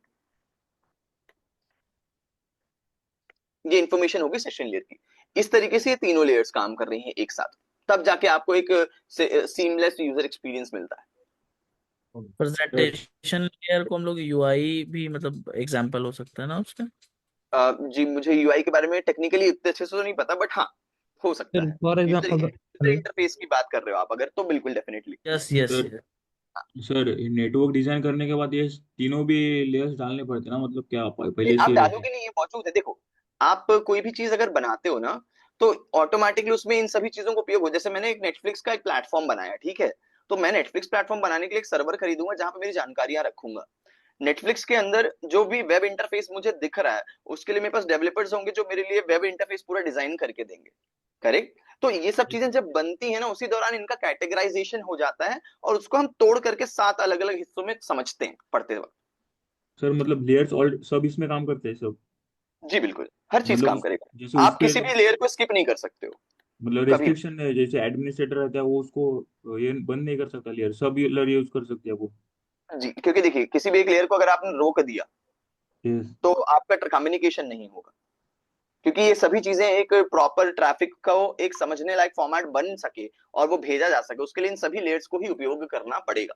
ये इंफॉर्मेशन होगी सेशन लेयर की। इस तरीके से ये तीनों लेयर्स काम कर रही हैं एक साथ, तब जाके आपको एक सीमलेस यूजर एक्सपीरियंस मिलता है। प्रेजेंटेशन लेयर को हम लोग यूआई भी मतलब एग्जांपल हो सकता है ना उसका। जी मुझे UI के बारे में टेक्निकली इतने अच्छे से तो नहीं पता, बट हाँ हो सकता सर है। फॉर एग्जांपल, यूजर इंटरफेस की बात कर रहे हो आप अगर, तो बिल्कुल definitely. Yes yes. Sir sir network design करने के बाद ये तीनों भी लेयर्स डालने पड़ते हैं ना, मतलब क्या पहले आप से रहते डालोगे नहीं, ये मौजूद है। देखो, आप कोई भी चीज अगर बनाते हो ना, तो ऑटोमेटिकली उसमें इन सभी चीजों को उपयोग हो। जैसे मैंने एक नेटफ्लिक्स का एक प्लेटफॉर्म बनाया, ठीक है, तो मैं नेटफ्लिक्स प्लेटफॉर्म बनाने के लिए एक सर्वर खरीदूंगा जहां पे मेरी जानकारियां रखूंगा। नेटफ्लिक्स के अंदर जो भी वेब इंटरफेस मुझे दिख रहा है, उसके लिए मेरे पास डेवलपर्स होंगे जो मेरे लिए वेब इंटरफेस पूरा डिजाइन करके देंगे। करेक्ट। तो ये सब चीजें जब बनती है ना, उसी दौरान इनका कैटेगराइजेशन हो जाता है और उसको हम तोड़ करके 7 अलग अलग हिस्सों में समझते हैं पढ़ते वक्त। सर मतलब लेयर्स ऑल सब इसमें काम करते हैं सब, जी बिल्कुल, हर चीज मतलब काम जैसे करेगा, आप उसके किसी भी लेयर को स्किप नहीं कर सकते हो मतलब कभी भी। रेस्ट्रिक्शन है, जैसे एडमिनिस्ट्रेटर रहता है वो उसको ये बंद नहीं कर सकता, लेयर सब लेयर यूज कर सकते हैं वो। जी, क्योंकि देखिए किसी भी एक लेयर को अगर आपने रोक दिया यस। तो आपका कम्युनिकेशन नहीं होगा, क्योंकि ये सभी चीजें एक प्रॉपर ट्रैफिक को एक समझने लायक फॉर्मेट बन सके और वो भेजा जा सके, उसके लिए इन सभी लेयर्स को ही उपयोग करना पड़ेगा।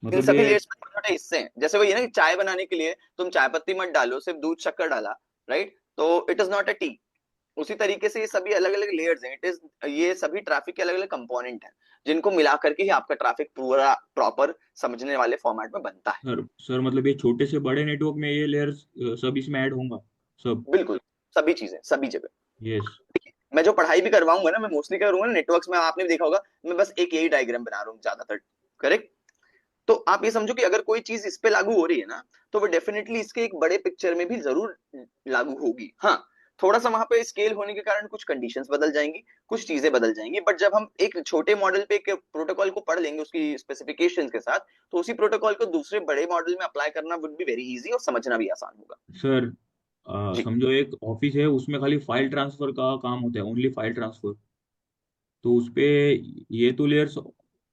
इन मतलब सभी ये लेयर्स में छोटे छोटे हिस्से हैं, जैसे वही ना कि चाय बनाने के लिए तुम चाय पत्ती मत डालो, सिर्फ दूध शक्कर डाला, राइट, तो it is not a T. उसी तरीके से ये सभी अलग अलग लेयर्स हैं, इट इज, ये सभी ट्रैफिक के अलग अलग कंपोनेंट हैं जिनको मिला करके ही आपका ट्रैफिक पूरा प्रॉपर समझने वाले फॉर्मेट में बनता है। सर मतलब ये छोटे से बड़े नेटवर्क में ये लेयर्स सब इसमें ऐड होंगे सब? बिल्कुल, सभी चीजें सभी जगह। यस। मैं जो पढ़ाई भी करवाऊंगा ना, मैं मोस्टली क्या करूंगा ना नेटवर्क्स में, आपने भी देखा होगा, मैं बस एक यही डायग्राम बना रहा हूँ ज्यादातर। करेक्ट। तो आप ये समझो कि अगर कोई चीज इस पे लागू हो रही है ना, तो वो डेफिनेटली इसके एक बड़े पिक्चर में भी जरूर लागू होगी। हाँ, थोड़ा सा वहां पे स्केल होने के कारण कुछ कंडीशंस बदल जाएंगी, कुछ चीजें बदल जाएंगी, बट जब हम एक छोटे मॉडल पे एक प्रोटोकॉल को पढ़ लेंगे उसकी स्पेसिफिकेशंस के साथ, तो उसी प्रोटोकॉल को दूसरे बड़े मॉडल में अप्लाई करना वुड बी वेरी इजी और समझना भी आसान होगा। सर जी। समझो एक ऑफिस है, उसमें खाली फाइल ट्रांसफर का काम होता है, ओनली फाइल ट्रांसफर। तो उस पे ये तो लेयर्स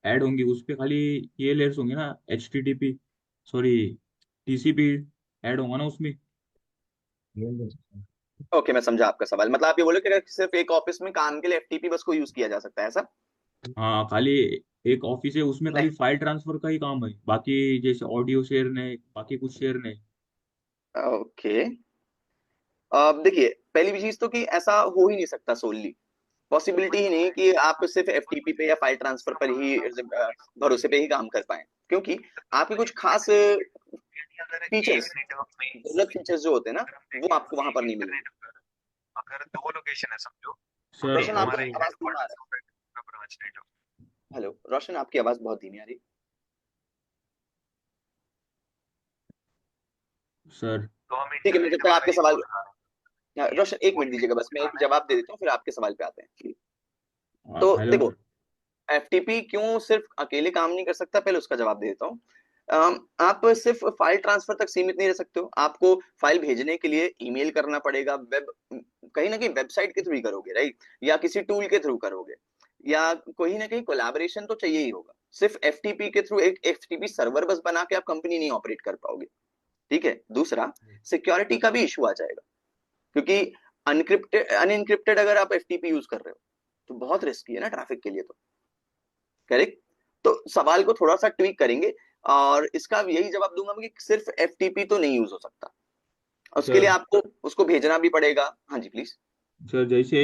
ऐड होंगी, उस पे खाली ये लेयर्स होंगे ना, H T T P, sorry, TCP add होगा ना उसमें? ओके, मैं समझा आपका सवाल। मतलब आप ये बोलो कि अगर सिर्फ एक ऑफिस में काम के लिए एफटीपी बस को यूज किया जा सकता है, ऐसा? हाँ, खाली एक ऑफिस है, उसमें खाली नहीं। फाइल ट्रांसफर का ही काम है, बाकी जैसे ऑडियो शेयर नहीं, बाकी कुछ शेयर नहीं। ओके, अब देखिए, पहली भी चीज तो कि ऐसा हो ही नहीं सकता सोलली, पॉसिबिलिटी ही नहीं कि आप सिर्फ एफटीपी पे या फाइल ट्रांसफर पर ही भरोसे पे ही काम कर पाए, क्योंकि आपके कुछ खास फीचर्स, जरूरत फीचर्स जो होते हैं ना, वो आपको वहां पर नहीं मिलेंगे। सर रोशन, और आपकी आवाज धीमा आ रहा है। हेलो रोशन, आपकी आवाज बहुत धीमी आ रही सर है। ठीक है, मैं जब तक आपके सवाल, रोशन एक मिनट दीजिएगा बस, मैं एक जवाब दे देता हूँ, फिर आपके सवाल पे आते हैं। तो हेलो देखो, सर। एफटीपी क्यों सिर्फ अकेले काम नहीं कर सकता, पहले उसका जवाब दे देता हूँ। आप सिर्फ फाइल ट्रांसफर तक सीमित नहीं रह सकते हो, आपको फाइल भेजने के लिए ईमेल करना पड़ेगा, वेब, कहीं ना कहीं वेबसाइट के थ्रू ही करोगे, राइट, या किसी टूल के थ्रू करोगे, या कोई ना कहीं कोलैबोरेशन तो चाहिए ही होगा। सिर्फ एफटीपी के थ्रू एक एफटीपी सर्वर बस बना के आप कंपनी नहीं ऑपरेट कर पाओगे। ठीक है, दूसरा, सिक्योरिटी का भी इशू आ जाएगा, क्योंकि अनक्रिप्टेड अनइनक्रिप्टेड अगर आप एफटीपी यूज कर रहे हो तो बहुत रिस्की है ना ट्रैफिक के लिए, तो करेक्ट। तो सवाल को थोड़ा सा ट्वीक करेंगे, और इसका यही जवाब दूंगा मैं कि सिर्फ एफटीपी तो नहीं यूज हो सकता, उसके लिए सर आपको उसको भेजना भी पड़ेगा। हाँ जी प्लीज। सर जैसे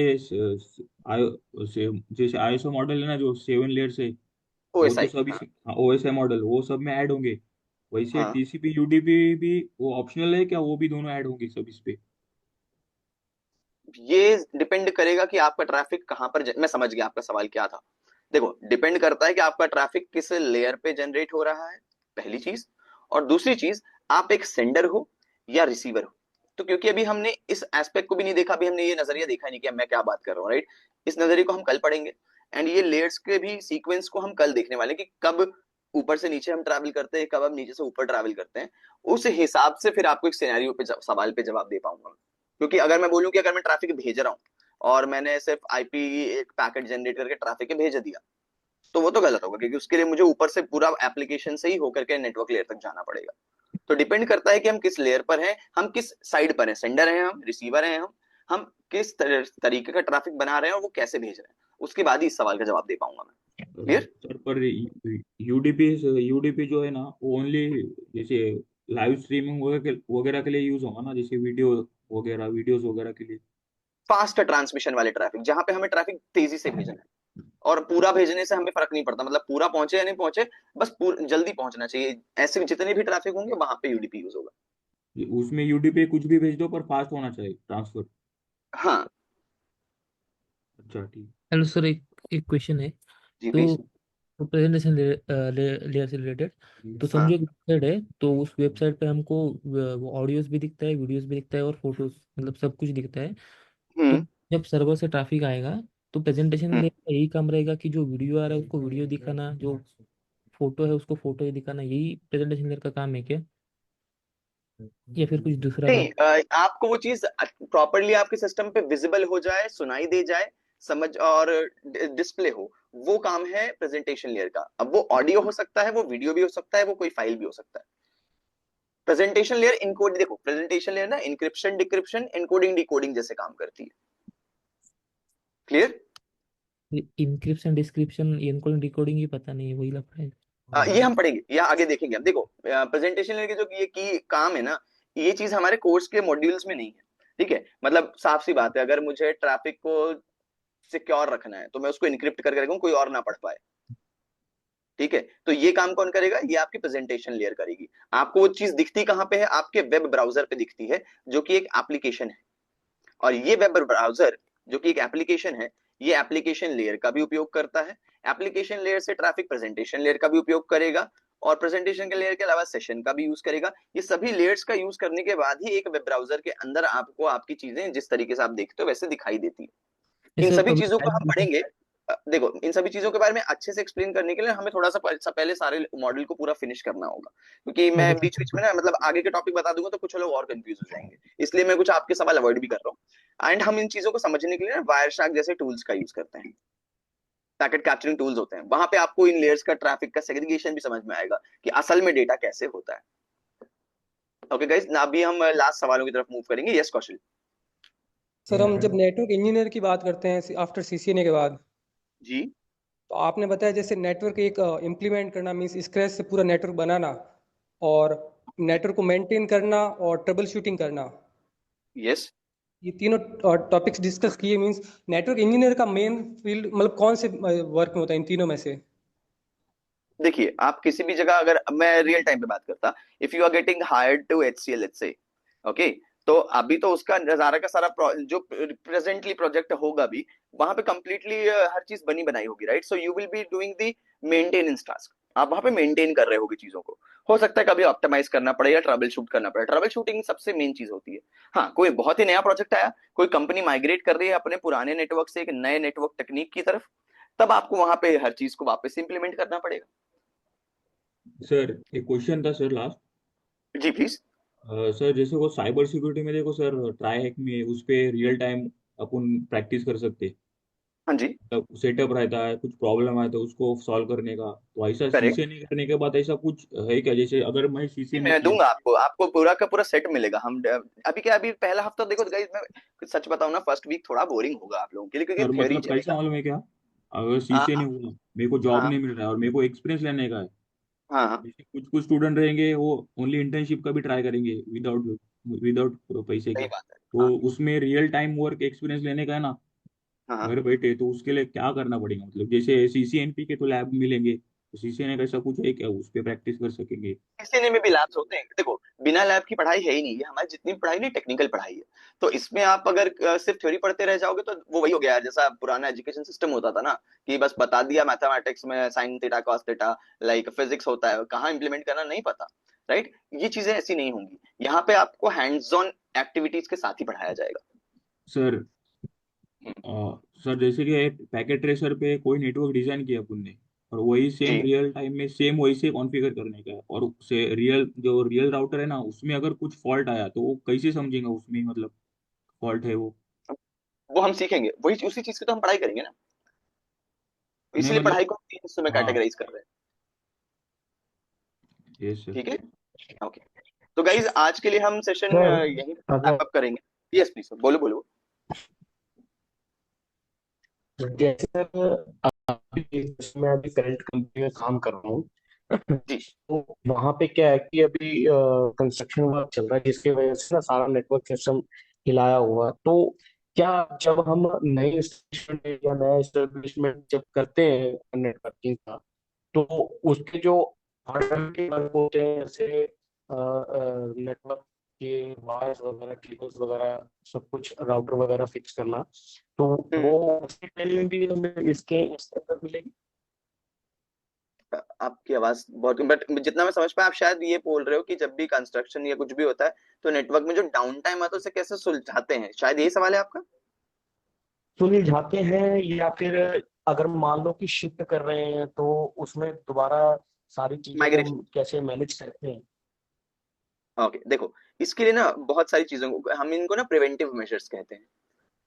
आईएसओ मॉडल है ना, जो 7 लेयर से, वो तो ओएसआई, सभी, हाँ। हाँ ओएसआई मॉडल वो सब में ऐड होंगे। वैसे हाँ, टीसीपी यूडीपी भी वो ऑप्शनल है क्या? वो भी दोनों ऐड होंगे सब इस पे? ये डिपेंड करेगा कि आपका ट्रैफिक कहाँ पर मैं समझ गया आपका सवाल क्या था। देखो, डिपेंड करता है कि आपका ट्रैफिक किस लेयर पे जनरेट हो रहा है, पहली चीज। और दूसरी चीज, आप एक सेंडर हो या रिसीवर हो। तो क्योंकि अभी हमने इस एस्पेक्ट को भी नहीं देखा, अभी हमने ये नजरिया देखा नहीं कि मैं क्या बात कर रहा हूँ, राइट। इस नजरिए को हम कल पढ़ेंगे, एंड ये लेयर्स के भी सीक्वेंस को हम कल देखने वाले हैं कि कब ऊपर से नीचे हम ट्रैवल करते हैं, कब हम नीचे से ऊपर ट्रैवल करते हैं। उस हिसाब से फिर आपको एक सिनेरियो पे सवाल पे जवाब दे पाऊंगा। क्योंकि अगर मैं बोलूं कि अगर मैं ट्रैफिक भेज रहा हूँ और मैंने सिर्फ आईपी एक पैकेट जनरेट करके ट्रैफिक भेज दिया, तो वो तो गलत होगा, क्योंकि उसके लिए मुझे ऊपर से पूरा एप्लीकेशन से ही होकर के नेटवर्क लेयर तक जाना पड़ेगा। तो डिपेंड करता है कि हम किस लेयर पर हैं, हम किस साइड पर हैं, सेंडर हैं हम, रिसीवर हैं हम किस तरीके का ट्रैफिक बना रहे हैं और वो कैसे भेज रहे हैं, उसके बाद ही इस सवाल का जवाब दे पाऊंगा मैं। क्लियर? सर पर यूडीपी यूडीपी जो है ना, वो ओनली जैसे लाइव स्ट्रीमिंग वगैरह के लिए यूज होगा ना, जैसे वीडियोस वगैरह के लिए? फास्ट ट्रांसमिशन वाले ट्रैफिक, जहां पे हमें ट्रैफिक तेजी से भेजना है, और पूरा भेजने से हमें फर्क नहीं पड़ता, मतलब पूरा पहुंचे या नहीं पहुंचे, बस जल्दी पहुंचना चाहिए, ऐसे जितने भी ट्रैफिक होंगे वहां पे यूडीपी यूज होगा। उसमें यूडीपी कुछ भी भेज दो पर फास्ट होना चाहिए ट्रांसफर। हाँ अच्छा ठीक। हेलो सर, एक एक क्वेश्चन है। जी तो प्लीज। प्रेजेंटेशन लेयर से रिलेटेड, तो हाँ। समझो एक वेबसाइट है, तो उस वेबसाइट पे हमको ऑडियोज भी दिखता है, वीडियोस भी दिखता है, और फोटोज, मतलब सब कुछ दिखता है। तो हम्म। जब सर्वर से ट्रैफिक आएगा, तो प्रेजेंटेशन हम्म। लेयर का यही काम रहेगा कि जो वीडियो आ रहा है उसको वीडियो दिखाना, जो फोटो है उसको फोटो ही दिखाना, यही प्रेजेंटेशन लेयर का काम है क्या, या फिर कुछ दूसरा काम? नहीं, आपको वो चीज प्रॉपरली आपके सिस्टम पे विजिबल हो जाए, सुनाई दे जाए, समझ और डिस्प्ले हो, वो काम है प्रेजेंटेशन लेयर का। अब वो ऑडियो हो सकता है, वो वीडियो भी हो सकता है, वो कोई फाइल भी हो सकता है। प्रेजेंटेशन लेयर इनकोड, देखो प्रेजेंटेशन लेयर ना इंक्रिप्शन डिक्रिप्शन एनकोडिंग डिकोडिंग जैसे काम करती है। Clear? Encryption description encoding decoding ही पता नहीं है, वही लगता है। ये हम पढ़ेंगे या आगे देखेंगे। हम देखो, प्रेजेंटेशन लेयर के जो ये की काम है ना, ये चीज हमारे कोर्स के मॉड्यूल्स में नहीं है। ठीक है, मतलब साफ सी बात है, अगर मुझे ट्रैफिक को सिक्योर रखना है तो मैं उसको इनक्रिप्ट करके रखूं, कोई और ना पढ़ पाए। ठीक है, तो ये काम कौन करेगा? ये आपकी प्रेजेंटेशन लेयर करेगी। आपको वो चीज दिखती कहाँ पे है? आपके वेब ब्राउजर पे दिखती है, जो कि एक एप्लीकेशन है। और ये वेब ब्राउजर जो कि एक एप्लीकेशन है, ये एप्लीकेशन लेयर का भी उपयोग करता है। एप्लीकेशन लेयर से ट्रैफिक प्रेजेंटेशन लेयर का भी उपयोग करेगा, और प्रेजेंटेशन के लेयर के अलावा सेशन का भी यूज करेगा। ये सभी लेयर्स का यूज करने के बाद ही एक वेब ब्राउजर के अंदर आपको आपकी चीजें जिस तरीके से आप देखते हो वैसे दिखाई देती है। ये इन सर सभी तो चीजों को हम पढ़ेंगे। देखो, इन सभी चीजों के बारे में अच्छे से एक्सप्लेन करने के लिए हमें थोड़ा सा पहले सारे मॉडल को पूरा फिनिश करना होगा, क्योंकि मैं बीच बीच में ना मतलब आगे के टॉपिक बता दूंगा तो कुछ लोग और कंफ्यूज हो जाएंगे, इसलिए मैं कुछ आपके सवाल अवॉइड भी कर रहा हूँ। एंड हम इन चीजों को समझने के लिए ना वायर शार्क जैसे टूल्स का यूज करते हैं, पैकेट कैप्चरिंग टूल्स होते हैं, वहां पे आपको इन लेयर्स का ट्रैफिक का सेग्रीगेशन भी समझ में आएगा कि असल में डेटा कैसे होता है। ओके गाइस, ना अभी हम लास्ट सवालों की तरफ मूव करेंगे। यस कौशल सर हम जब नेटवर्क इंजीनियर की बात करते हैं आफ्टर सीसीएनए के बाद, जी। तो आपने बताया जैसे नेटवर्क एक इम्प्लीमेंट करना मीन्स स्क्रैच से पूरा नेटवर्क बनाना, और नेटवर्क को मेंटेन करना और ट्रबल शूटिंग करना, यस, ये तीनों टॉपिक्स डिस्कस किए। मीन्स नेटवर्क इंजीनियर का मेन फील्ड मतलब कौन से वर्क में होता है इन तीनों में से? देखिए आप किसी भी जगह, अगर मैं रियल टाइम पे बात करता, if you are getting hired to HCL let's say, okay, तो अभी तो उसका सारा का सारा जो प्रेजेंटली प्रोजेक्ट होगा भी, वहां पे कंप्लीटली हर चीज बनी बनाई होगी, right? So you will be doing the maintenance task, आप वहां पे मेंटेन कर रहे होगे चीजों को। हो सकता है कभी ऑप्टिमाइज करना पड़े या ट्रबल शूट करना पड़े, ट्रबल शूटिंग सबसे मेन चीज होती है। हाँ, कोई बहुत ही नया प्रोजेक्ट आया, कोई कंपनी माइग्रेट कर रही है अपने पुराने नेटवर्क से एक नए नेटवर्क टेक्निक की तरफ, तब आपको वहां पे हर चीज को वापस इंप्लीमेंट करना पड़ेगा। सर एक क्वेश्चन था सर लास्ट। जी प्लीज। सर जैसे वो साइबर सिक्योरिटी में देखो सर, ट्राई हैक में उस पे रियल टाइम अपन प्रैक्टिस कर सकते, हाँ जी, मतलब सेटअप रहता है, कुछ प्रॉब्लम आया तो उसको सॉल्व करने का, तो ऐसा करेक्ट। सीसीएनए करने के बाद ऐसा कुछ है क्या? जैसे अगर मैं सीसीएनए मैं किया। दूंगा आपको, आपको पूरा का पूरा सेट मिलेगा। हम अभी क्या, अभी पहला हफ्ता देखो गाइस, मैं सच बताऊं ना, फर्स्ट वीक थोड़ा बोरिंग होगा आप लोगों के लिए, क्योंकि सर थ्योरी मतलब कैसा चलेगा। मालूम है क्या, अगर हाँ सीसीएनए हुआ, मेरे को जॉब हाँ नहीं मिल रहा है और मेरे को एक्सपीरियंस लेने का है, हाँ हाँ, जैसे कुछ कुछ स्टूडेंट रहेंगे वो ओनली इंटर्नशिप का भी ट्राई करेंगे विदाउट विदाउट पैसे के, सही बात है। तो हाँ उसमें रियल टाइम वर्क एक्सपीरियंस लेने का है ना हाँ हाँ। घर बैठे, तो उसके लिए क्या करना पड़ेगा? मतलब जैसे सीसीएनपी के तो लैब मिलेंगे, तो सीसीएनए का ऐसा कुछ है क्या उस पर प्रैक्टिस कर सकेंगे? सीसीएनए में भी लैब्स होते हैं, देखो बिना लैब की पढ़ाई है ही नहीं, ये हमारी जितनी भी पढ़ाई नहीं टेक्निकल पढ़ाई है। तो इसमें आप अगर सिर्फ थ्योरी पढ़ते रह जाओगे तो वो वही हो गया यार, जैसा पुराना एजुकेशन सिस्टम होता था ना, कि बस बता दिया मैथमेटिक्स में sine theta cos theta, like physics होता है, कहाँ इंप्लीमेंट करना नहीं पता, राइट? ये चीजें ऐसी नहीं होंगी, यहाँ पे आपको हैंड्स ऑन एक्टिविटीज के साथ ही पढ़ाया जाएगा। सर सर जैसे कि पैकेट ट्रेसर पे कोई नेटवर्क डिजाइन किया अपन ने, और वही सेम जी, रियल टाइम में सेम वैसे कॉन्फ़िगर करने का है, और उससे रियल जो रियल राउटर है ना उसमें अगर कुछ फॉल्ट आया तो वो कैसे समझेगा उसमें मतलब फॉल्ट है वो? वो हम सीखेंगे, वही उसी चीज की तो हम पढ़ाई करेंगे ना, मैं इसीलिए पढ़ाई मतलब को हम तीन हिस्सों में हाँ, कैटेगराइज कर रहे हैं। Yes sir. ठीक है, ओके। तो गाइज आज के लिए हम सेशन सर यहीं अगर रैप अप करेंगे। यस प्लीज, बोलो बोलो। जैसे मैं अभी करंट कंपनी में काम कर रहा हूँ, जी, तो वहां पे क्या है कि अभी कंस्ट्रक्शन वर्क चल रहा है, जिसकी वजह से ना सारा नेटवर्क सिस्टम हिलाया हुआ है। तो क्या जब हम नए इंस्टॉलेशन या नया एस्टेब्लिशमेंट जब करते हैं नेटवर्किंग का, तो उसके जो हार्डवेयर के वर्क होते हैं, जैसे नेटवर्क के वायर्स वगैरह, केबल्स वगैरह, सब कुछ राउटर वगैरह फिक्स करना, तो वो उसकी ट्रेनिंग भी हमें इसके अंदर मिलेगी। आपकी आवाज बहुत, बट जितना मैं समझ पाया आप शायद ये बोल रहे हो कि जब भी कंस्ट्रक्शन या कुछ भी होता है तो नेटवर्क में जो डाउन टाइम आता है उसे कैसे सुलझाते हैं, शायद यही सवाल है आपका। सुलझाते हैं, या फिर अगर मान लो कि शिफ्ट कर रहे हैं तो उसमें दोबारा सारी चीजों को माइग्रेशन, हम कैसे मैनेज करते हैं। ओके देखो, इसके लिए ना बहुत सारी चीजों को हम इनको ना प्रिवेंटिव मेजर्स कहते हैं।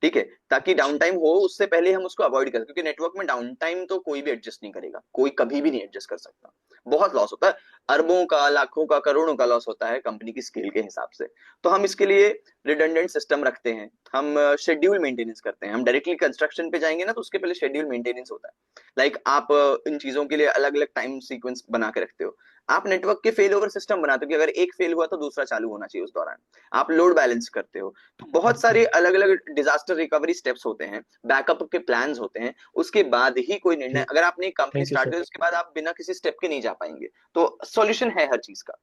ठीक है, ताकि डाउन टाइम हो उससे पहले हम उसको अवॉइड करें, क्योंकि नेटवर्क में डाउन टाइम तो कोई भी एडजस्ट नहीं करेगा, कोई कभी भी नहीं एडजस्ट कर सकता, बहुत लॉस होता है, अरबों का लाखों का करोड़ों का लॉस होता है कंपनी की स्केल के हिसाब से। तो हम इसके लिए रिडंडेंट सिस्टम रखते हैं, हम शेड्यूल मेंटेनेंस करते हैं। हम डायरेक्टली कंस्ट्रक्शन पे जाएंगे ना, तो उसके पहले शेड्यूल मेंटेनेंस होता है। लाइक आप इन चीजों के लिए अलग अलग टाइम सीक्वेंस बना के रखते हो। आप नेटवर्क के फेल ओवर सिस्टम बनाते हो कि अगर एक फेल हुआ तो दूसरा चालू होना चाहिए उस दौरान। आप लोड बैलेंस करते हो। तो बहुत सारे अलग अलग डिजास्टर रिकवरी स्टेप्स होते हैं, बैकअप के प्लान्स होते हैं। उसके बाद ही कोई निर्णय, अगर आपने एक company thank you start sir. की उसके बाद आप बिना किसी स्टेप के नहीं जा पाएंगे। तो सॉल्यूशन है हर चीज का।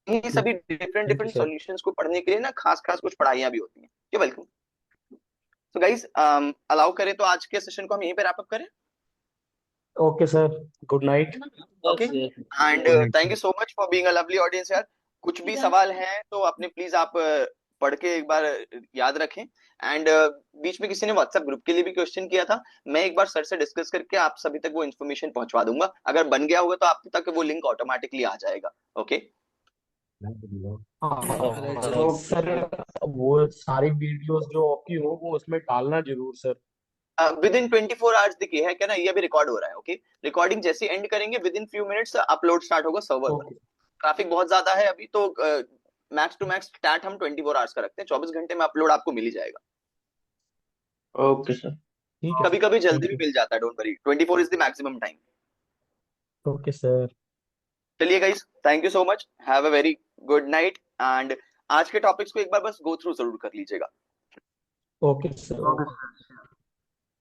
ये सभी different thank you different sir. Solutions को पढ़ने के लिए ना खास खास कुछ पढ़ाइयां भी होती हैं। You welcome. तो गाइस, अलाउ करें तो आज के सेशन को हम यहीं पे रैप अप करें। Okay sir, good night. Okay, and good night thank sir. You so much for being a lovely audience यार। कुछ भी सवाल हैं तो अपने प्लीज आप पढ़ के एक बार याद रखें। एंड बीच में किसी ने व्हाट्सएप ग्रुप के लिए भी क्वेश्चन किया था, मैं एक बार सर से डिस्कस करके आप सभी तक वो इन्फॉर्मेशन पहुंचवा दूंगा। अगर बन गया होगा तो आप तक वो लिंक ऑटोमेटिकली आ जाएगा। Okay, right sir. तो सर वो सारी वीडियोस जो आपकी हो वो उसमें डालना जरूर सर। विद इन 24 आवर्स देखिए, है क्या ना, ये अभी रिकॉर्ड हो रहा है। ओके, रिकॉर्डिंग जैसे एंड करेंगे with in few minutes upload start होगा सर्वर पर। ओके ट्रैफिक बहुत ज्यादा है अभी तो मैक्स टू मैक्स स्टार्ट हम 24 आवर्स का रखते हैं, 24 घंटे में अपलोड आपको मिल ही जाएगा। ओके सर, ठीक है कभी सर। कभी जल्दी थैंक भी यू। मिल जाता है, don't worry, 24 is the maximum time. Okay sir. चलिए guys, thank you so much, have a very good night. And आज के टॉपिक्स को एक बार बस गो थ्रू जरूर कर लीजिएगा। Okay sir.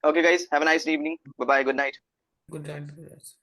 Okay guys, have a nice evening, bye bye, good night. Good night.